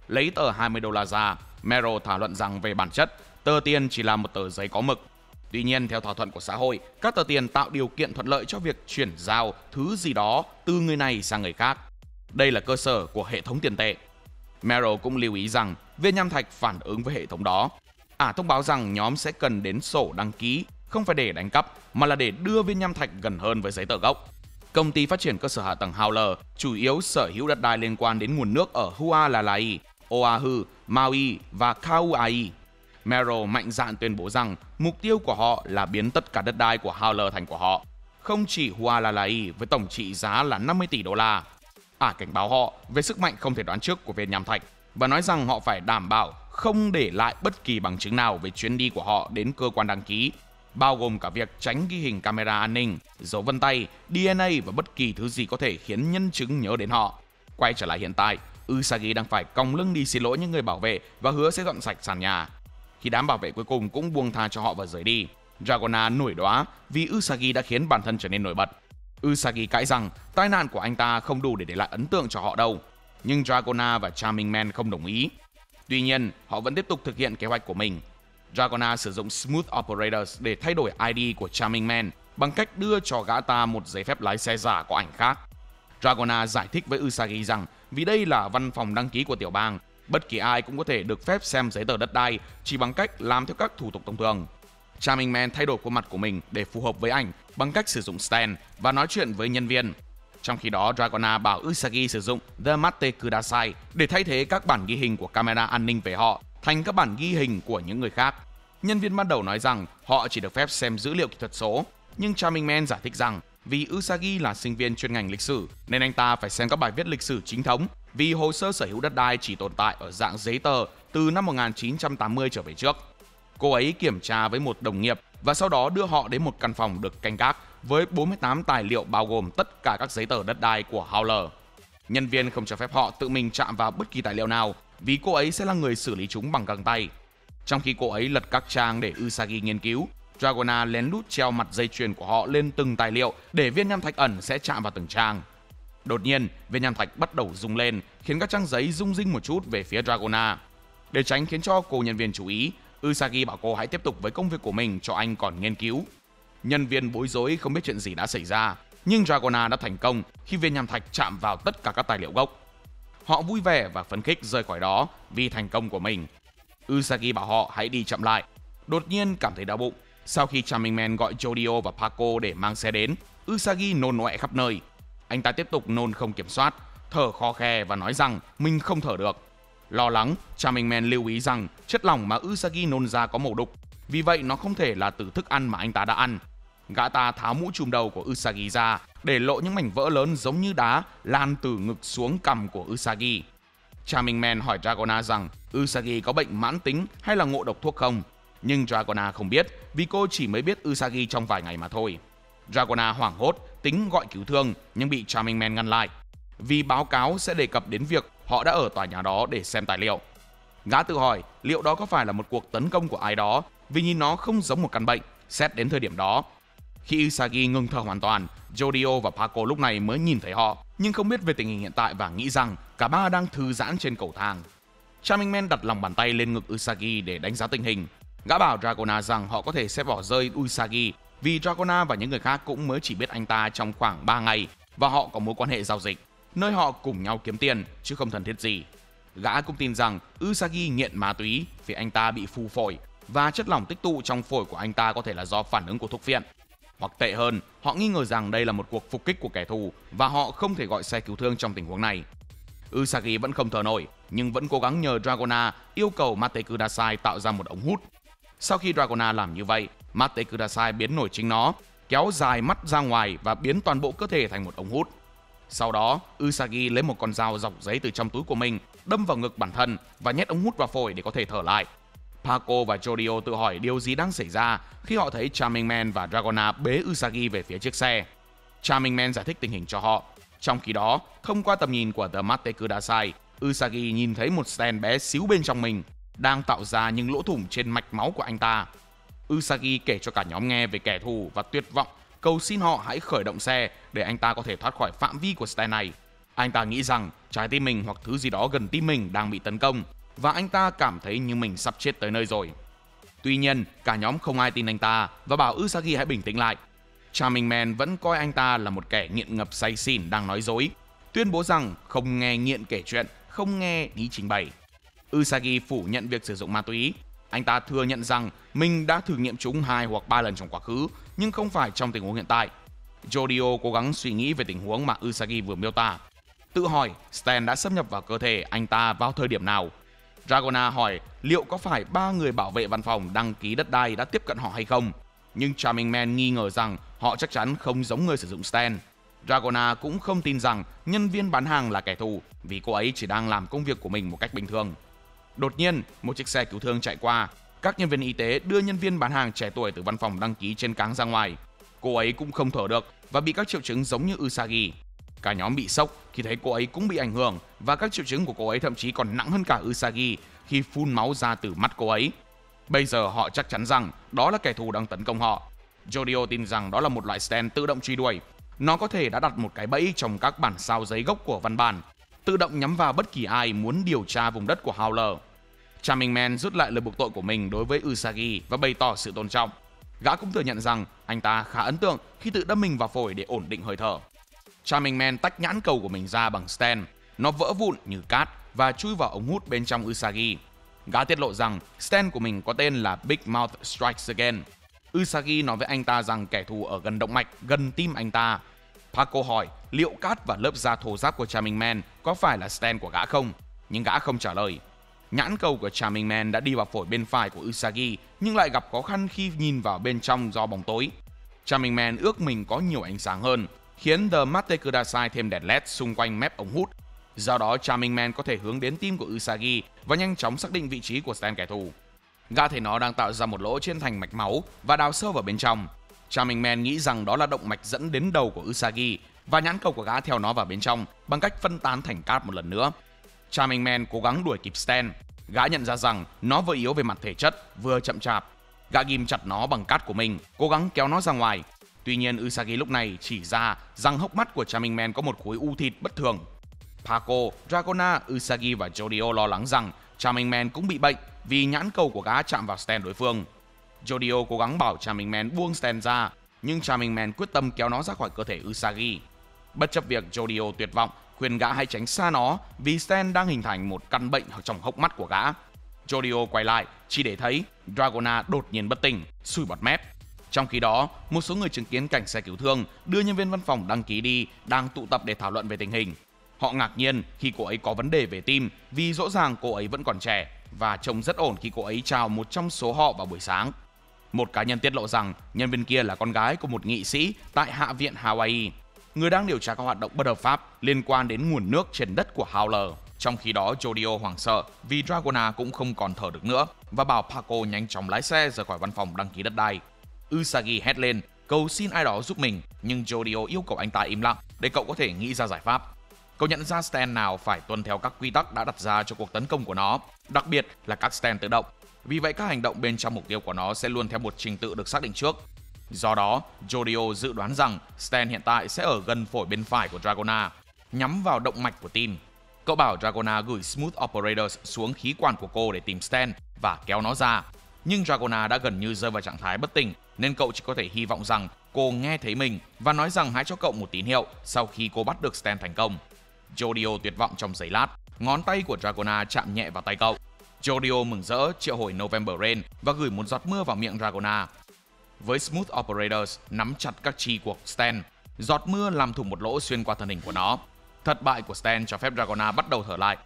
Lấy tờ 20 đô la ra, Meryl thảo luận rằng về bản chất, tờ tiền chỉ là một tờ giấy có mực. Tuy nhiên, theo thỏa thuận của xã hội, các tờ tiền tạo điều kiện thuận lợi cho việc chuyển giao thứ gì đó từ người này sang người khác. Đây là cơ sở của hệ thống tiền tệ. Meryl cũng lưu ý rằng viên nham thạch phản ứng với hệ thống đó. Thông báo rằng nhóm sẽ cần đến sổ đăng ký, không phải để đánh cắp, mà là để đưa viên nham thạch gần hơn với giấy tờ gốc. Công ty phát triển cơ sở hạ tầng Howler chủ yếu sở hữu đất đai liên quan đến nguồn nước ở Hualalai, Oahu, Maui và Kauai. Meryl mạnh dạn tuyên bố rằng mục tiêu của họ là biến tất cả đất đai của Howler thành của họ, không chỉ Hualalai với tổng trị giá là 50 tỷ đô la. Cảnh báo họ về sức mạnh không thể đoán trước của viên nham thạch và nói rằng họ phải đảm bảo không để lại bất kỳ bằng chứng nào về chuyến đi của họ đến cơ quan đăng ký, bao gồm cả việc tránh ghi hình camera an ninh, dấu vân tay, DNA và bất kỳ thứ gì có thể khiến nhân chứng nhớ đến họ. Quay trở lại hiện tại, Usagi đang phải còng lưng đi xin lỗi những người bảo vệ và hứa sẽ dọn sạch sàn nhà. Khi đám bảo vệ cuối cùng cũng buông tha cho họ và rời đi, Dragona nổi đoá vì Usagi đã khiến bản thân trở nên nổi bật. Usagi cãi rằng tai nạn của anh ta không đủ để lại ấn tượng cho họ đâu. nhưng Dragona và Charming Man không đồng ý. Tuy nhiên, họ vẫn tiếp tục thực hiện kế hoạch của mình. Dragona sử dụng Smooth Operators để thay đổi ID của Charming Man bằng cách đưa cho gã ta một giấy phép lái xe giả có ảnh khác. Dragona giải thích với Usagi rằng vì đây là văn phòng đăng ký của tiểu bang, bất kỳ ai cũng có thể được phép xem giấy tờ đất đai chỉ bằng cách làm theo các thủ tục thông thường. Charming Man thay đổi khuôn mặt của mình để phù hợp với ảnh bằng cách sử dụng stand và nói chuyện với nhân viên. Trong khi đó, Dragona bảo Usagi sử dụng The Mate Kudasai để thay thế các bản ghi hình của camera an ninh về họ thành các bản ghi hình của những người khác. Nhân viên ban đầu nói rằng họ chỉ được phép xem dữ liệu kỹ thuật số, nhưng Charming Man giải thích rằng vì Usagi là sinh viên chuyên ngành lịch sử nên anh ta phải xem các bài viết lịch sử chính thống vì hồ sơ sở hữu đất đai chỉ tồn tại ở dạng giấy tờ từ năm 1980 trở về trước. Cô ấy kiểm tra với một đồng nghiệp và sau đó đưa họ đến một căn phòng được canh gác với 48 tài liệu bao gồm tất cả các giấy tờ đất đai của Howler. Nhân viên không cho phép họ tự mình chạm vào bất kỳ tài liệu nào vì cô ấy sẽ là người xử lý chúng bằng găng tay. Trong khi cô ấy lật các trang để Usagi nghiên cứu, Dragona lén lút treo mặt dây chuyền của họ lên từng tài liệu để viên nham thạch ẩn sẽ chạm vào từng trang. Đột nhiên, viên nham thạch bắt đầu rung lên, khiến các trang giấy rung rinh một chút về phía Dragona. Để tránh khiến cho cô nhân viên chú ý, Usagi bảo cô hãy tiếp tục với công việc của mình cho anh còn nghiên cứu. Nhân viên bối rối không biết chuyện gì đã xảy ra, nhưng Dragona đã thành công khi viên nham thạch chạm vào tất cả các tài liệu gốc. Họ vui vẻ và phấn khích rời khỏi đó vì thành công của mình. Usagi bảo họ hãy đi chậm lại. Đột nhiên cảm thấy đau bụng. Sau khi Charming Man gọi Jodio và Paco để mang xe đến, Usagi nôn ọe khắp nơi. Anh ta tiếp tục nôn không kiểm soát, thở khò khè và nói rằng mình không thở được. Lo lắng, Charming Man lưu ý rằng chất lỏng mà Usagi nôn ra có màu đục, vì vậy nó không thể là từ thức ăn mà anh ta đã ăn. Gã ta tháo mũ trùm đầu của Usagi ra để lộ những mảnh vỡ lớn giống như đá lan từ ngực xuống cằm của Usagi. Charming Man hỏi Dragona rằng Usagi có bệnh mãn tính hay là ngộ độc thuốc không, nhưng Dragona không biết vì cô chỉ mới biết Usagi trong vài ngày mà thôi. Dragona hoảng hốt tính gọi cứu thương nhưng bị Charming Man ngăn lại vì báo cáo sẽ đề cập đến việc họ đã ở tòa nhà đó để xem tài liệu. Gã tự hỏi liệu đó có phải là một cuộc tấn công của ai đó vì nhìn nó không giống một căn bệnh xét đến thời điểm đó. Khi Usagi ngừng thở hoàn toàn, Jodio và Paco lúc này mới nhìn thấy họ nhưng không biết về tình hình hiện tại và nghĩ rằng cả ba đang thư giãn trên cầu thang. Charming Man đặt lòng bàn tay lên ngực Usagi để đánh giá tình hình. Gã bảo Dragona rằng họ có thể sẽ bỏ rơi Usagi vì Dragona và những người khác cũng mới chỉ biết anh ta trong khoảng 3 ngày và họ có mối quan hệ giao dịch, nơi họ cùng nhau kiếm tiền chứ không thân thiết gì. Gã cũng tin rằng Usagi nghiện ma túy vì anh ta bị phù phổi và chất lỏng tích tụ trong phổi của anh ta có thể là do phản ứng của thuốc phiện. Hoặc tệ hơn, họ nghi ngờ rằng đây là một cuộc phục kích của kẻ thù và họ không thể gọi xe cứu thương trong tình huống này. Usagi vẫn không thở nổi nhưng vẫn cố gắng nhờ Dragona yêu cầu Mate Kudasai tạo ra một ống hút. Sau khi Dragona làm như vậy, Mate Kudasai biến nổi chính nó, kéo dài mắt ra ngoài và biến toàn bộ cơ thể thành một ống hút. Sau đó, Usagi lấy một con dao dọc giấy từ trong túi của mình, đâm vào ngực bản thân và nhét ống hút vào phổi để có thể thở lại. Paco và Jodio tự hỏi điều gì đang xảy ra khi họ thấy Charming Man và Dragona bế Usagi về phía chiếc xe. Charming Man giải thích tình hình cho họ. Trong khi đó, thông qua tầm nhìn của The Mate Kudasai, Usagi nhìn thấy một stand bé xíu bên trong mình, đang tạo ra những lỗ thủng trên mạch máu của anh ta. Usagi kể cho cả nhóm nghe về kẻ thù và tuyệt vọng, cầu xin họ hãy khởi động xe để anh ta có thể thoát khỏi phạm vi của stand này. Anh ta nghĩ rằng trái tim mình hoặc thứ gì đó gần tim mình đang bị tấn công và anh ta cảm thấy như mình sắp chết tới nơi rồi. Tuy nhiên, cả nhóm không ai tin anh ta và bảo Usagi hãy bình tĩnh lại. Charming Man vẫn coi anh ta là một kẻ nghiện ngập say xỉn đang nói dối, tuyên bố rằng không nghe nghiện kể chuyện, không nghe ý trình bày. Usagi phủ nhận việc sử dụng ma túy. Anh ta thừa nhận rằng mình đã thử nghiệm chúng 2 hoặc 3 lần trong quá khứ, nhưng không phải trong tình huống hiện tại. Jodio cố gắng suy nghĩ về tình huống mà Usagi vừa miêu tả. Tự hỏi Stan đã xâm nhập vào cơ thể anh ta vào thời điểm nào. Dragona hỏi liệu có phải 3 người bảo vệ văn phòng đăng ký đất đai đã tiếp cận họ hay không. Nhưng Charming Man nghi ngờ rằng họ chắc chắn không giống người sử dụng Stan. Dragona cũng không tin rằng nhân viên bán hàng là kẻ thù vì cô ấy chỉ đang làm công việc của mình một cách bình thường. Đột nhiên, một chiếc xe cứu thương chạy qua. Các nhân viên y tế đưa nhân viên bán hàng trẻ tuổi từ văn phòng đăng ký trên cáng ra ngoài. Cô ấy cũng không thở được và bị các triệu chứng giống như Usagi. Cả nhóm bị sốc khi thấy cô ấy cũng bị ảnh hưởng và các triệu chứng của cô ấy thậm chí còn nặng hơn cả Usagi khi phun máu ra từ mắt cô ấy. Bây giờ họ chắc chắn rằng đó là kẻ thù đang tấn công họ. Jodio tin rằng đó là một loại Stan tự động truy đuổi. Nó có thể đã đặt một cái bẫy trong các bản sao giấy gốc của văn bản. tự động nhắm vào bất kỳ ai muốn điều tra vùng đất của Howler. Charming Man rút lại lời buộc tội của mình đối với Usagi và bày tỏ sự tôn trọng. Gã cũng thừa nhận rằng anh ta khá ấn tượng khi tự đâm mình vào phổi để ổn định hơi thở. Charming Man tách nhãn cầu của mình ra bằng stand. Nó vỡ vụn như cát và chui vào ống hút bên trong Usagi. Gã tiết lộ rằng stand của mình có tên là Big Mouth Strikes Again. Usagi nói với anh ta rằng kẻ thù ở gần động mạch, gần tim anh ta. Paco hỏi liệu cát và lớp da thô ráp của Charming Man có phải là stand của gã không, nhưng gã không trả lời. Nhãn cầu của Charming Man đã đi vào phổi bên phải của Usagi nhưng lại gặp khó khăn khi nhìn vào bên trong do bóng tối. Charming Man ước mình có nhiều ánh sáng hơn, khiến The Mate Kudasai thêm đèn LED xung quanh mép ống hút. Do đó Charming Man có thể hướng đến tim của Usagi và nhanh chóng xác định vị trí của stand kẻ thù. Gã thấy nó đang tạo ra một lỗ trên thành mạch máu và đào sâu vào bên trong. Charming Man nghĩ rằng đó là động mạch dẫn đến đầu của Usagi và nhãn cầu của gã theo nó vào bên trong bằng cách phân tán thành cát một lần nữa. Charming Man cố gắng đuổi kịp stand. Gã nhận ra rằng nó vừa yếu về mặt thể chất, vừa chậm chạp. Gã ghim chặt nó bằng cát của mình, cố gắng kéo nó ra ngoài. Tuy nhiên Usagi lúc này chỉ ra rằng hốc mắt của Charming Man có một khối u thịt bất thường. Paco, Dragona, Usagi và Jodio lo lắng rằng Charming Man cũng bị bệnh vì nhãn cầu của gã chạm vào stand đối phương. Jodio cố gắng bảo Charming Man buông stand ra, nhưng Charming Man quyết tâm kéo nó ra khỏi cơ thể Usagi. Bất chấp việc Jodio tuyệt vọng, khuyên gã hãy tránh xa nó vì stand đang hình thành một căn bệnh trong hốc mắt của gã. Jodio quay lại chỉ để thấy Dragona đột nhiên bất tỉnh, sùi bọt mép. Trong khi đó, một số người chứng kiến cảnh xe cứu thương đưa nhân viên văn phòng đăng ký đi đang tụ tập để thảo luận về tình hình. Họ ngạc nhiên khi cô ấy có vấn đề về tim vì rõ ràng cô ấy vẫn còn trẻ và trông rất ổn khi cô ấy chào một trong số họ vào buổi sáng. Một cá nhân tiết lộ rằng nhân viên kia là con gái của một nghị sĩ tại Hạ viện Hawaii, người đang điều tra các hoạt động bất hợp pháp liên quan đến nguồn nước trên đất của Howler. Trong khi đó, Jodio hoảng sợ vì Dragona cũng không còn thở được nữa và bảo Paco nhanh chóng lái xe rời khỏi văn phòng đăng ký đất đai. Usagi hét lên cầu xin ai đó giúp mình, nhưng Jodio yêu cầu anh ta im lặng để cậu có thể nghĩ ra giải pháp. Cậu nhận ra stand nào phải tuân theo các quy tắc đã đặt ra cho cuộc tấn công của nó, đặc biệt là các stand tự động. Vì vậy các hành động bên trong mục tiêu của nó sẽ luôn theo một trình tự được xác định trước. Do đó, Jodio dự đoán rằng stand hiện tại sẽ ở gần phổi bên phải của Dragona, nhắm vào động mạch của tim. Cậu bảo Dragona gửi Smooth Operators xuống khí quản của cô để tìm stand và kéo nó ra. Nhưng Dragona đã gần như rơi vào trạng thái bất tỉnh, nên cậu chỉ có thể hy vọng rằng cô nghe thấy mình và nói rằng hãy cho cậu một tín hiệu sau khi cô bắt được stand thành công. Jodio tuyệt vọng trong giây lát, ngón tay của Dragona chạm nhẹ vào tay cậu. Jodio mừng rỡ triệu hồi November Rain và gửi một giọt mưa vào miệng Dragona. Với Smooth Operators nắm chặt các chi của stand, giọt mưa làm thủng một lỗ xuyên qua thân hình của nó. Thất bại của stand cho phép Dragona bắt đầu thở lại.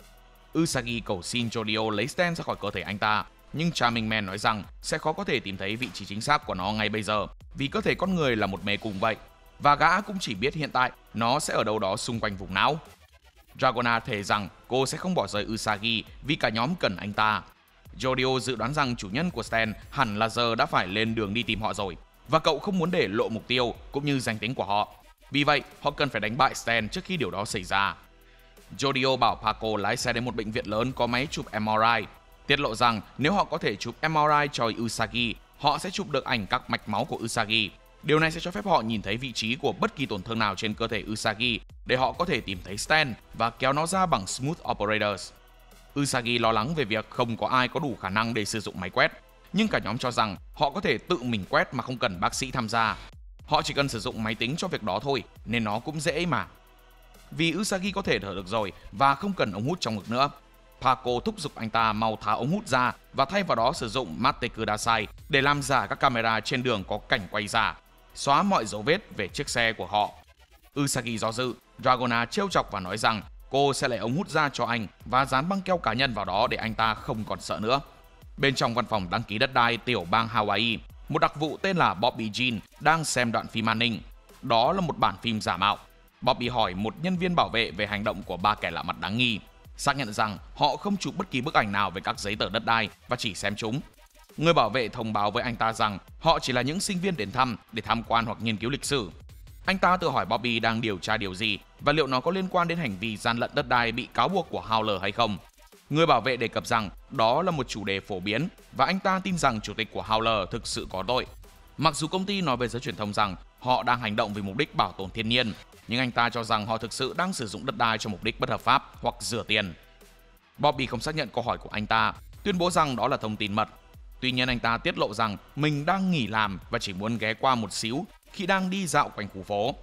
Usagi cầu xin Jodio lấy stand ra khỏi cơ thể anh ta, nhưng Charming Man nói rằng sẽ khó có thể tìm thấy vị trí chính xác của nó ngay bây giờ vì cơ thể con người là một mê cung vậy, và gã cũng chỉ biết hiện tại nó sẽ ở đâu đó xung quanh vùng não. Dragona thề rằng cô sẽ không bỏ rơi Usagi vì cả nhóm cần anh ta. Jodio dự đoán rằng chủ nhân của stand hẳn là giờ đã phải lên đường đi tìm họ rồi, và cậu không muốn để lộ mục tiêu cũng như danh tính của họ. Vì vậy, họ cần phải đánh bại stand trước khi điều đó xảy ra. Jodio bảo Paco lái xe đến một bệnh viện lớn có máy chụp MRI, tiết lộ rằng nếu họ có thể chụp MRI cho Usagi, họ sẽ chụp được ảnh các mạch máu của Usagi. Điều này sẽ cho phép họ nhìn thấy vị trí của bất kỳ tổn thương nào trên cơ thể Usagi để họ có thể tìm thấy stand và kéo nó ra bằng Smooth Operators. Usagi lo lắng về việc không có ai có đủ khả năng để sử dụng máy quét, nhưng cả nhóm cho rằng họ có thể tự mình quét mà không cần bác sĩ tham gia. Họ chỉ cần sử dụng máy tính cho việc đó thôi, nên nó cũng dễ mà. Vì Usagi có thể thở được rồi và không cần ống hút trong ngực nữa, Paco thúc giục anh ta mau tháo ống hút ra và thay vào đó sử dụng Mate Kudasai để làm giả các camera trên đường có cảnh quay giả, xóa mọi dấu vết về chiếc xe của họ. Usagi do dự, Dragona trêu chọc và nói rằng cô sẽ lấy ống hút ra cho anh và dán băng keo cá nhân vào đó để anh ta không còn sợ nữa. Bên trong văn phòng đăng ký đất đai tiểu bang Hawaii, một đặc vụ tên là Bobby Jean đang xem đoạn phim an ninh. Đó là một bản phim giả mạo. Bobby hỏi một nhân viên bảo vệ về hành động của ba kẻ lạ mặt đáng nghi, xác nhận rằng họ không chụp bất kỳ bức ảnh nào về các giấy tờ đất đai và chỉ xem chúng. Người bảo vệ thông báo với anh ta rằng họ chỉ là những sinh viên đến thăm để tham quan hoặc nghiên cứu lịch sử. Anh ta tự hỏi Bobby đang điều tra điều gì và liệu nó có liên quan đến hành vi gian lận đất đai bị cáo buộc của Howler hay không. Người bảo vệ đề cập rằng đó là một chủ đề phổ biến và anh ta tin rằng chủ tịch của Howler thực sự có tội. Mặc dù công ty nói với giới truyền thông rằng họ đang hành động vì mục đích bảo tồn thiên nhiên, nhưng anh ta cho rằng họ thực sự đang sử dụng đất đai cho mục đích bất hợp pháp hoặc rửa tiền. Bobby không xác nhận câu hỏi của anh ta, tuyên bố rằng đó là thông tin mật. Tuy nhiên anh ta tiết lộ rằng mình đang nghỉ làm và chỉ muốn ghé qua một xíu khi đang đi dạo quanh khu phố.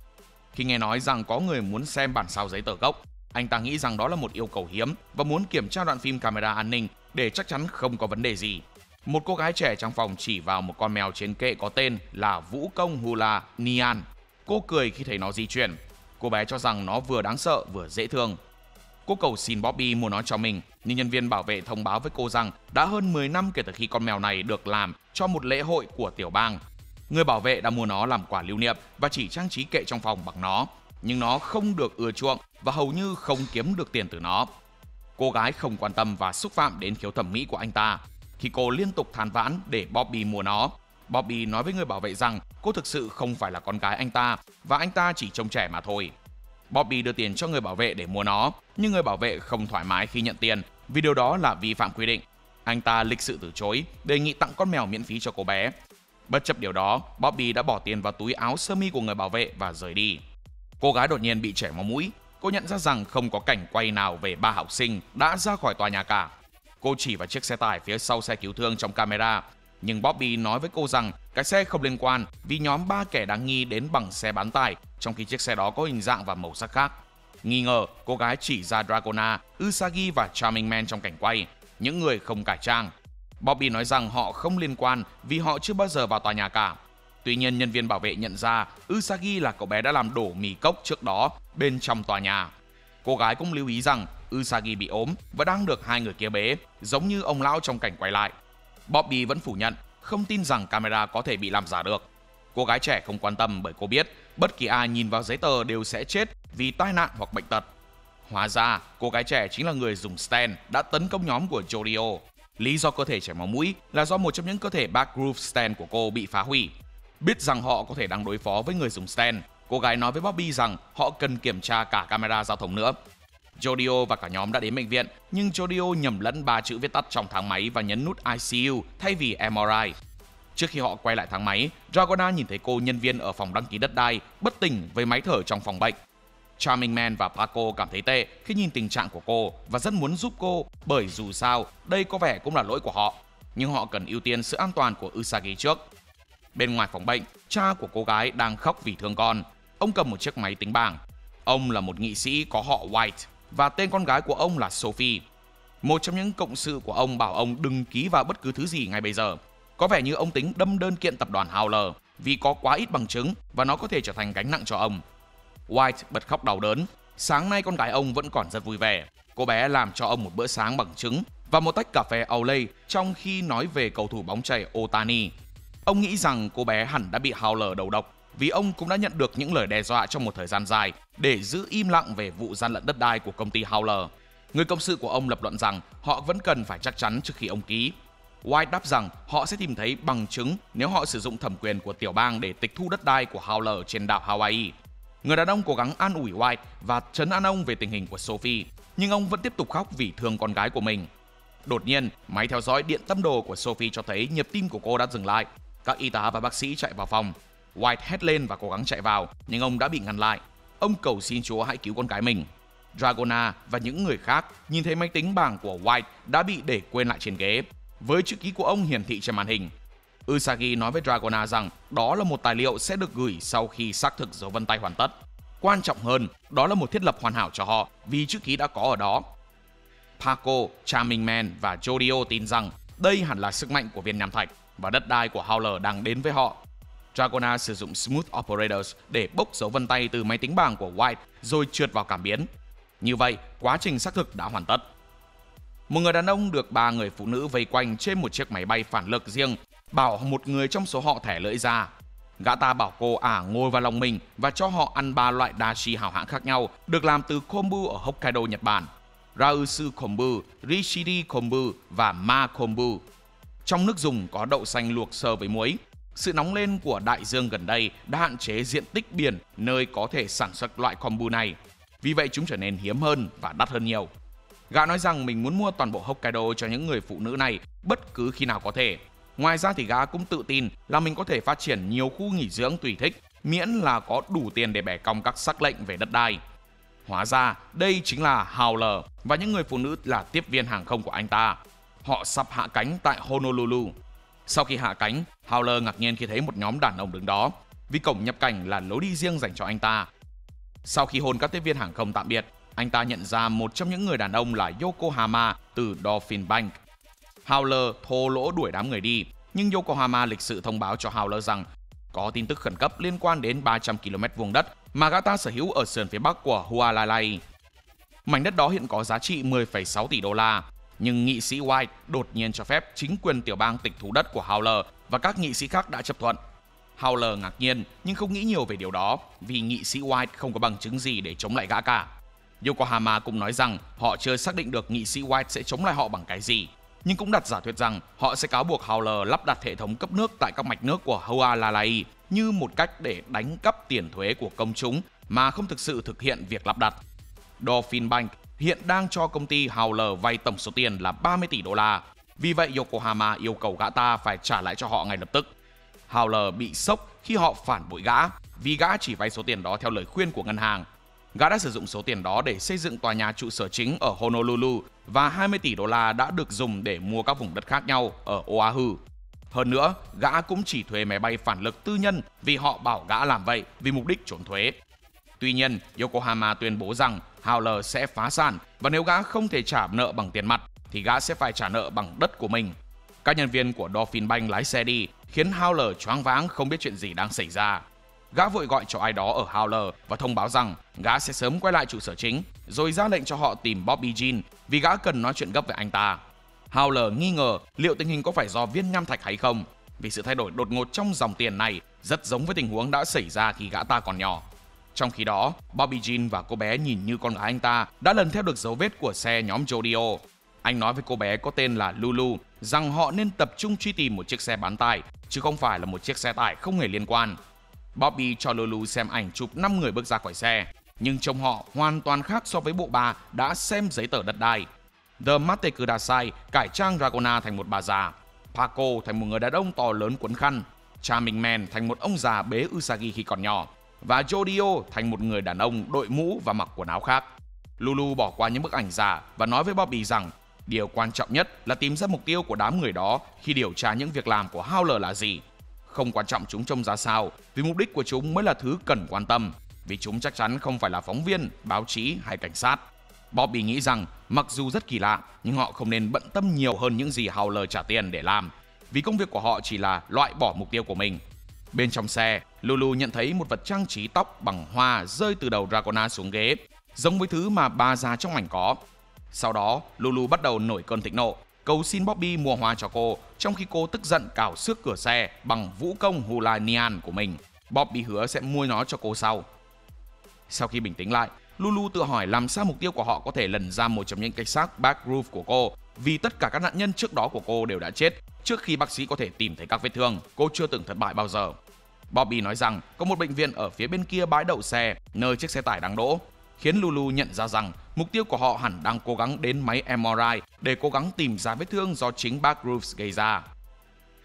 Khi nghe nói rằng có người muốn xem bản sao giấy tờ gốc, anh ta nghĩ rằng đó là một yêu cầu hiếm và muốn kiểm tra đoạn phim camera an ninh để chắc chắn không có vấn đề gì. Một cô gái trẻ trong phòng chỉ vào một con mèo trên kệ có tên là Vũ Công Hula Nian. Cô cười khi thấy nó di chuyển. Cô bé cho rằng nó vừa đáng sợ vừa dễ thương. Cô cầu xin Bobby mua nó cho mình, nhưng nhân viên bảo vệ thông báo với cô rằng đã hơn 10 năm kể từ khi con mèo này được làm cho một lễ hội của tiểu bang. Người bảo vệ đã mua nó làm quà lưu niệm và chỉ trang trí kệ trong phòng bằng nó, nhưng nó không được ưa chuộng và hầu như không kiếm được tiền từ nó. Cô gái không quan tâm và xúc phạm đến khiếu thẩm mỹ của anh ta khi cô liên tục than vãn để Bobby mua nó. Bobby nói với người bảo vệ rằng cô thực sự không phải là con gái anh ta và anh ta chỉ trông trẻ mà thôi. Bobby đưa tiền cho người bảo vệ để mua nó, nhưng người bảo vệ không thoải mái khi nhận tiền vì điều đó là vi phạm quy định. Anh ta lịch sự từ chối, đề nghị tặng con mèo miễn phí cho cô bé. Bất chấp điều đó, Bobby đã bỏ tiền vào túi áo sơ mi của người bảo vệ và rời đi. Cô gái đột nhiên bị chảy máu mũi. Cô nhận ra rằng không có cảnh quay nào về 3 học sinh đã ra khỏi tòa nhà cả. Cô chỉ vào chiếc xe tải phía sau xe cứu thương trong camera. Nhưng Bobby nói với cô rằng cái xe không liên quan vì nhóm 3 kẻ đáng nghi đến bằng xe bán tải, trong khi chiếc xe đó có hình dạng và màu sắc khác. Nghi ngờ, cô gái chỉ ra Dragona, Usagi và Charming Man trong cảnh quay, những người không cải trang. Bobby nói rằng họ không liên quan vì họ chưa bao giờ vào tòa nhà cả. Tuy nhiên, nhân viên bảo vệ nhận ra Usagi là cậu bé đã làm đổ mì cốc trước đó bên trong tòa nhà. Cô gái cũng lưu ý rằng Usagi bị ốm và đang được 2 người kia bế, giống như ông lão trong cảnh quay lại. Bobby vẫn phủ nhận, không tin rằng camera có thể bị làm giả được. Cô gái trẻ không quan tâm bởi cô biết bất kỳ ai nhìn vào giấy tờ đều sẽ chết vì tai nạn hoặc bệnh tật. Hóa ra, cô gái trẻ chính là người dùng stand đã tấn công nhóm của Jodio. Lý do cơ thể chảy máu mũi là do một trong những cơ thể backgroove stand của cô bị phá hủy. Biết rằng họ có thể đang đối phó với người dùng stand, cô gái nói với Bobby rằng họ cần kiểm tra cả camera giao thông nữa. Jodio và cả nhóm đã đến bệnh viện, nhưng Jodio nhầm lẫn 3 chữ viết tắt trong thang máy và nhấn nút ICU thay vì MRI. Trước khi họ quay lại thang máy, Dragona nhìn thấy cô nhân viên ở phòng đăng ký đất đai bất tỉnh với máy thở trong phòng bệnh. Charming Man và Paco cảm thấy tệ khi nhìn tình trạng của cô và rất muốn giúp cô, bởi dù sao đây có vẻ cũng là lỗi của họ, nhưng họ cần ưu tiên sự an toàn của Usagi trước. Bên ngoài phòng bệnh, cha của cô gái đang khóc vì thương con. Ông cầm một chiếc máy tính bảng. Ông là một nghị sĩ có họ White và tên con gái của ông là Sophie. Một trong những cộng sự của ông bảo ông đừng ký vào bất cứ thứ gì ngay bây giờ. Có vẻ như ông tính đâm đơn kiện tập đoàn Howler vì có quá ít bằng chứng và nó có thể trở thành gánh nặng cho ông. White bật khóc đau đớn. Sáng nay con gái ông vẫn còn rất vui vẻ. Cô bé làm cho ông một bữa sáng bằng trứng và một tách cà phê Olay trong khi nói về cầu thủ bóng chày Otani. Ông nghĩ rằng cô bé hẳn đã bị Howler đầu độc vì ông cũng đã nhận được những lời đe dọa trong một thời gian dài để giữ im lặng về vụ gian lận đất đai của công ty Howler. Người cộng sự của ông lập luận rằng họ vẫn cần phải chắc chắn trước khi ông ký. White đáp rằng họ sẽ tìm thấy bằng chứng nếu họ sử dụng thẩm quyền của tiểu bang để tịch thu đất đai của Howler trên đảo Hawaii. Người đàn ông cố gắng an ủi White và trấn an ông về tình hình của Sophie, nhưng ông vẫn tiếp tục khóc vì thương con gái của mình. Đột nhiên, máy theo dõi điện tâm đồ của Sophie cho thấy nhịp tim của cô đã dừng lại. Các y tá và bác sĩ chạy vào phòng. White hét lên và cố gắng chạy vào, nhưng ông đã bị ngăn lại. Ông cầu xin Chúa hãy cứu con gái mình. Dragona và những người khác nhìn thấy máy tính bảng của White đã bị để quên lại trên ghế, với chữ ký của ông hiển thị trên màn hình. Usagi nói với Dragona rằng đó là một tài liệu sẽ được gửi sau khi xác thực dấu vân tay hoàn tất. Quan trọng hơn, đó là một thiết lập hoàn hảo cho họ vì chữ ký đã có ở đó. Paco, Charming Man và Jodio tin rằng đây hẳn là sức mạnh của viên nham thạch và đất đai của Howler đang đến với họ. Dragona sử dụng Smooth Operators để bốc dấu vân tay từ máy tính bảng của White rồi trượt vào cảm biến. Như vậy, quá trình xác thực đã hoàn tất. Một người đàn ông được 3 người phụ nữ vây quanh trên một chiếc máy bay phản lực riêng bảo một người trong số họ thẻ lưỡi ra. Gã ta bảo cô ngồi vào lòng mình và cho họ ăn 3 loại dashi hảo hạng khác nhau được làm từ kombu ở Hokkaido, Nhật Bản: Rausu kombu, Rishiri kombu và Ma kombu. Trong nước dùng có đậu xanh luộc sơ với muối. Sự nóng lên của đại dương gần đây đã hạn chế diện tích biển nơi có thể sản xuất loại kombu này. Vì vậy chúng trở nên hiếm hơn và đắt hơn nhiều. Gã nói rằng mình muốn mua toàn bộ Hokkaido cho những người phụ nữ này bất cứ khi nào có thể. Ngoài ra thì gã cũng tự tin là mình có thể phát triển nhiều khu nghỉ dưỡng tùy thích miễn là có đủ tiền để bẻ cong các sắc lệnh về đất đai. Hóa ra đây chính là Howler và những người phụ nữ là tiếp viên hàng không của anh ta. Họ sắp hạ cánh tại Honolulu. Sau khi hạ cánh, Howler ngạc nhiên khi thấy một nhóm đàn ông đứng đó, vì cổng nhập cảnh là lối đi riêng dành cho anh ta. Sau khi hôn các tiếp viên hàng không tạm biệt, anh ta nhận ra một trong những người đàn ông là Yokohama từ Dolphin Bank. Howler thô lỗ đuổi đám người đi, nhưng Yokohama lịch sự thông báo cho Howler rằng có tin tức khẩn cấp liên quan đến 300 km vuông đất mà gã ta sở hữu ở sườn phía bắc của Hualalai. Mảnh đất đó hiện có giá trị 10,6 tỷ đô la, nhưng nghị sĩ White đột nhiên cho phép chính quyền tiểu bang tịch thu đất của Howler và các nghị sĩ khác đã chấp thuận. Howler ngạc nhiên nhưng không nghĩ nhiều về điều đó vì nghị sĩ White không có bằng chứng gì để chống lại gã cả. Yokohama cũng nói rằng họ chưa xác định được nghị sĩ White sẽ chống lại họ bằng cái gì, nhưng cũng đặt giả thuyết rằng họ sẽ cáo buộc Howler lắp đặt hệ thống cấp nước tại các mạch nước của Hualalai như một cách để đánh cắp tiền thuế của công chúng mà không thực sự thực hiện việc lắp đặt. Dolphin Bank hiện đang cho công ty Howler vay tổng số tiền là 30 tỷ đô la. Vì vậy Yokohama yêu cầu gã ta phải trả lại cho họ ngay lập tức. Howler bị sốc khi họ phản bội gã vì gã chỉ vay số tiền đó theo lời khuyên của ngân hàng. Gã đã sử dụng số tiền đó để xây dựng tòa nhà trụ sở chính ở Honolulu và 20 tỷ đô la đã được dùng để mua các vùng đất khác nhau ở Oahu. Hơn nữa, gã cũng chỉ thuê máy bay phản lực tư nhân vì họ bảo gã làm vậy vì mục đích trốn thuế. Tuy nhiên, Yokohama tuyên bố rằng Howler sẽ phá sản và nếu gã không thể trả nợ bằng tiền mặt thì gã sẽ phải trả nợ bằng đất của mình. Các nhân viên của Dolphin Bank lái xe đi khiến Howler choáng váng không biết chuyện gì đang xảy ra. Gã vội gọi cho ai đó ở Howler và thông báo rằng gã sẽ sớm quay lại trụ sở chính, rồi ra lệnh cho họ tìm Bobby Jean vì gã cần nói chuyện gấp với anh ta. Howler nghi ngờ liệu tình hình có phải do viên nham thạch hay không, vì sự thay đổi đột ngột trong dòng tiền này rất giống với tình huống đã xảy ra khi gã ta còn nhỏ. Trong khi đó, Bobby Jean và cô bé nhìn như con gái anh ta đã lần theo được dấu vết của xe nhóm Jodio. Anh nói với cô bé có tên là Lulu rằng họ nên tập trung truy tìm một chiếc xe bán tải, chứ không phải là một chiếc xe tải không hề liên quan. Bobby cho Lulu xem ảnh chụp 5 người bước ra khỏi xe, nhưng trông họ hoàn toàn khác so với bộ bà đã xem giấy tờ đất đai. The Mate Kudasai cải trang Dragona thành một bà già, Paco thành một người đàn ông to lớn quấn khăn, Charming Man thành một ông già bế Usagi khi còn nhỏ, và Jodio thành một người đàn ông đội mũ và mặc quần áo khác. Lulu bỏ qua những bức ảnh giả và nói với Bobby rằng điều quan trọng nhất là tìm ra mục tiêu của đám người đó khi điều tra những việc làm của Howler là gì. Không quan trọng chúng trông ra sao, vì mục đích của chúng mới là thứ cần quan tâm, vì chúng chắc chắn không phải là phóng viên, báo chí hay cảnh sát. Bobby nghĩ rằng mặc dù rất kỳ lạ, nhưng họ không nên bận tâm nhiều hơn những gì Howler trả tiền để làm, vì công việc của họ chỉ là loại bỏ mục tiêu của mình. Bên trong xe, Lulu nhận thấy một vật trang trí tóc bằng hoa rơi từ đầu Dragona xuống ghế, giống với thứ mà bà già trong ảnh có. Sau đó, Lulu bắt đầu nổi cơn thịnh nộ, cầu xin Bobby mua hoa cho cô, trong khi cô tức giận cào xước cửa xe bằng vũ công Hula Nian của mình. Bobby hứa sẽ mua nó cho cô sau. Sau khi bình tĩnh lại, Lulu tự hỏi làm sao mục tiêu của họ có thể lần ra một trong những cái xác back roof của cô, vì tất cả các nạn nhân trước đó của cô đều đã chết trước khi bác sĩ có thể tìm thấy các vết thương. Cô chưa từng thất bại bao giờ. Bobby nói rằng có một bệnh viện ở phía bên kia bãi đậu xe nơi chiếc xe tải đang đỗ, khiến Lulu nhận ra rằng mục tiêu của họ hẳn đang cố gắng đến máy MRI để cố gắng tìm ra vết thương do chính back roofs gây ra.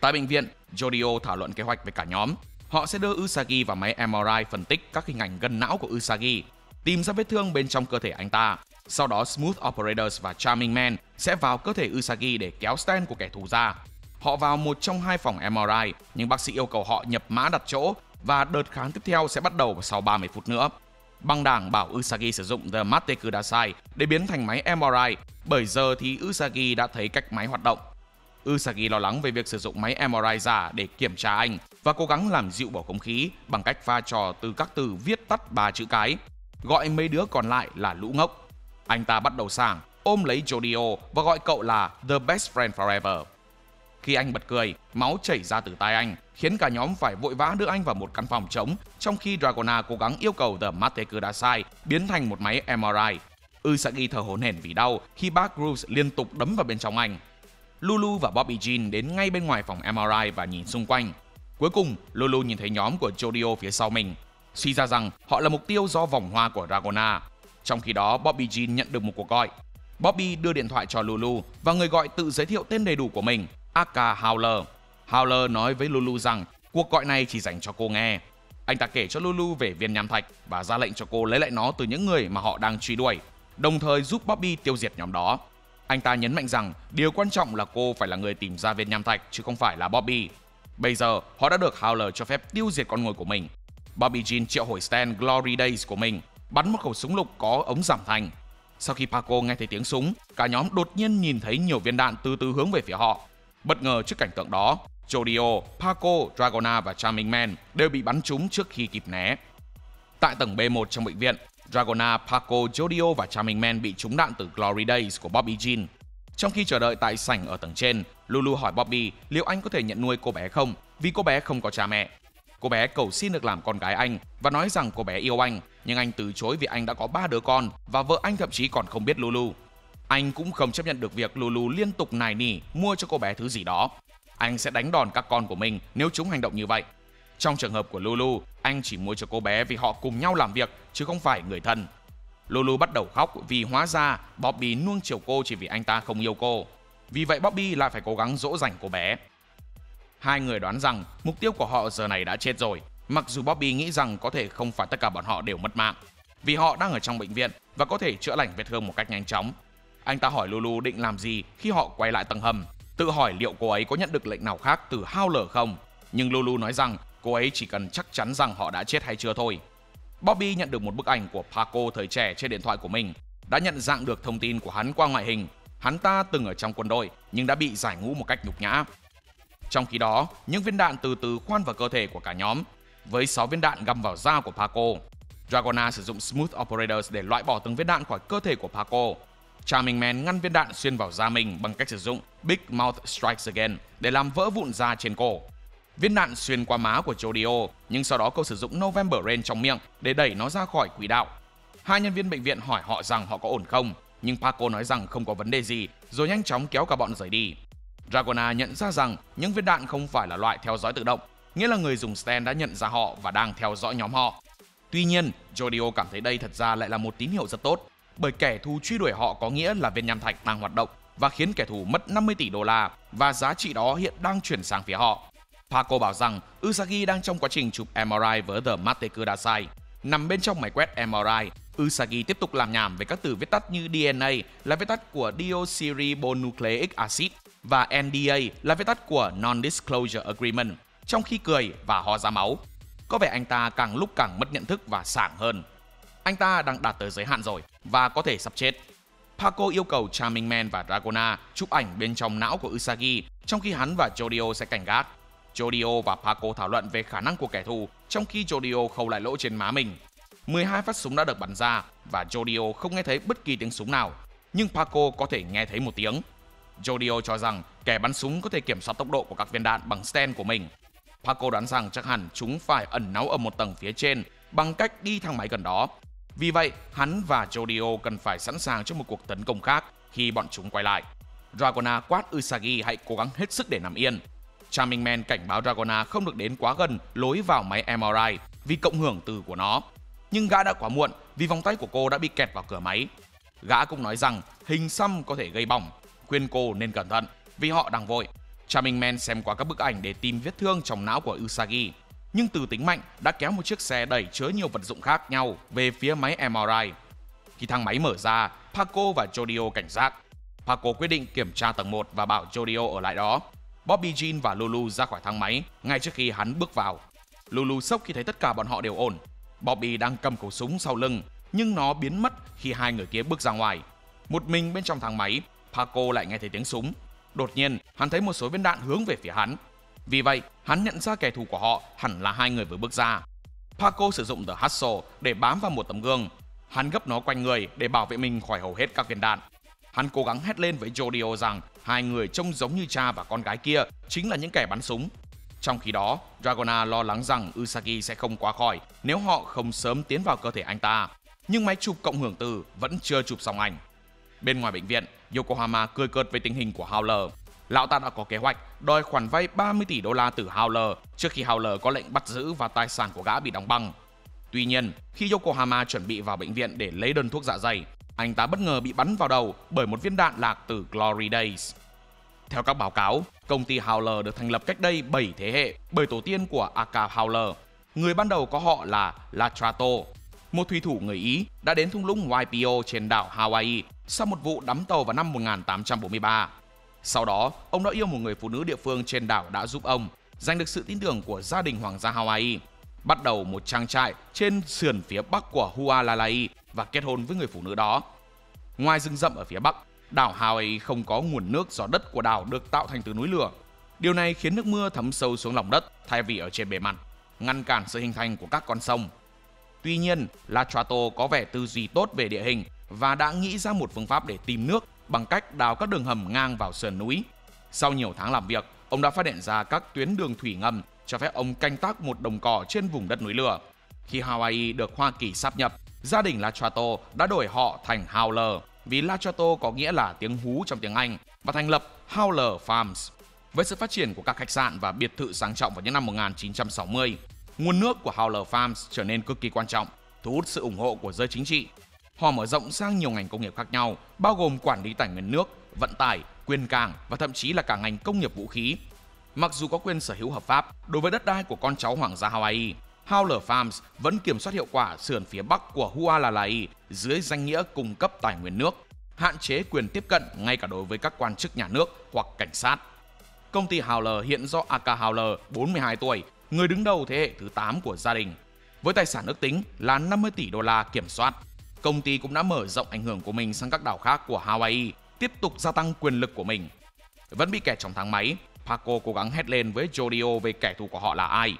Tại bệnh viện, Jodio thảo luận kế hoạch với cả nhóm. Họ sẽ đưa Usagi vào máy MRI phân tích các hình ảnh gần não của Usagi, tìm ra vết thương bên trong cơ thể anh ta. Sau đó Smooth Operators và Charming Man sẽ vào cơ thể Usagi để kéo stand của kẻ thù ra. Họ vào một trong hai phòng MRI, nhưng bác sĩ yêu cầu họ nhập mã đặt chỗ và đợt khám tiếp theo sẽ bắt đầu sau 30 phút nữa. Băng đảng bảo Usagi sử dụng The Mate Kudasai để biến thành máy MRI, bởi giờ thì Usagi đã thấy cách máy hoạt động. Usagi lo lắng về việc sử dụng máy MRI giả để kiểm tra anh và cố gắng làm dịu bầu không khí bằng cách pha trò từ các từ viết tắt 3 chữ cái, gọi mấy đứa còn lại là lũ ngốc. Anh ta bắt đầu sảng, ôm lấy Jodio và gọi cậu là The Best Friend Forever. Khi anh bật cười, máu chảy ra từ tai anh, khiến cả nhóm phải vội vã đưa anh vào một căn phòng trống, trong khi Dragona cố gắng yêu cầu The Mate Kudasai biến thành một máy MRI. Usagi thở hổn hển vì đau khi Back Roofs liên tục đấm vào bên trong anh. Lulu và Bobby Jean đến ngay bên ngoài phòng MRI và nhìn xung quanh. Cuối cùng, Lulu nhìn thấy nhóm của Jodio phía sau mình, suy ra rằng họ là mục tiêu do vòng hoa của Dragona. Trong khi đó, Bobby Jean nhận được một cuộc gọi. Bobby đưa điện thoại cho Lulu và người gọi tự giới thiệu tên đầy đủ của mình, aka Howler. Howler nói với Lulu rằng cuộc gọi này chỉ dành cho cô nghe. Anh ta kể cho Lulu về viên nham thạch và ra lệnh cho cô lấy lại nó từ những người mà họ đang truy đuổi, đồng thời giúp Bobby tiêu diệt nhóm đó. Anh ta nhấn mạnh rằng điều quan trọng là cô phải là người tìm ra viên nham thạch chứ không phải là Bobby. Bây giờ họ đã được Howler cho phép tiêu diệt con mồi của mình. Bobby Jean triệu hồi stand Glory Days của mình, bắn một khẩu súng lục có ống giảm thanh. Sau khi Paco nghe thấy tiếng súng, cả nhóm đột nhiên nhìn thấy nhiều viên đạn từ từ hướng về phía họ. Bất ngờ trước cảnh tượng đó, Jodio, Paco, Dragona và Charming Man đều bị bắn trúng trước khi kịp né. Tại tầng B1 trong bệnh viện, Dragona, Paco, Jodio và Charming Man bị trúng đạn từ Glory Days của Bobby Jean. Trong khi chờ đợi tại sảnh ở tầng trên, Lulu hỏi Bobby liệu anh có thể nhận nuôi cô bé không vì cô bé không có cha mẹ. Cô bé cầu xin được làm con gái anh và nói rằng cô bé yêu anh, nhưng anh từ chối vì anh đã có 3 đứa con và vợ anh thậm chí còn không biết Lulu. Anh cũng không chấp nhận được việc Lulu liên tục nài nỉ mua cho cô bé thứ gì đó. Anh sẽ đánh đòn các con của mình nếu chúng hành động như vậy. Trong trường hợp của Lulu, anh chỉ mua cho cô bé vì họ cùng nhau làm việc chứ không phải người thân. Lulu bắt đầu khóc vì hóa ra Bobby nuông chiều cô chỉ vì anh ta không yêu cô. Vì vậy Bobby lại phải cố gắng dỗ dành cô bé. Hai người đoán rằng mục tiêu của họ giờ này đã chết rồi, mặc dù Bobby nghĩ rằng có thể không phải tất cả bọn họ đều mất mạng, vì họ đang ở trong bệnh viện và có thể chữa lành vết thương một cách nhanh chóng. Anh ta hỏi Lulu định làm gì khi họ quay lại tầng hầm, tự hỏi liệu cô ấy có nhận được lệnh nào khác từ Howler không, nhưng Lulu nói rằng cô ấy chỉ cần chắc chắn rằng họ đã chết hay chưa thôi. Bobby nhận được một bức ảnh của Paco thời trẻ trên điện thoại của mình, đã nhận dạng được thông tin của hắn qua ngoại hình. Hắn ta từng ở trong quân đội nhưng đã bị giải ngũ một cách nhục nhã. Trong khi đó, những viên đạn từ từ khoan vào cơ thể của cả nhóm, với 6 viên đạn găm vào da của Paco. Dragona sử dụng Smooth Operators để loại bỏ từng viên đạn khỏi cơ thể của Paco. Charming Man ngăn viên đạn xuyên vào da mình bằng cách sử dụng Big Mouth Strikes Again để làm vỡ vụn da trên cổ. Viên đạn xuyên qua má của Jodio, nhưng sau đó cô sử dụng November Rain trong miệng để đẩy nó ra khỏi quỹ đạo. Hai nhân viên bệnh viện hỏi họ rằng họ có ổn không, nhưng Paco nói rằng không có vấn đề gì, rồi nhanh chóng kéo cả bọn rời đi. Dragona nhận ra rằng những viên đạn không phải là loại theo dõi tự động, nghĩa là người dùng stand đã nhận ra họ và đang theo dõi nhóm họ. Tuy nhiên, Jodio cảm thấy đây thật ra lại là một tín hiệu rất tốt, bởi kẻ thù truy đuổi họ có nghĩa là viên nham thạch đang hoạt động và khiến kẻ thù mất 50 tỷ đô la và giá trị đó hiện đang chuyển sang phía họ. Paco bảo rằng Usagi đang trong quá trình chụp MRI với The Mateku Dasai. Nằm bên trong máy quét MRI, Usagi tiếp tục làm nhảm về các từ viết tắt như DNA là viết tắt của Deoxyribonucleic acid và NDA là viết tắt của Non-Disclosure Agreement, trong khi cười và ho ra máu. Có vẻ anh ta càng lúc càng mất nhận thức và sảng hơn. Anh ta đang đạt tới giới hạn rồi và có thể sắp chết. Paco yêu cầu Charming Man và Dragona chụp ảnh bên trong não của Usagi, trong khi hắn và Jodio sẽ cảnh gác. Jodio và Paco thảo luận về khả năng của kẻ thù, trong khi Jodio khâu lại lỗ trên má mình. 12 phát súng đã được bắn ra và Jodio không nghe thấy bất kỳ tiếng súng nào, nhưng Paco có thể nghe thấy một tiếng. Jodio cho rằng kẻ bắn súng có thể kiểm soát tốc độ của các viên đạn bằng stand của mình. Paco đoán rằng chắc hẳn chúng phải ẩn náu ở một tầng phía trên bằng cách đi thang máy gần đó. Vì vậy, hắn và Jodio cần phải sẵn sàng cho một cuộc tấn công khác khi bọn chúng quay lại. Dragona quát Usagi hãy cố gắng hết sức để nằm yên. Charming Man cảnh báo Dragona không được đến quá gần lối vào máy MRI vì cộng hưởng từ của nó. Nhưng gã đã quá muộn vì vòng tay của cô đã bị kẹt vào cửa máy. Gã cũng nói rằng hình xăm có thể gây bỏng, khuyên cô nên cẩn thận vì họ đang vội. Charming Man xem qua các bức ảnh để tìm vết thương trong não của Usagi, nhưng từ tính mạnh đã kéo một chiếc xe đẩy chứa nhiều vật dụng khác nhau về phía máy MRI. Khi thang máy mở ra, Paco và Jodio cảnh giác. Paco quyết định kiểm tra tầng 1 và bảo Jodio ở lại đó. Bobby Jean và Lulu ra khỏi thang máy ngay trước khi hắn bước vào. Lulu sốc khi thấy tất cả bọn họ đều ổn. Bobby đang cầm khẩu súng sau lưng, nhưng nó biến mất khi hai người kia bước ra ngoài. Một mình bên trong thang máy, Paco lại nghe thấy tiếng súng. Đột nhiên, hắn thấy một số viên đạn hướng về phía hắn. Vì vậy, hắn nhận ra kẻ thù của họ hẳn là hai người vừa bước ra. Paco sử dụng The Hustle để bám vào một tấm gương. Hắn gấp nó quanh người để bảo vệ mình khỏi hầu hết các viên đạn. Hắn cố gắng hét lên với Jodio rằng hai người trông giống như cha và con gái kia chính là những kẻ bắn súng. Trong khi đó, Dragona lo lắng rằng Usagi sẽ không qua khỏi nếu họ không sớm tiến vào cơ thể anh ta. Nhưng máy chụp cộng hưởng từ vẫn chưa chụp xong ảnh. Bên ngoài bệnh viện, Yokohama cười cợt với tình hình của Howler. Lão ta đã có kế hoạch đòi khoản vay 30 tỷ đô la từ Howler trước khi Howler có lệnh bắt giữ và tài sản của gã bị đóng băng. Tuy nhiên, khi Yokohama chuẩn bị vào bệnh viện để lấy đơn thuốc dạ dày, anh ta bất ngờ bị bắn vào đầu bởi một viên đạn lạc từ Glory Days. Theo các báo cáo, công ty Howler được thành lập cách đây 7 thế hệ bởi tổ tiên của Aka Howler. Người ban đầu có họ là Latrato, một thủy thủ người Ý đã đến thung lũng Waipio trên đảo Hawaii sau một vụ đắm tàu vào năm 1843. Sau đó, ông đã yêu một người phụ nữ địa phương trên đảo đã giúp ông giành được sự tin tưởng của gia đình hoàng gia Hawaii, bắt đầu một trang trại trên sườn phía bắc của Hualalai và kết hôn với người phụ nữ đó. Ngoài rừng rậm ở phía bắc, đảo Hawaii không có nguồn nước do đất của đảo được tạo thành từ núi lửa. Điều này khiến nước mưa thấm sâu xuống lòng đất thay vì ở trên bề mặt, ngăn cản sự hình thành của các con sông. Tuy nhiên, Latrato có vẻ tư duy tốt về địa hình và đã nghĩ ra một phương pháp để tìm nước bằng cách đào các đường hầm ngang vào sườn núi. Sau nhiều tháng làm việc, ông đã phát hiện ra các tuyến đường thủy ngầm cho phép ông canh tác một đồng cỏ trên vùng đất núi lửa. Khi Hawaii được Hoa Kỳ sáp nhập, gia đình Latrato đã đổi họ thành Howler vì Latrato có nghĩa là tiếng hú trong tiếng Anh và thành lập Howler Farms. Với sự phát triển của các khách sạn và biệt thự sang trọng vào những năm 1960, nguồn nước của Howler Farms trở nên cực kỳ quan trọng, thu hút sự ủng hộ của giới chính trị. Họ mở rộng sang nhiều ngành công nghiệp khác nhau, bao gồm quản lý tài nguyên nước, vận tải, quyền cảng và thậm chí là cả ngành công nghiệp vũ khí. Mặc dù có quyền sở hữu hợp pháp đối với đất đai của con cháu hoàng gia Hawaii, Howler Farms vẫn kiểm soát hiệu quả sườn phía bắc của Hualalai dưới danh nghĩa cung cấp tài nguyên nước, hạn chế quyền tiếp cận ngay cả đối với các quan chức nhà nước hoặc cảnh sát. Công ty Howler hiện do Aka Howler, 42 tuổi, người đứng đầu thế hệ thứ 8 của gia đình. Với tài sản ước tính là 50 tỷ đô la kiểm soát, công ty cũng đã mở rộng ảnh hưởng của mình sang các đảo khác của Hawaii, tiếp tục gia tăng quyền lực của mình. Vẫn bị kẹt trong thang máy, Paco cố gắng hét lên với Jodio về kẻ thù của họ là ai.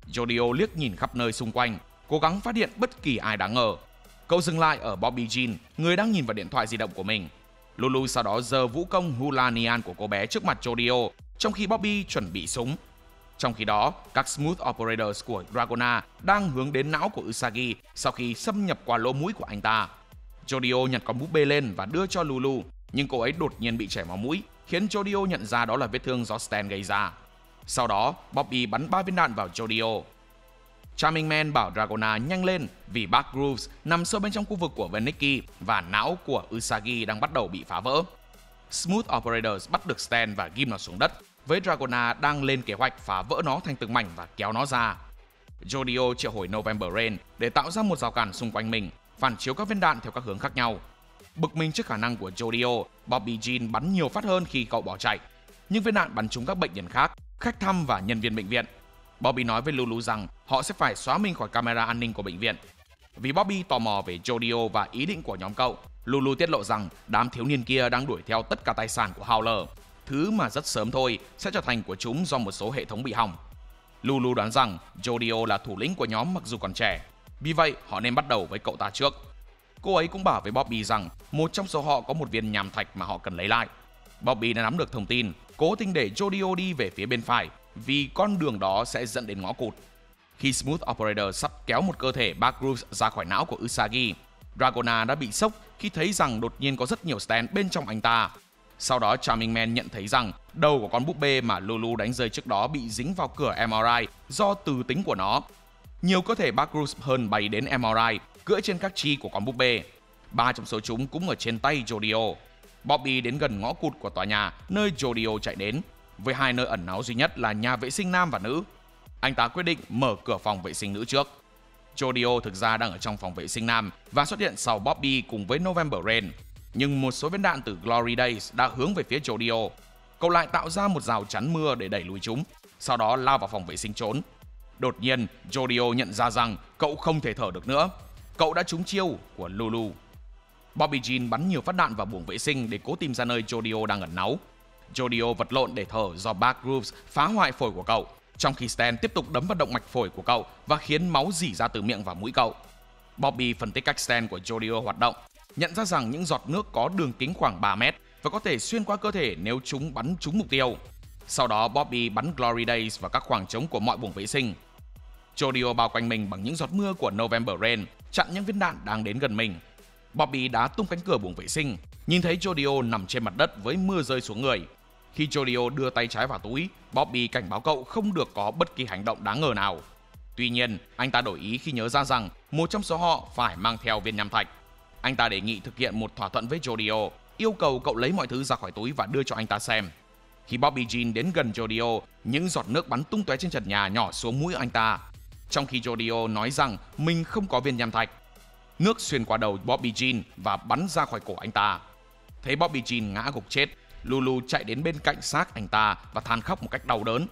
Jodio liếc nhìn khắp nơi xung quanh, cố gắng phát hiện bất kỳ ai đáng ngờ. Cậu dừng lại ở Bobby Jean, người đang nhìn vào điện thoại di động của mình. Lulu sau đó giơ vũ công Hulanian của cô bé trước mặt Jodio, trong khi Bobby chuẩn bị súng. Trong khi đó, các Smooth Operators của Dragona đang hướng đến não của Usagi sau khi xâm nhập qua lỗ mũi của anh ta. Jodio nhặt con búp bê lên và đưa cho Lulu, nhưng cô ấy đột nhiên bị chảy máu mũi, khiến Jodio nhận ra đó là vết thương do Stan gây ra. Sau đó, Bobby bắn 3 viên đạn vào Jodio. Charming Man bảo Dragona nhanh lên vì Bart Grooves nằm sâu bên trong khu vực của Veniki và não của Usagi đang bắt đầu bị phá vỡ. Smooth Operators bắt được Stan và ghim nó xuống đất, với Dragona đang lên kế hoạch phá vỡ nó thành từng mảnh và kéo nó ra. Jodio triệu hồi November Rain để tạo ra một rào cản xung quanh mình, phản chiếu các viên đạn theo các hướng khác nhau. Bực mình trước khả năng của Jodio, Bobby Jean bắn nhiều phát hơn khi cậu bỏ chạy, nhưng viên đạn bắn trúng các bệnh nhân khác, khách thăm và nhân viên bệnh viện. Bobby nói với Lulu rằng họ sẽ phải xóa mình khỏi camera an ninh của bệnh viện. Vì Bobby tò mò về Jodio và ý định của nhóm cậu, Lulu tiết lộ rằng đám thiếu niên kia đang đuổi theo tất cả tài sản của Howler, thứ mà rất sớm thôi sẽ trở thành của chúng do một số hệ thống bị hỏng. Lulu đoán rằng Jodio là thủ lĩnh của nhóm mặc dù còn trẻ, vì vậy họ nên bắt đầu với cậu ta trước. Cô ấy cũng bảo với Bobby rằng một trong số họ có một viên nham thạch mà họ cần lấy lại. Bobby đã nắm được thông tin, cố tình để Jodio đi về phía bên phải vì con đường đó sẽ dẫn đến ngõ cụt. Khi Smooth Operator sắp kéo một cơ thể Bart Grooves ra khỏi não của Usagi, Dragona đã bị sốc khi thấy rằng đột nhiên có rất nhiều stand bên trong anh ta. Sau đó Charming Man nhận thấy rằng đầu của con búp bê mà Lulu đánh rơi trước đó bị dính vào cửa MRI do từ tính của nó. Nhiều cơ thể Bart Grooves hơn bay đến MRI, cưỡi trên các chi của con búp bê. 3 trong số chúng cũng ở trên tay Jodio. Bobby đến gần ngõ cụt của tòa nhà nơi Jodio chạy đến, với 2 nơi ẩn náu duy nhất là nhà vệ sinh nam và nữ. Anh ta quyết định mở cửa phòng vệ sinh nữ trước. Jodio thực ra đang ở trong phòng vệ sinh nam và xuất hiện sau Bobby cùng với November Rain. Nhưng một số viên đạn từ Glory Days đã hướng về phía Jodio. Cậu lại tạo ra một rào chắn mưa để đẩy lùi chúng, sau đó lao vào phòng vệ sinh trốn. Đột nhiên, Jodio nhận ra rằng cậu không thể thở được nữa. Cậu đã trúng chiêu của Lulu. Bobby Jean bắn nhiều phát đạn vào buồng vệ sinh để cố tìm ra nơi Jodio đang ẩn náu. Jodio vật lộn để thở do Bart Grooves phá hoại phổi của cậu, trong khi Stan tiếp tục đấm vào động mạch phổi của cậu và khiến máu rỉ ra từ miệng và mũi cậu. Bobby phân tích cách Stan của Jodio hoạt động, nhận ra rằng những giọt nước có đường kính khoảng 3 mét và có thể xuyên qua cơ thể nếu chúng bắn trúng mục tiêu. Sau đó Bobby bắn Glory Days vào các khoảng trống của mọi buồng vệ sinh. Jodio bao quanh mình bằng những giọt mưa của November Rain, chặn những viên đạn đang đến gần mình. Bobby đá tung cánh cửa buồng vệ sinh, nhìn thấy Jodio nằm trên mặt đất với mưa rơi xuống người. Khi Jodio đưa tay trái vào túi, Bobby cảnh báo cậu không được có bất kỳ hành động đáng ngờ nào. Tuy nhiên, anh ta đổi ý khi nhớ ra rằng một trong số họ phải mang theo viên nham thạch. Anh ta đề nghị thực hiện một thỏa thuận với Jodio, yêu cầu cậu lấy mọi thứ ra khỏi túi và đưa cho anh ta xem. Khi Bobby Jean đến gần Jodio, những giọt nước bắn tung tóe trên trần nhà nhỏ xuống mũi anh ta. trong khi Jordeo nói rằng mình không có viên nham thạch. Nước xuyên qua đầu Bobby Jean và bắn ra khỏi cổ anh ta. Thấy Bobby Jean ngã gục chết, Lulu chạy đến bên cạnh xác anh ta và than khóc một cách đau đớn.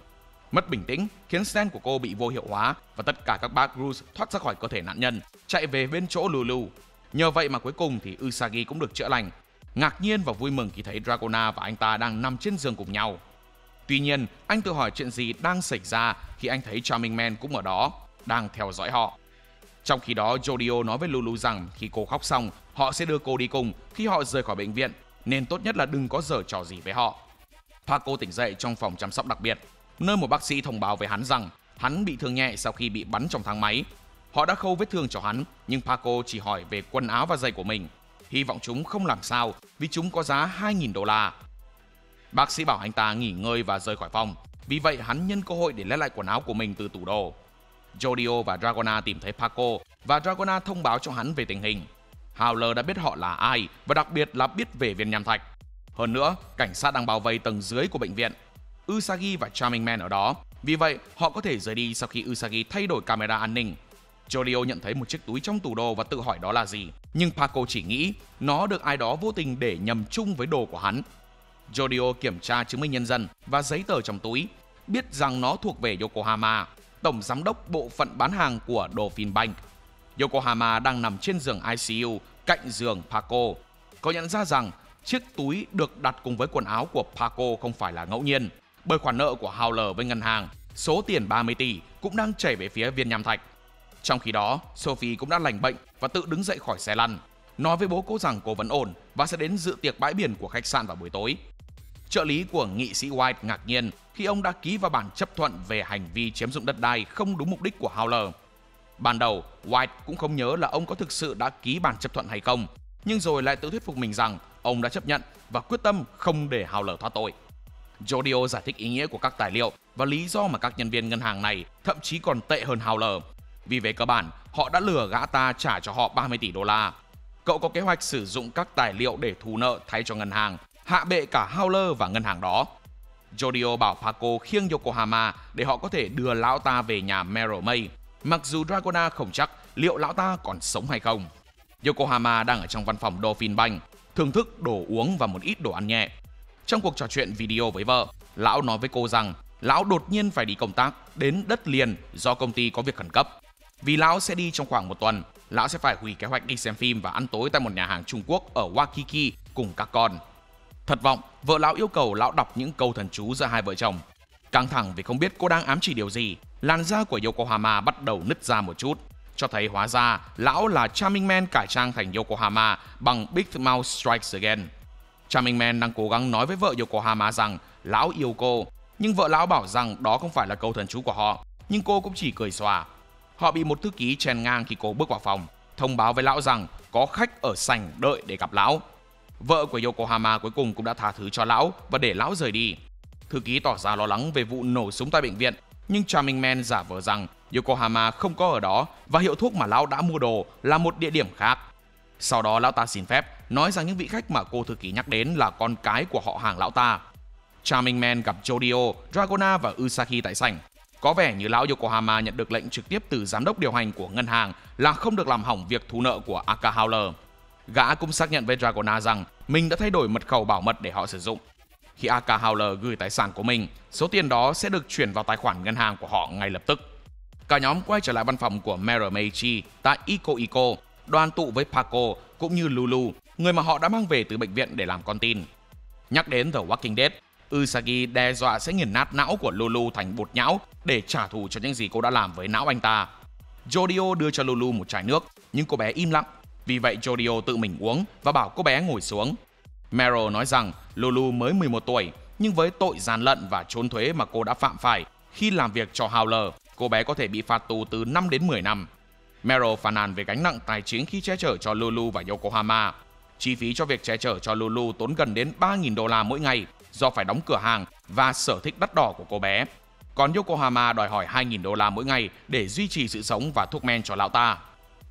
Mất bình tĩnh khiến stent của cô bị vô hiệu hóa và tất cả các bác Bruce thoát ra khỏi cơ thể nạn nhân, chạy về bên chỗ Lulu. Nhờ vậy mà cuối cùng thì Usagi cũng được chữa lành. Ngạc nhiên và vui mừng khi thấy Dragona và anh ta đang nằm trên giường cùng nhau. Tuy nhiên, anh tự hỏi chuyện gì đang xảy ra khi anh thấy Charming Man cũng ở đó, đang theo dõi họ. Trong khi đó, Jordeo nói với Lulu rằng khi cô khóc xong, họ sẽ đưa cô đi cùng khi họ rời khỏi bệnh viện, nên tốt nhất là đừng có giở trò gì với họ. Paco tỉnh dậy trong phòng chăm sóc đặc biệt, nơi một bác sĩ thông báo với hắn rằng hắn bị thương nhẹ sau khi bị bắn trong thang máy. Họ đã khâu vết thương cho hắn, nhưng Paco chỉ hỏi về quần áo và giày của mình. Hy vọng chúng không làm sao vì chúng có giá $2.000. Bác sĩ bảo anh ta nghỉ ngơi và rời khỏi phòng. Vì vậy hắn nhân cơ hội để lấy lại quần áo của mình từ tủ đồ. Jordeo và Dragona tìm thấy Paco và Dragona thông báo cho hắn về tình hình. Howler đã biết họ là ai và đặc biệt là biết về viên nham thạch. Hơn nữa, cảnh sát đang bao vây tầng dưới của bệnh viện. Usagi và Charming Man ở đó, vì vậy họ có thể rời đi sau khi Usagi thay đổi camera an ninh. Jordeo nhận thấy một chiếc túi trong tủ đồ và tự hỏi đó là gì, nhưng Paco chỉ nghĩ nó được ai đó vô tình để nhầm chung với đồ của hắn. Jordeo kiểm tra chứng minh nhân dân và giấy tờ trong túi, biết rằng nó thuộc về Yokohama, tổng giám đốc bộ phận bán hàng của Dolphin Bank. Yokohama đang nằm trên giường ICU cạnh giường Paco. Có nhận ra rằng chiếc túi được đặt cùng với quần áo của Paco không phải là ngẫu nhiên, bởi khoản nợ của Howler với ngân hàng, số tiền 30 tỷ cũng đang chảy về phía viên nham thạch. Trong khi đó, Sophie cũng đã lành bệnh và tự đứng dậy khỏi xe lăn, nói với bố cô rằng cô vẫn ổn và sẽ đến dự tiệc bãi biển của khách sạn vào buổi tối. Trợ lý của nghị sĩ White ngạc nhiên khi ông đã ký vào bản chấp thuận về hành vi chiếm dụng đất đai không đúng mục đích của Howler. Ban đầu, White cũng không nhớ là ông có thực sự đã ký bản chấp thuận hay không, nhưng rồi lại tự thuyết phục mình rằng ông đã chấp nhận và quyết tâm không để Howler thoát tội. Jordeo giải thích ý nghĩa của các tài liệu và lý do mà các nhân viên ngân hàng này thậm chí còn tệ hơn Howler. Vì về cơ bản, họ đã lừa gã ta trả cho họ 30 tỷ đô la. Cậu có kế hoạch sử dụng các tài liệu để thù nợ thay cho ngân hàng, hạ bệ cả Howler và ngân hàng đó. Jordeo bảo Paco khiêng Yokohama để họ có thể đưa lão ta về nhà Merrill May, mặc dù Dragona không chắc liệu lão ta còn sống hay không. Yokohama đang ở trong văn phòng Dolphin Bank, thưởng thức đồ uống và một ít đồ ăn nhẹ. Trong cuộc trò chuyện video với vợ, lão nói với cô rằng lão đột nhiên phải đi công tác đến đất liền do công ty có việc khẩn cấp. Vì lão sẽ đi trong khoảng 1 tuần, lão sẽ phải hủy kế hoạch đi xem phim và ăn tối tại một nhà hàng Trung Quốc ở Waikiki cùng các con. Thất vọng, vợ lão yêu cầu lão đọc những câu thần chú giữa hai vợ chồng. Căng thẳng vì không biết cô đang ám chỉ điều gì, làn da của Yokohama bắt đầu nứt ra một chút, cho thấy hóa ra lão là Charming Man cải trang thành Yokohama bằng Big Mouth Strikes Again. Charming Man đang cố gắng nói với vợ Yokohama rằng lão yêu cô, nhưng vợ lão bảo rằng đó không phải là câu thần chú của họ, nhưng cô cũng chỉ cười xòa. Họ bị một thư ký chen ngang khi cô bước vào phòng, thông báo với lão rằng có khách ở sảnh đợi để gặp lão. Vợ của Yokohama cuối cùng cũng đã tha thứ cho lão và để lão rời đi. Thư ký tỏ ra lo lắng về vụ nổ súng tại bệnh viện, nhưng Charming Man giả vờ rằng Yokohama không có ở đó và hiệu thuốc mà lão đã mua đồ là một địa điểm khác. Sau đó lão ta xin phép nói rằng những vị khách mà cô thư ký nhắc đến là con cái của họ hàng lão ta. Charming Man gặp Jordeo, Dragona và Usagi tại sảnh. Có vẻ như lão Yokohama nhận được lệnh trực tiếp từ giám đốc điều hành của ngân hàng là không được làm hỏng việc thu nợ của Aka Howler. Gã cũng xác nhận với Dragona rằng mình đã thay đổi mật khẩu bảo mật để họ sử dụng. Khi Aka Howler gửi tài sản của mình, số tiền đó sẽ được chuyển vào tài khoản ngân hàng của họ ngay lập tức. Cả nhóm quay trở lại văn phòng của Merrill May tại Iko, đoàn tụ với Paco cũng như Lulu, người mà họ đã mang về từ bệnh viện để làm con tin. Nhắc đến The Walking Dead, Usagi đe dọa sẽ nghiền nát não của Lulu thành bột nhão để trả thù cho những gì cô đã làm với não anh ta. Jordeo đưa cho Lulu một chai nước, nhưng cô bé im lặng. Vì vậy Jordeo tự mình uống và bảo cô bé ngồi xuống. Merrill nói rằng Lulu mới 11 tuổi, nhưng với tội gian lận và trốn thuế mà cô đã phạm phải khi làm việc cho Howler, cô bé có thể bị phạt tù từ 5 đến 10 năm. Merrill phàn nàn về gánh nặng tài chính khi che chở cho Lulu và Yokohama. Chi phí cho việc che chở cho Lulu tốn gần đến 3.000 đô la mỗi ngày do phải đóng cửa hàng và sở thích đắt đỏ của cô bé. Còn Yokohama đòi hỏi 2.000 đô la mỗi ngày để duy trì sự sống và thuốc men cho lão ta.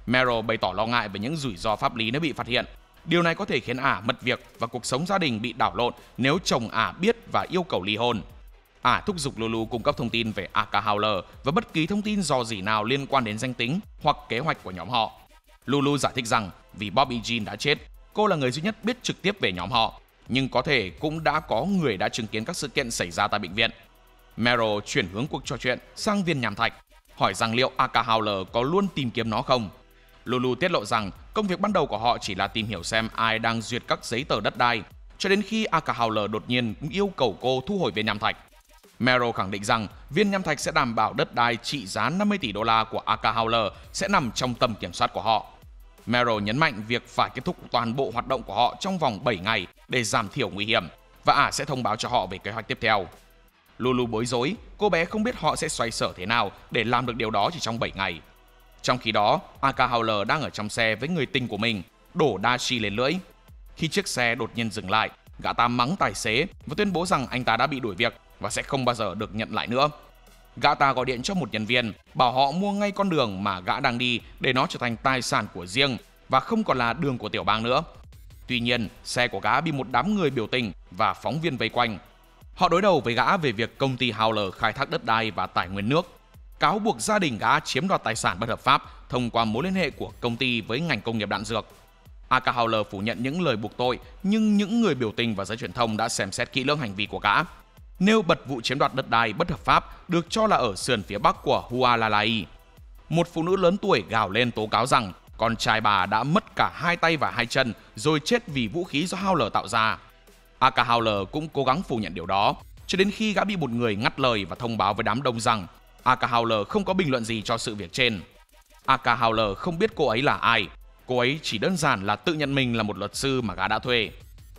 Merrill bày tỏ lo ngại về những rủi ro pháp lý nếu bị phát hiện. Điều này có thể khiến ả mất việc và cuộc sống gia đình bị đảo lộn nếu chồng ả biết và yêu cầu ly hôn. Ả thúc giục Lulu cung cấp thông tin về Aka Howler và bất kỳ thông tin rò rỉ nào liên quan đến danh tính hoặc kế hoạch của nhóm họ. Lulu giải thích rằng vì Bobby Jean đã chết, cô là người duy nhất biết trực tiếp về nhóm họ, nhưng có thể cũng đã có người đã chứng kiến các sự kiện xảy ra tại bệnh viện. Meryl chuyển hướng cuộc trò chuyện sang viên nham thạch, hỏi rằng liệu Aka Howler có luôn tìm kiếm nó không. Lulu tiết lộ rằng công việc ban đầu của họ chỉ là tìm hiểu xem ai đang duyệt các giấy tờ đất đai, cho đến khi Aka Howler đột nhiên yêu cầu cô thu hồi viên nham thạch. Meryl khẳng định rằng viên nham thạch sẽ đảm bảo đất đai trị giá 50 tỷ đô la của Aka Howler sẽ nằm trong tầm kiểm soát của họ. Meryl nhấn mạnh việc phải kết thúc toàn bộ hoạt động của họ trong vòng 7 ngày để giảm thiểu nguy hiểm, và Ả sẽ thông báo cho họ về kế hoạch tiếp theo. Lulu bối rối, cô bé không biết họ sẽ xoay sở thế nào để làm được điều đó chỉ trong 7 ngày. Trong khi đó, Aka Howler đang ở trong xe với người tình của mình, đổ dashi lên lưỡi. Khi chiếc xe đột nhiên dừng lại, gã ta mắng tài xế và tuyên bố rằng anh ta đã bị đuổi việc và sẽ không bao giờ được nhận lại nữa. Gã ta gọi điện cho một nhân viên, bảo họ mua ngay con đường mà gã đang đi để nó trở thành tài sản của riêng và không còn là đường của tiểu bang nữa. Tuy nhiên, xe của gã bị một đám người biểu tình và phóng viên vây quanh. Họ đối đầu với gã về việc công ty Howler khai thác đất đai và tài nguyên nước, cáo buộc gia đình gã chiếm đoạt tài sản bất hợp pháp thông qua mối liên hệ của công ty với ngành công nghiệp đạn dược. Aka Howler phủ nhận những lời buộc tội, nhưng những người biểu tình và giới truyền thông đã xem xét kỹ lưỡng hành vi của gã, nêu bật vụ chiếm đoạt đất đai bất hợp pháp được cho là ở sườn phía bắc của Hualalai. Một phụ nữ lớn tuổi gào lên tố cáo rằng con trai bà đã mất cả 2 tay và 2 chân rồi chết vì vũ khí do Howler tạo ra. Aka Howler cũng cố gắng phủ nhận điều đó, cho đến khi gã bị một người ngắt lời và thông báo với đám đông rằng Aka Howler không có bình luận gì cho sự việc trên. Aka Howler không biết cô ấy là ai, cô ấy chỉ đơn giản là tự nhận mình là một luật sư mà gã đã thuê.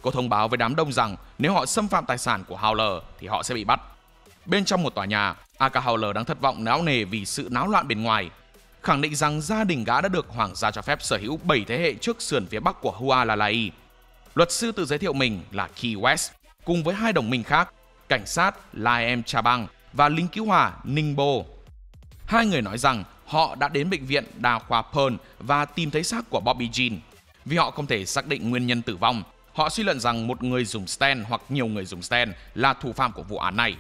Cô thông báo với đám đông rằng nếu họ xâm phạm tài sản của Howler thì họ sẽ bị bắt. Bên trong một tòa nhà, Aka Howler đang thất vọng não nề vì sự náo loạn bên ngoài, khẳng định rằng gia đình gã đã được hoàng gia cho phép sở hữu 7 thế hệ trước sườn phía bắc của Hualalai. Luật sư tự giới thiệu mình là Key West, cùng với 2 đồng minh khác, cảnh sát Laem Chabang và lính cứu hỏa Ningbo. 2 người nói rằng họ đã đến bệnh viện đa khoa Pearl và tìm thấy xác của Bobby Jean. Vì họ không thể xác định nguyên nhân tử vong, họ suy luận rằng một người dùng stent hoặc nhiều người dùng stent là thủ phạm của vụ án này.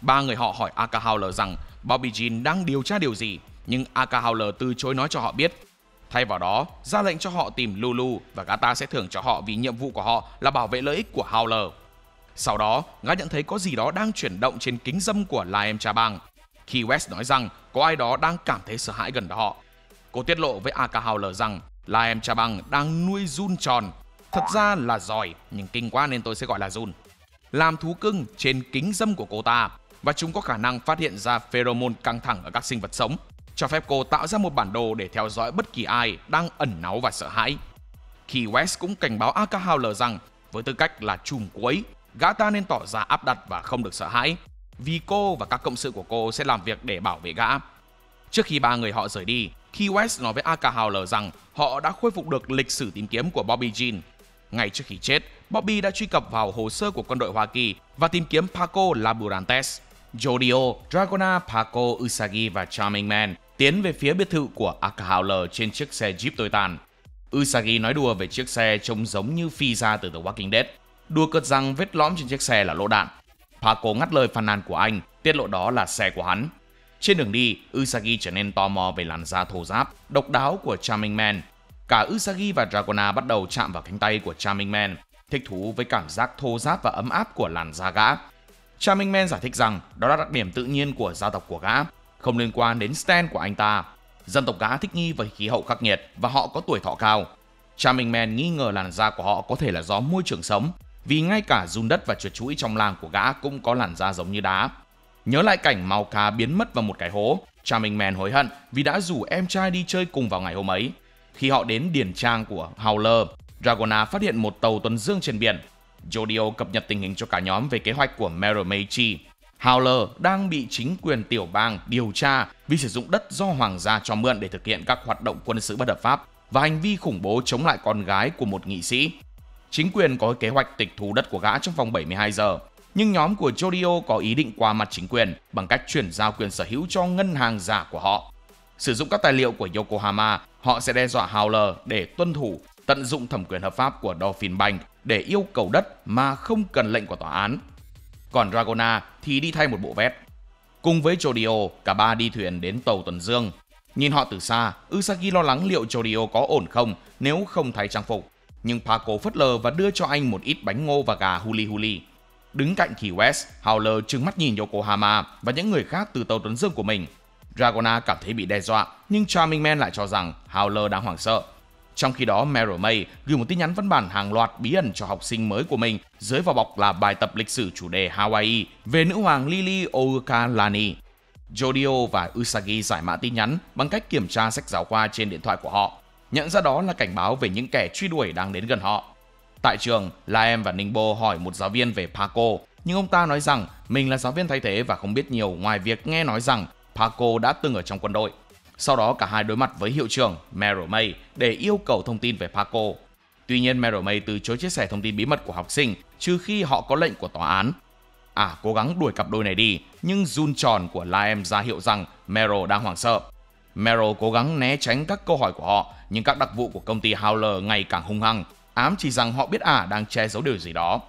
3 người họ hỏi Aka Howler rằng Bobby Jean đang điều tra điều gì, nhưng Aka Howler từ chối nói cho họ biết. Thay vào đó, ra lệnh cho họ tìm Lulu và gã ta sẽ thưởng cho họ vì nhiệm vụ của họ là bảo vệ lợi ích của Howler. Sau đó, gã nhận thấy có gì đó đang chuyển động trên kính dâm của Laem Chabang. Key West nói rằng có ai đó đang cảm thấy sợ hãi gần đó họ. Cô tiết lộ với Aka Howler rằng Laem Chabang đang nuôi giun tròn, thật ra là giỏi nhưng kinh quá nên tôi sẽ gọi là giun, làm thú cưng trên kính dâm của cô ta, và chúng có khả năng phát hiện ra pheromone căng thẳng ở các sinh vật sống, cho phép cô tạo ra một bản đồ để theo dõi bất kỳ ai đang ẩn náu và sợ hãi. Key West cũng cảnh báo Aka Howler rằng với tư cách là trùm cuối, gã ta nên tỏ ra áp đặt và không được sợ hãi, vì cô và các cộng sự của cô sẽ làm việc để bảo vệ gã. Trước khi 3 người họ rời đi, Key West nói với Aka Howler rằng họ đã khôi phục được lịch sử tìm kiếm của Bobby Jean. Ngay trước khi chết, Bobby đã truy cập vào hồ sơ của quân đội Hoa Kỳ và tìm kiếm Paco Laburantes. Jodio, Dragona, Paco, Usagi và Charming Man tiến về phía biệt thự của Aka Howler trên chiếc xe Jeep tối tàn. Usagi nói đùa về chiếc xe trông giống như phi ra từ The Walking Dead, đùa cợt rằng vết lõm trên chiếc xe là lỗ đạn. Paco ngắt lời phàn nàn của anh, tiết lộ đó là xe của hắn. Trên đường đi, Usagi trở nên tò mò về làn da thô ráp, độc đáo của Charming Man. Cả Usagi và Dragona bắt đầu chạm vào cánh tay của Charming Man, thích thú với cảm giác thô ráp và ấm áp của làn da gã. Charming Man giải thích rằng đó là đặc điểm tự nhiên của gia tộc của gã, không liên quan đến stent của anh ta. Dân tộc gã thích nghi với khí hậu khắc nghiệt và họ có tuổi thọ cao. Charming Man nghi ngờ làn da của họ có thể là do môi trường sống, vì ngay cả giun đất và chuột chũi trong làng của gã cũng có làn da giống như đá. Nhớ lại cảnh Mauka biến mất vào một cái hố, Charming Man hối hận vì đã rủ em trai đi chơi cùng vào ngày hôm ấy. Khi họ đến điển trang của Howler, Dragona phát hiện một tàu tuần dương trên biển. Jodio cập nhật tình hình cho cả nhóm về kế hoạch của Meryl Meiji. Howler đang bị chính quyền tiểu bang điều tra vì sử dụng đất do hoàng gia cho mượn để thực hiện các hoạt động quân sự bất hợp pháp và hành vi khủng bố chống lại con gái của một nghị sĩ. Chính quyền có kế hoạch tịch thu đất của gã trong vòng 72 giờ, nhưng nhóm của Jodio có ý định qua mặt chính quyền bằng cách chuyển giao quyền sở hữu cho ngân hàng giả của họ. Sử dụng các tài liệu của Yokohama, họ sẽ đe dọa Howler để tuân thủ, tận dụng thẩm quyền hợp pháp của Dolphin Bank để yêu cầu đất mà không cần lệnh của tòa án. còn Dragona thì đi thay một bộ vest. Cùng với Jodio, cả ba đi thuyền đến tàu tuần dương. Nhìn họ từ xa, Usagi lo lắng liệu Jodio có ổn không nếu không thay trang phục. Nhưng Paco phớt lờ và đưa cho anh một ít bánh ngô và gà huli huli. Đứng cạnh Key West, Howler trừng mắt nhìn Yokohama và những người khác từ tàu tuần dương của mình. Dragona cảm thấy bị đe dọa, nhưng Charming Man lại cho rằng Howler đang hoảng sợ. Trong khi đó, Meryl May gửi một tin nhắn văn bản hàng loạt bí ẩn cho học sinh mới của mình dưới vỏ bọc là bài tập lịch sử chủ đề Hawaii về nữ hoàng Lily Oukalani. Jodio và Usagi giải mã tin nhắn bằng cách kiểm tra sách giáo khoa trên điện thoại của họ. Nhận ra đó là cảnh báo về những kẻ truy đuổi đang đến gần họ. Tại trường, Laem và Ningbo hỏi một giáo viên về Paco, nhưng ông ta nói rằng mình là giáo viên thay thế và không biết nhiều ngoài việc nghe nói rằng Paco đã từng ở trong quân đội. Sau đó cả hai đối mặt với hiệu trưởng Meryl May để yêu cầu thông tin về Paco. Tuy nhiên Meryl May từ chối chia sẻ thông tin bí mật của học sinh trừ khi họ có lệnh của tòa án. Cố gắng đuổi cặp đôi này đi, nhưng run tròn của Laem ra hiệu rằng Meryl đang hoảng sợ. Meryl cố gắng né tránh các câu hỏi của họ, nhưng các đặc vụ của công ty Howler ngày càng hung hăng, ám chỉ rằng họ biết đang che giấu điều gì đó.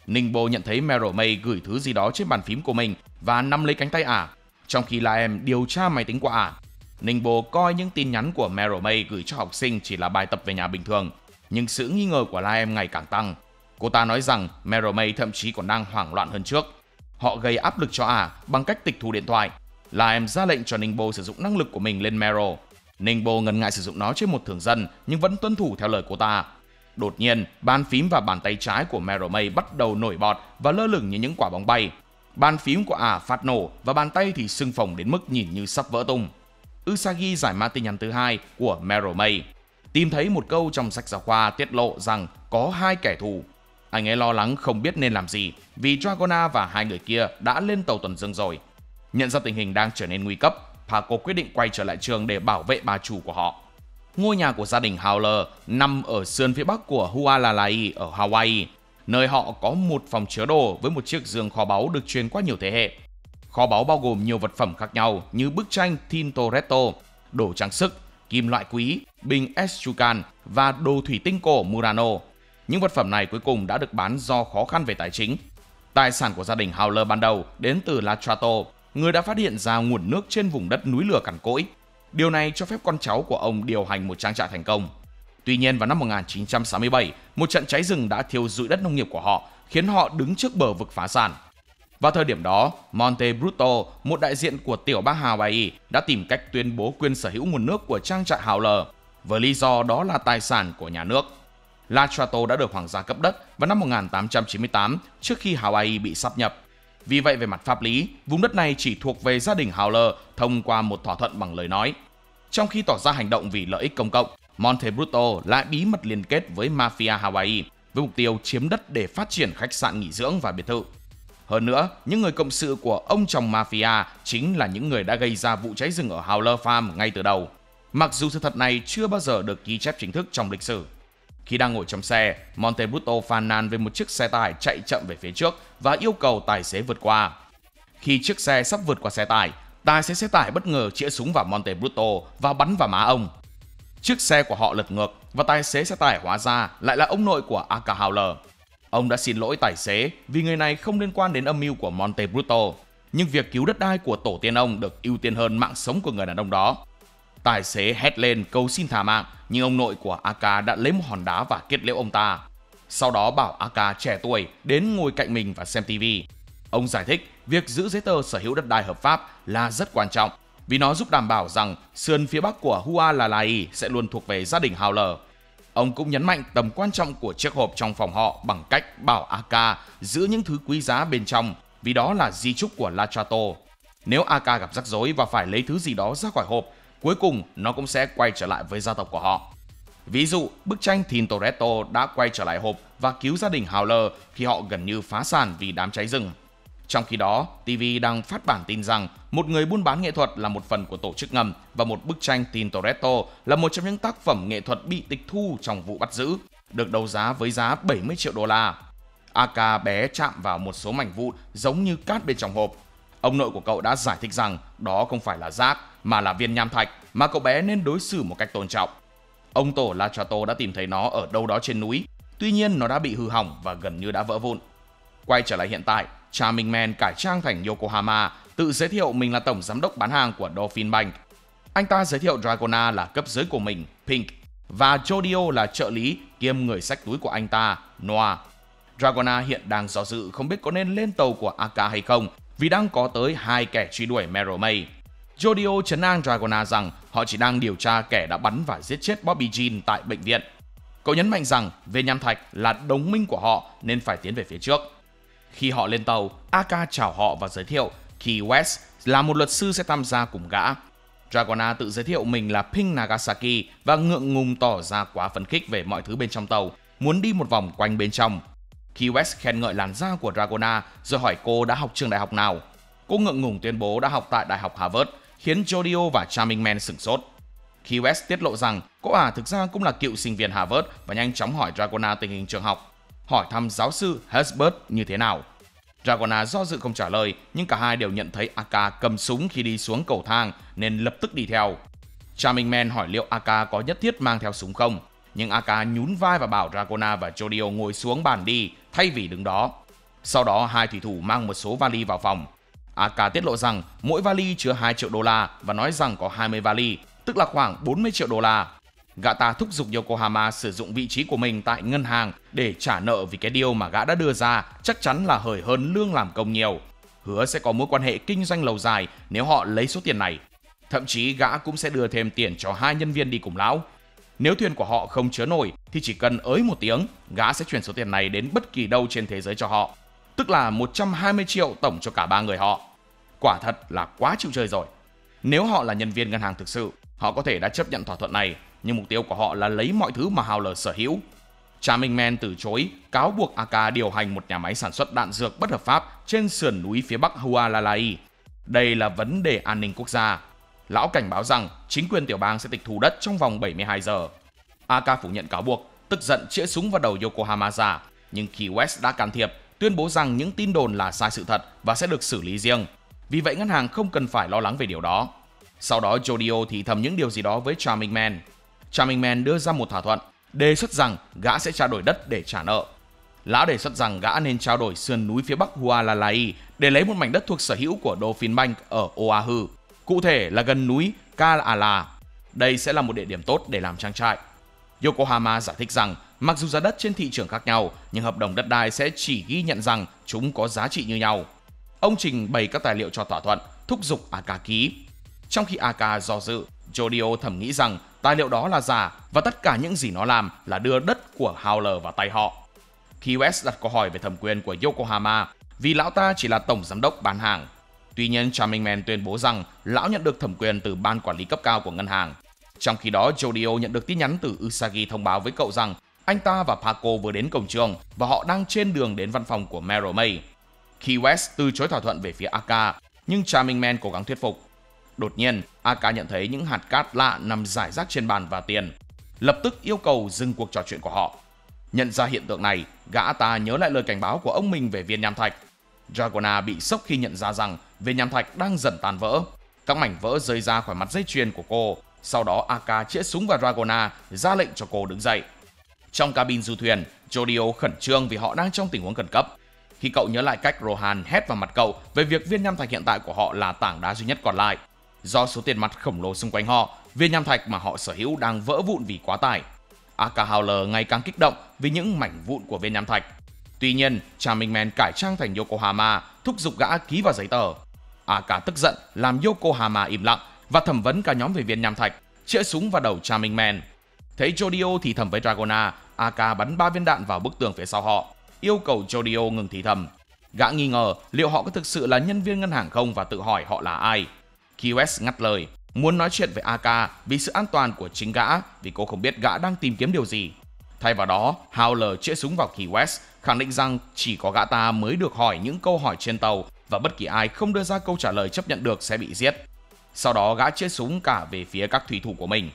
Ningbo nhận thấy Meryl May gửi thứ gì đó trên bàn phím của mình và nắm lấy cánh tay trong khi Laem điều tra máy tính của Ningbo coi những tin nhắn của Meryl May gửi cho học sinh chỉ là bài tập về nhà bình thường, nhưng sự nghi ngờ của Laem ngày càng tăng. Cô ta nói rằng Meryl May thậm chí còn đang hoảng loạn hơn trước. Họ gây áp lực cho bằng cách tịch thu điện thoại. Laem ra lệnh cho Ningbo sử dụng năng lực của mình lên Meryl. Ningbo ngần ngại sử dụng nó trên một thường dân nhưng vẫn tuân thủ theo lời cô ta. Đột nhiên, bàn phím và bàn tay trái của Meryl May bắt đầu nổi bọt và lơ lửng như những quả bóng bay. Bàn phím của phát nổ và bàn tay thì sưng phồng đến mức nhìn như sắp vỡ tung. Usagi giải mã tin nhắn thứ hai của Meryl May. Tìm thấy một câu trong sách giáo khoa tiết lộ rằng có hai kẻ thù. Anh ấy lo lắng không biết nên làm gì vì Dragona và hai người kia đã lên tàu tuần dương rồi. Nhận ra tình hình đang trở nên nguy cấp, Paco quyết định quay trở lại trường để bảo vệ bà chủ của họ. Ngôi nhà của gia đình Howler nằm ở sườn phía bắc của Hualalai ở Hawaii, nơi họ có một phòng chứa đồ với một chiếc giường kho báu được truyền qua nhiều thế hệ. Kho báu bao gồm nhiều vật phẩm khác nhau như bức tranh Tintoretto, đồ trang sức, kim loại quý, bình Estucan và đồ thủy tinh cổ Murano. Những vật phẩm này cuối cùng đã được bán do khó khăn về tài chính. Tài sản của gia đình Howler ban đầu đến từ Latrato, người đã phát hiện ra nguồn nước trên vùng đất núi lửa cằn cỗi. Điều này cho phép con cháu của ông điều hành một trang trại thành công. Tuy nhiên vào năm 1967, một trận cháy rừng đã thiêu rụi đất nông nghiệp của họ, khiến họ đứng trước bờ vực phá sản. Vào thời điểm đó, Monte Bruto, một đại diện của tiểu bang Hawaii, đã tìm cách tuyên bố quyền sở hữu nguồn nước của trang trại Howler, với lý do đó là tài sản của nhà nước. Latrato đã được hoàng gia cấp đất vào năm 1898 trước khi Hawaii bị sáp nhập. Vì vậy về mặt pháp lý, vùng đất này chỉ thuộc về gia đình Howler thông qua một thỏa thuận bằng lời nói. Trong khi tỏ ra hành động vì lợi ích công cộng, Monte Bruto lại bí mật liên kết với mafia Hawaii với mục tiêu chiếm đất để phát triển khách sạn nghỉ dưỡng và biệt thự. Hơn nữa, những người cộng sự của ông chồng mafia chính là những người đã gây ra vụ cháy rừng ở Howler Farm ngay từ đầu. Mặc dù sự thật này chưa bao giờ được ghi chép chính thức trong lịch sử. Khi đang ngồi trong xe, Monte Bruto phàn nàn về một chiếc xe tải chạy chậm về phía trước và yêu cầu tài xế vượt qua. Khi chiếc xe sắp vượt qua xe tải, tài xế xe tải bất ngờ chĩa súng vào Monte Bruto và bắn vào má ông. Chiếc xe của họ lật ngược và tài xế xe tải hóa ra lại là ông nội của Aka Howler. Ông đã xin lỗi tài xế vì người này không liên quan đến âm mưu của Monte Bruto, nhưng việc cứu đất đai của tổ tiên ông được ưu tiên hơn mạng sống của người đàn ông đó. Tài xế hét lên cầu xin thả mạng, nhưng ông nội của Aka đã lấy một hòn đá và kết liễu ông ta. Sau đó bảo Aka trẻ tuổi đến ngồi cạnh mình và xem TV. Ông giải thích việc giữ giấy tờ sở hữu đất đai hợp pháp là rất quan trọng vì nó giúp đảm bảo rằng sườn phía bắc của Hualalai sẽ luôn thuộc về gia đình Howler. Ông cũng nhấn mạnh tầm quan trọng của chiếc hộp trong phòng họ bằng cách bảo Aka giữ những thứ quý giá bên trong vì đó là di chúc của Latrato. Nếu Aka gặp rắc rối và phải lấy thứ gì đó ra khỏi hộp, cuối cùng nó cũng sẽ quay trở lại với gia tộc của họ. Ví dụ, bức tranh Tintoretto đã quay trở lại hộp và cứu gia đình Howler khi họ gần như phá sản vì đám cháy rừng. Trong khi đó, TV đang phát bản tin rằng một người buôn bán nghệ thuật là một phần của tổ chức ngầm và một bức tranh Tintoretto là một trong những tác phẩm nghệ thuật bị tịch thu trong vụ bắt giữ, được đấu giá với giá 70 triệu đô la. Aka bé chạm vào một số mảnh vụn giống như cát bên trong hộp. Ông nội của cậu đã giải thích rằng đó không phải là rác mà là viên nham thạch mà cậu bé nên đối xử một cách tôn trọng. Ông tổ Latrato đã tìm thấy nó ở đâu đó trên núi, tuy nhiên nó đã bị hư hỏng và gần như đã vỡ vụn. Quay trở lại hiện tại, Charming Man cải trang thành Yokohama, tự giới thiệu mình là tổng giám đốc bán hàng của Dolphin Bank. Anh ta giới thiệu Dragona là cấp dưới của mình, Pink, và Jodio là trợ lý kiêm người xách túi của anh ta, Noah. Dragona hiện đang do dự không biết có nên lên tàu của Aka hay không vì đang có tới 2 kẻ truy đuổi Meromei. Jodio trấn an Dragona rằng họ chỉ đang điều tra kẻ đã bắn và giết chết Bobby Jean tại bệnh viện. Cậu nhấn mạnh rằng viên nham thạch là đồng minh của họ nên phải tiến về phía trước. Khi họ lên tàu, Aka chào họ và giới thiệu Key West là một luật sư sẽ tham gia cùng gã. Dragona tự giới thiệu mình là Pink Nagasaki và ngượng ngùng tỏ ra quá phấn khích về mọi thứ bên trong tàu, muốn đi một vòng quanh bên trong. Key West khen ngợi làn da của Dragona rồi hỏi cô đã học trường đại học nào. Cô ngượng ngùng tuyên bố đã học tại Đại học Harvard, khiến Jodio và Charming Man sửng sốt. Key West tiết lộ rằng cô thực ra cũng là cựu sinh viên Harvard và nhanh chóng hỏi Dragona tình hình trường học, hỏi thăm giáo sư Hesbert như thế nào. Dragona do dự không trả lời, nhưng cả hai đều nhận thấy Aka cầm súng khi đi xuống cầu thang nên lập tức đi theo. Charming Man hỏi liệu Aka có nhất thiết mang theo súng không, nhưng Aka nhún vai và bảo Dragona và Jodio ngồi xuống bàn đi thay vì đứng đó. Sau đó hai thủy thủ mang một số vali vào phòng. Aka tiết lộ rằng mỗi vali chứa 2 triệu đô la và nói rằng có 20 vali, tức là khoảng 40 triệu đô la. Gã ta thúc giục Yokohama sử dụng vị trí của mình tại ngân hàng để trả nợ vì cái deal mà gã đã đưa ra chắc chắn là hời hơn lương làm công nhiều. Hứa sẽ có mối quan hệ kinh doanh lâu dài nếu họ lấy số tiền này. Thậm chí gã cũng sẽ đưa thêm tiền cho 2 nhân viên đi cùng lão. Nếu thuyền của họ không chứa nổi thì chỉ cần ới một tiếng, gã sẽ chuyển số tiền này đến bất kỳ đâu trên thế giới cho họ. Tức là 120 triệu tổng cho cả 3 người họ. Quả thật là quá chịu chơi rồi. Nếu họ là nhân viên ngân hàng thực sự, họ có thể đã chấp nhận thỏa thuận này, nhưng mục tiêu của họ là lấy mọi thứ mà Howler sở hữu. Charming Man từ chối, cáo buộc Aka điều hành một nhà máy sản xuất đạn dược bất hợp pháp trên sườn núi phía bắc Hualalai. Đây là vấn đề an ninh quốc gia. Lão cảnh báo rằng chính quyền tiểu bang sẽ tịch thu đất trong vòng 72 giờ. Aka phủ nhận cáo buộc, tức giận chĩa súng vào đầu Yokohama ra, nhưng Key West đã can thiệp, tuyên bố rằng những tin đồn là sai sự thật và sẽ được xử lý riêng. Vì vậy ngân hàng không cần phải lo lắng về điều đó. Sau đó Jodio thì thầm những điều gì đó với Charming Man. Charming Man đưa ra một thỏa thuận, đề xuất rằng gã sẽ trao đổi đất để trả nợ. Lão đề xuất rằng gã nên trao đổi sườn núi phía bắc Hualalai để lấy một mảnh đất thuộc sở hữu của Dolphin Bank ở Oahu, cụ thể là gần núi Kalaala. Đây sẽ là một địa điểm tốt để làm trang trại. Yokohama giải thích rằng mặc dù giá đất trên thị trường khác nhau, nhưng hợp đồng đất đai sẽ chỉ ghi nhận rằng chúng có giá trị như nhau. Ông trình bày các tài liệu cho thỏa thuận, thúc giục Aka ký. Trong khi Aka do dự, Jodio thầm nghĩ rằng tài liệu đó là giả và tất cả những gì nó làm là đưa đất của Howler vào tay họ. Key West đặt câu hỏi về thẩm quyền của Yokohama vì lão ta chỉ là tổng giám đốc bán hàng. Tuy nhiên, Charming Man tuyên bố rằng lão nhận được thẩm quyền từ ban quản lý cấp cao của ngân hàng. Trong khi đó, Jodio nhận được tin nhắn từ Usagi thông báo với cậu rằng anh ta và Paco vừa đến cổng trường và họ đang trên đường đến văn phòng của Meromei. Key West từ chối thỏa thuận về phía Aka, nhưng Charming Man cố gắng thuyết phục. Đột nhiên, Aka nhận thấy những hạt cát lạ nằm rải rác trên bàn và tiền. Lập tức yêu cầu dừng cuộc trò chuyện của họ. Nhận ra hiện tượng này, gã ta nhớ lại lời cảnh báo của ông mình về viên nham thạch. Dragona bị sốc khi nhận ra rằng viên nham thạch đang dần tan vỡ. Các mảnh vỡ rơi ra khỏi mặt dây chuyền của cô. Sau đó Aka chĩa súng vào Dragona, ra lệnh cho cô đứng dậy. Trong cabin du thuyền, Jodio khẩn trương vì họ đang trong tình huống khẩn cấp. Khi cậu nhớ lại cách Rohan hét vào mặt cậu về việc viên nham thạch hiện tại của họ là tảng đá duy nhất còn lại. Do số tiền mặt khổng lồ xung quanh họ, viên nham thạch mà họ sở hữu đang vỡ vụn vì quá tải. Aka Howler ngày càng kích động vì những mảnh vụn của viên nham thạch. Tuy nhiên, Charming Man cải trang thành Yokohama, thúc giục gã ký vào giấy tờ. Aka tức giận làm Yokohama im lặng và thẩm vấn cả nhóm về viên nham thạch, chĩa súng vào đầu Charming Man. Thấy Jodio thì thầm với Dragona, Aka bắn 3 viên đạn vào bức tường phía sau họ, yêu cầu Jodio ngừng thì thầm. Gã nghi ngờ liệu họ có thực sự là nhân viên ngân hàng không và tự hỏi họ là ai. Key West ngắt lời, muốn nói chuyện với Aka vì sự an toàn của chính gã, vì cô không biết gã đang tìm kiếm điều gì. Thay vào đó, Howler chĩa súng vào Key West, khẳng định rằng chỉ có gã ta mới được hỏi những câu hỏi trên tàu và bất kỳ ai không đưa ra câu trả lời chấp nhận được sẽ bị giết. Sau đó gã chĩa súng cả về phía các thủy thủ của mình.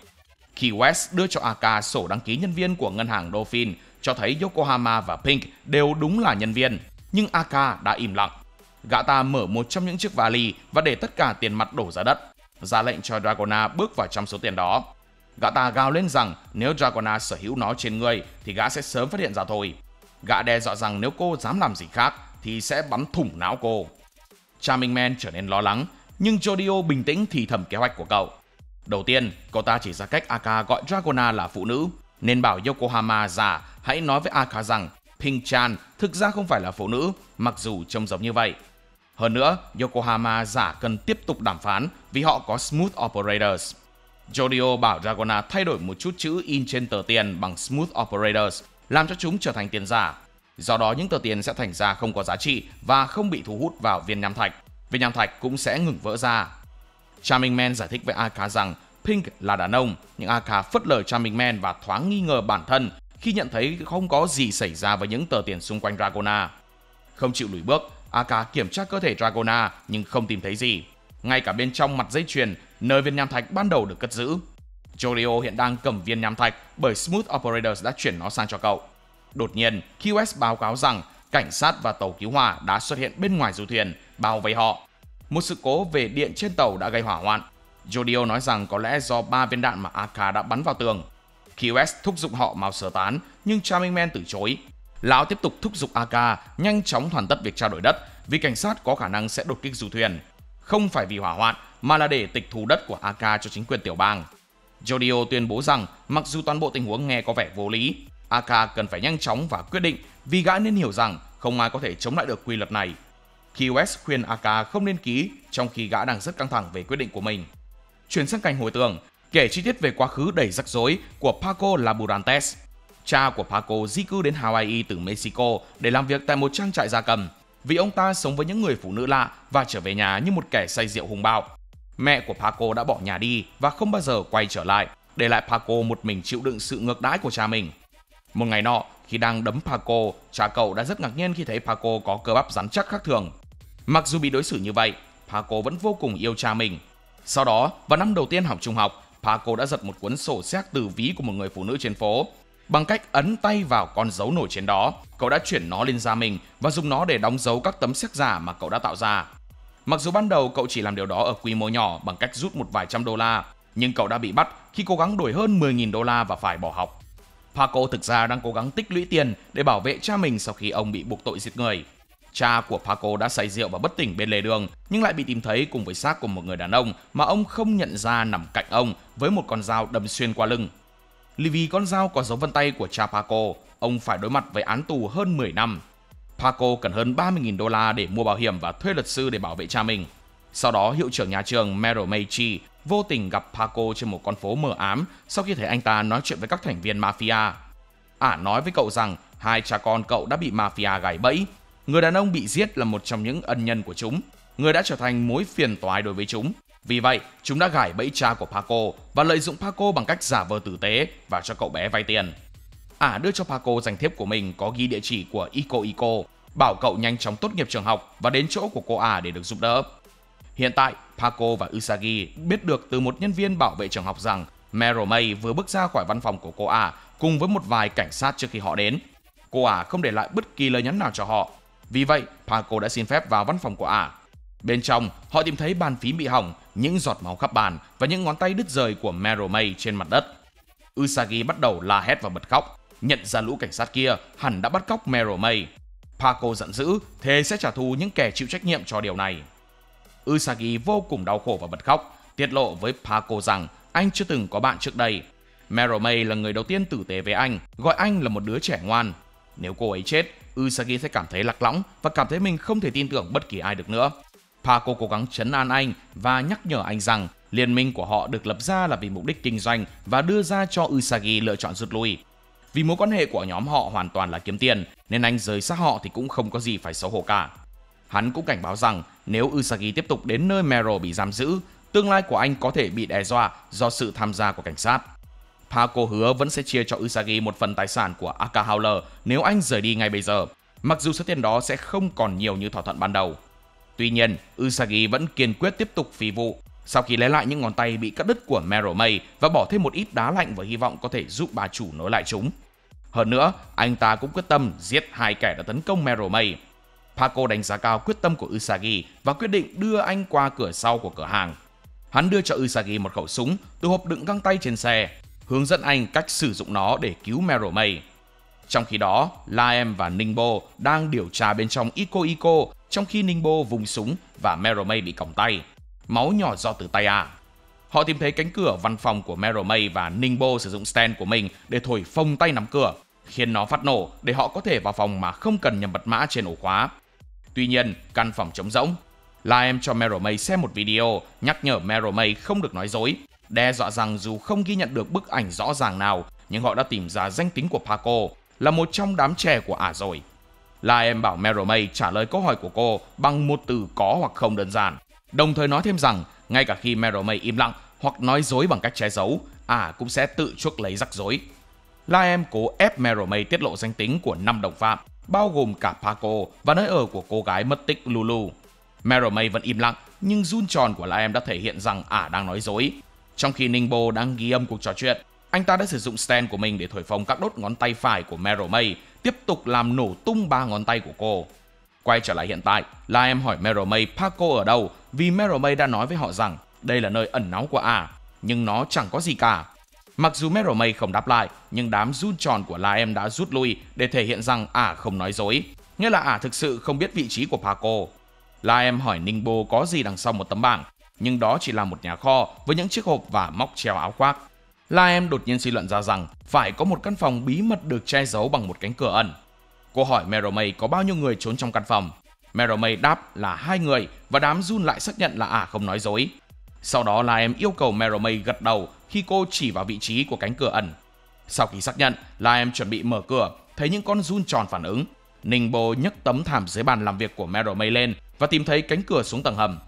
Key West đưa cho Aka sổ đăng ký nhân viên của ngân hàng Dolphin, cho thấy Yokohama và Pink đều đúng là nhân viên, nhưng Aka đã im lặng. Gã ta mở một trong những chiếc vali và để tất cả tiền mặt đổ ra đất, ra lệnh cho Dragona bước vào trong số tiền đó. Gã ta gào lên rằng nếu Dragona sở hữu nó trên người thì gã sẽ sớm phát hiện ra thôi. Gã đe dọa rằng nếu cô dám làm gì khác thì sẽ bắn thủng não cô. Charming Man trở nên lo lắng, nhưng Jodio bình tĩnh thì thầm kế hoạch của cậu. Đầu tiên, cậu ta chỉ ra cách Aka gọi Dragona là phụ nữ, nên bảo Yokohama già hãy nói với Aka rằng Pink-chan thực ra không phải là phụ nữ, mặc dù trông giống như vậy. Hơn nữa, Yokohama giả cần tiếp tục đàm phán vì họ có Smooth Operators. Jodio bảo Dragona thay đổi một chút chữ in trên tờ tiền bằng Smooth Operators, làm cho chúng trở thành tiền giả. Do đó những tờ tiền sẽ thành ra không có giá trị và không bị thu hút vào viên nham thạch. Viên nham thạch cũng sẽ ngừng vỡ ra. Charming Man giải thích với Aka rằng Pink là đàn ông, nhưng Aka phớt lờ Charming Man và thoáng nghi ngờ bản thân khi nhận thấy không có gì xảy ra với những tờ tiền xung quanh Dragona. Không chịu lùi bước, Aka kiểm tra cơ thể Dragona nhưng không tìm thấy gì. Ngay cả bên trong mặt dây chuyền, nơi viên nham thạch ban đầu được cất giữ. Jodio hiện đang cầm viên nham thạch bởi Smooth Operators đã chuyển nó sang cho cậu. Đột nhiên, QS báo cáo rằng cảnh sát và tàu cứu hỏa đã xuất hiện bên ngoài du thuyền, bao vây họ. Một sự cố về điện trên tàu đã gây hỏa hoạn. Jodio nói rằng có lẽ do 3 viên đạn mà Aka đã bắn vào tường. QS thúc giục họ mau sơ tán, nhưng Charming Man từ chối. Lão tiếp tục thúc giục Aka nhanh chóng hoàn tất việc trao đổi đất, vì cảnh sát có khả năng sẽ đột kích du thuyền. Không phải vì hỏa hoạn, mà là để tịch thu đất của Aka cho chính quyền tiểu bang. Jodio tuyên bố rằng mặc dù toàn bộ tình huống nghe có vẻ vô lý, Aka cần phải nhanh chóng và quyết định, vì gã nên hiểu rằng không ai có thể chống lại được quy luật này. QS khuyên Aka không nên ký, trong khi gã đang rất căng thẳng về quyết định của mình. Chuyển sang cảnh hồi tưởng, kể chi tiết về quá khứ đầy rắc rối của Paco Laburantes. Cha của Paco di cư đến Hawaii từ Mexico để làm việc tại một trang trại gia cầm, vì ông ta sống với những người phụ nữ lạ và trở về nhà như một kẻ say rượu hung bạo. Mẹ của Paco đã bỏ nhà đi và không bao giờ quay trở lại, để lại Paco một mình chịu đựng sự ngược đãi của cha mình. Một ngày nọ, khi đang đấm Paco, cha cậu đã rất ngạc nhiên khi thấy Paco có cơ bắp rắn chắc khác thường. Mặc dù bị đối xử như vậy, Paco vẫn vô cùng yêu cha mình. Sau đó, vào năm đầu tiên học trung học, Paco đã giật một cuốn sổ séc từ ví của một người phụ nữ trên phố. Bằng cách ấn tay vào con dấu nổi trên đó, cậu đã chuyển nó lên da mình và dùng nó để đóng dấu các tấm séc giả mà cậu đã tạo ra. Mặc dù ban đầu cậu chỉ làm điều đó ở quy mô nhỏ bằng cách rút một vài trăm đô la, nhưng cậu đã bị bắt khi cố gắng đổi hơn 10.000 đô la và phải bỏ học. Paco thực ra đang cố gắng tích lũy tiền để bảo vệ cha mình sau khi ông bị buộc tội giết người. Cha của Paco đã say rượu và bất tỉnh bên lề đường, nhưng lại bị tìm thấy cùng với xác của một người đàn ông mà ông không nhận ra nằm cạnh ông với một con dao đâm xuyên qua lưng. Vì con dao có dấu vân tay của cha Paco, ông phải đối mặt với án tù hơn 10 năm. Paco cần hơn 30.000 đô la để mua bảo hiểm và thuê luật sư để bảo vệ cha mình. Sau đó, hiệu trưởng nhà trường Mero Meichi vô tình gặp Paco trên một con phố mờ ám sau khi thấy anh ta nói chuyện với các thành viên mafia. Ả nói với cậu rằng hai cha con cậu đã bị mafia gài bẫy. Người đàn ông bị giết là một trong những ân nhân của chúng, người đã trở thành mối phiền toái đối với chúng. Vì vậy, chúng đã gài bẫy cha của Paco và lợi dụng Paco bằng cách giả vờ tử tế và cho cậu bé vay tiền. Ả đưa cho Paco danh thiếp của mình có ghi địa chỉ của Iko, bảo cậu nhanh chóng tốt nghiệp trường học và đến chỗ của cô Ả để được giúp đỡ. Hiện tại, Paco và Usagi biết được từ một nhân viên bảo vệ trường học rằng Mero Mei vừa bước ra khỏi văn phòng của cô Ả cùng với một vài cảnh sát trước khi họ đến. Cô Ả không để lại bất kỳ lời nhắn nào cho họ. Vì vậy, Paco đã xin phép vào văn phòng của Ả. Bên trong, họ tìm thấy bàn phím bị hỏng, những giọt máu khắp bàn và những ngón tay đứt rời của Mero Mei trên mặt đất. Usagi bắt đầu la hét và bật khóc, nhận ra lũ cảnh sát kia hẳn đã bắt cóc Mero Mei. Paco giận dữ, thề sẽ trả thù những kẻ chịu trách nhiệm cho điều này. Usagi vô cùng đau khổ và bật khóc, tiết lộ với Paco rằng anh chưa từng có bạn trước đây. Mero Mei là người đầu tiên tử tế với anh, gọi anh là một đứa trẻ ngoan. Nếu cô ấy chết, Usagi sẽ cảm thấy lạc lõng và cảm thấy mình không thể tin tưởng bất kỳ ai được nữa. Paco cố gắng trấn an anh và nhắc nhở anh rằng liên minh của họ được lập ra là vì mục đích kinh doanh và đưa ra cho Usagi lựa chọn rút lui. Vì mối quan hệ của nhóm họ hoàn toàn là kiếm tiền, nên anh rời xa họ thì cũng không có gì phải xấu hổ cả. Hắn cũng cảnh báo rằng nếu Usagi tiếp tục đến nơi Mero bị giam giữ, tương lai của anh có thể bị đe dọa do sự tham gia của cảnh sát. Paco hứa vẫn sẽ chia cho Usagi một phần tài sản của Aka Howler nếu anh rời đi ngay bây giờ, mặc dù số tiền đó sẽ không còn nhiều như thỏa thuận ban đầu. Tuy nhiên, Usagi vẫn kiên quyết tiếp tục phi vụ sau khi lấy lại những ngón tay bị cắt đứt của Mero Mei và bỏ thêm một ít đá lạnh với hy vọng có thể giúp bà chủ nối lại chúng. Hơn nữa, anh ta cũng quyết tâm giết hai kẻ đã tấn công Mero Mei. Paco đánh giá cao quyết tâm của Usagi và quyết định đưa anh qua cửa sau của cửa hàng. Hắn đưa cho Usagi một khẩu súng từ hộp đựng găng tay trên xe, hướng dẫn anh cách sử dụng nó để cứu Mero Mei. Trong khi đó, Laem và Ningbo đang điều tra bên trong Iko, trong khi Ningbo vung súng và Meromei bị còng tay. Máu nhỏ giọt từ tay ả. Họ tìm thấy cánh cửa văn phòng của Meromei và Ningbo sử dụng stand của mình để thổi phồng tay nắm cửa, khiến nó phát nổ để họ có thể vào phòng mà không cần nhầm mật mã trên ổ khóa. Tuy nhiên, căn phòng trống rỗng. Laem cho Meromei xem một video nhắc nhở Meromei không được nói dối, đe dọa rằng dù không ghi nhận được bức ảnh rõ ràng nào, nhưng họ đã tìm ra danh tính của Paco, là một trong đám trẻ của ả rồi. Laem bảo Meromei trả lời câu hỏi của cô bằng một từ có hoặc không đơn giản, đồng thời nói thêm rằng ngay cả khi Meromei im lặng hoặc nói dối bằng cách che giấu, ả cũng sẽ tự chuốc lấy rắc rối. Laem cố ép Meromei tiết lộ danh tính của 5 đồng phạm, bao gồm cả Paco và nơi ở của cô gái mất tích Lulu. Meromei vẫn im lặng, nhưng run tròn của Laem đã thể hiện rằng ả đang nói dối. Trong khi Ningbo đang ghi âm cuộc trò chuyện, anh ta đã sử dụng stand của mình để thổi phồng các đốt ngón tay phải của Meromei, tiếp tục làm nổ tung 3 ngón tay của cô. Quay trở lại hiện tại, Laem hỏi Meromei Paco ở đâu, vì Meromei đã nói với họ rằng đây là nơi ẩn náu của ả, nhưng nó chẳng có gì cả. Mặc dù Meromei không đáp lại, nhưng đám run tròn của Laem đã rút lui để thể hiện rằng ả không nói dối, nghĩa là ả thực sự không biết vị trí của Paco. Laem hỏi Ningbo có gì đằng sau một tấm bảng, nhưng đó chỉ là một nhà kho với những chiếc hộp và móc treo áo khoác. Laem đột nhiên suy luận ra rằng phải có một căn phòng bí mật được che giấu bằng một cánh cửa ẩn. Cô hỏi Meromei có bao nhiêu người trốn trong căn phòng. Meromei đáp là 2 người và đám run lại xác nhận là ả không nói dối. Sau đó Laem yêu cầu Meromei gật đầu khi cô chỉ vào vị trí của cánh cửa ẩn. Sau khi xác nhận, Laem chuẩn bị mở cửa, thấy những con run tròn phản ứng. Ningbo nhấc tấm thảm dưới bàn làm việc của Meromei lên và tìm thấy cánh cửa xuống tầng hầm.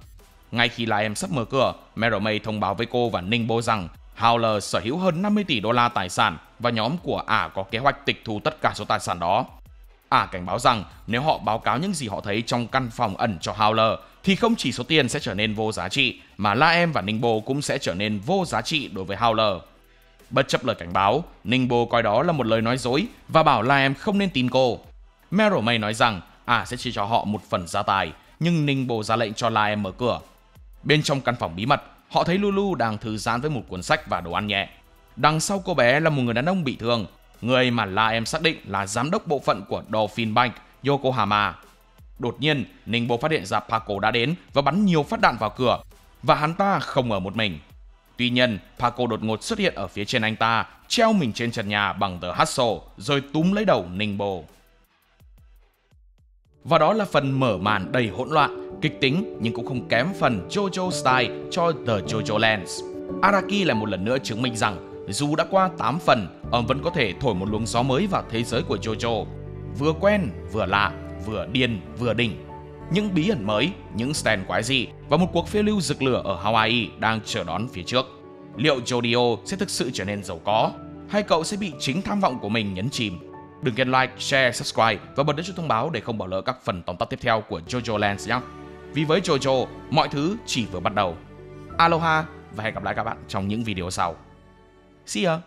Ngay khi Laem sắp mở cửa, Meromei thông báo với cô và Ningbo rằng Howler sở hữu hơn 50 tỷ đô la tài sản và nhóm của ả có kế hoạch tịch thu tất cả số tài sản đó. Ả cảnh báo rằng nếu họ báo cáo những gì họ thấy trong căn phòng ẩn cho Howler thì không chỉ số tiền sẽ trở nên vô giá trị mà Laem và Ningbo cũng sẽ trở nên vô giá trị đối với Howler. Bất chấp lời cảnh báo, Ningbo coi đó là một lời nói dối và bảo Laem không nên tin cô. Meromei nói rằng ả sẽ chia cho họ một phần gia tài, nhưng Ningbo ra lệnh cho Laem mở cửa. Bên trong căn phòng bí mật, họ thấy Lulu đang thư giãn với một cuốn sách và đồ ăn nhẹ. Đằng sau cô bé là một người đàn ông bị thương, người mà Laem xác định là giám đốc bộ phận của Dolphin Bank, Yokohama. Đột nhiên, Ningbo phát hiện ra Paco đã đến và bắn nhiều phát đạn vào cửa, và hắn ta không ở một mình. Tuy nhiên, Paco đột ngột xuất hiện ở phía trên anh ta, treo mình trên trần nhà bằng tờ hustle, rồi túm lấy đầu Ningbo. Và đó là phần mở màn đầy hỗn loạn, kịch tính nhưng cũng không kém phần JoJo style cho The JoJo Lands. Araki lại một lần nữa chứng minh rằng dù đã qua 8 phần, ông vẫn có thể thổi một luồng gió mới vào thế giới của JoJo. Vừa quen, vừa lạ, vừa điên, vừa đỉnh. Những bí ẩn mới, những stand quái dị và một cuộc phiêu lưu rực lửa ở Hawaii đang chờ đón phía trước. Liệu Jodio sẽ thực sự trở nên giàu có, hay cậu sẽ bị chính tham vọng của mình nhấn chìm? Đừng quên like, share, subscribe và bật chuông thông báo để không bỏ lỡ các phần tóm tắt tiếp theo của JoJo Lands nhé. Vì với JoJo, mọi thứ chỉ vừa bắt đầu. Aloha và hẹn gặp lại các bạn trong những video sau. See ya!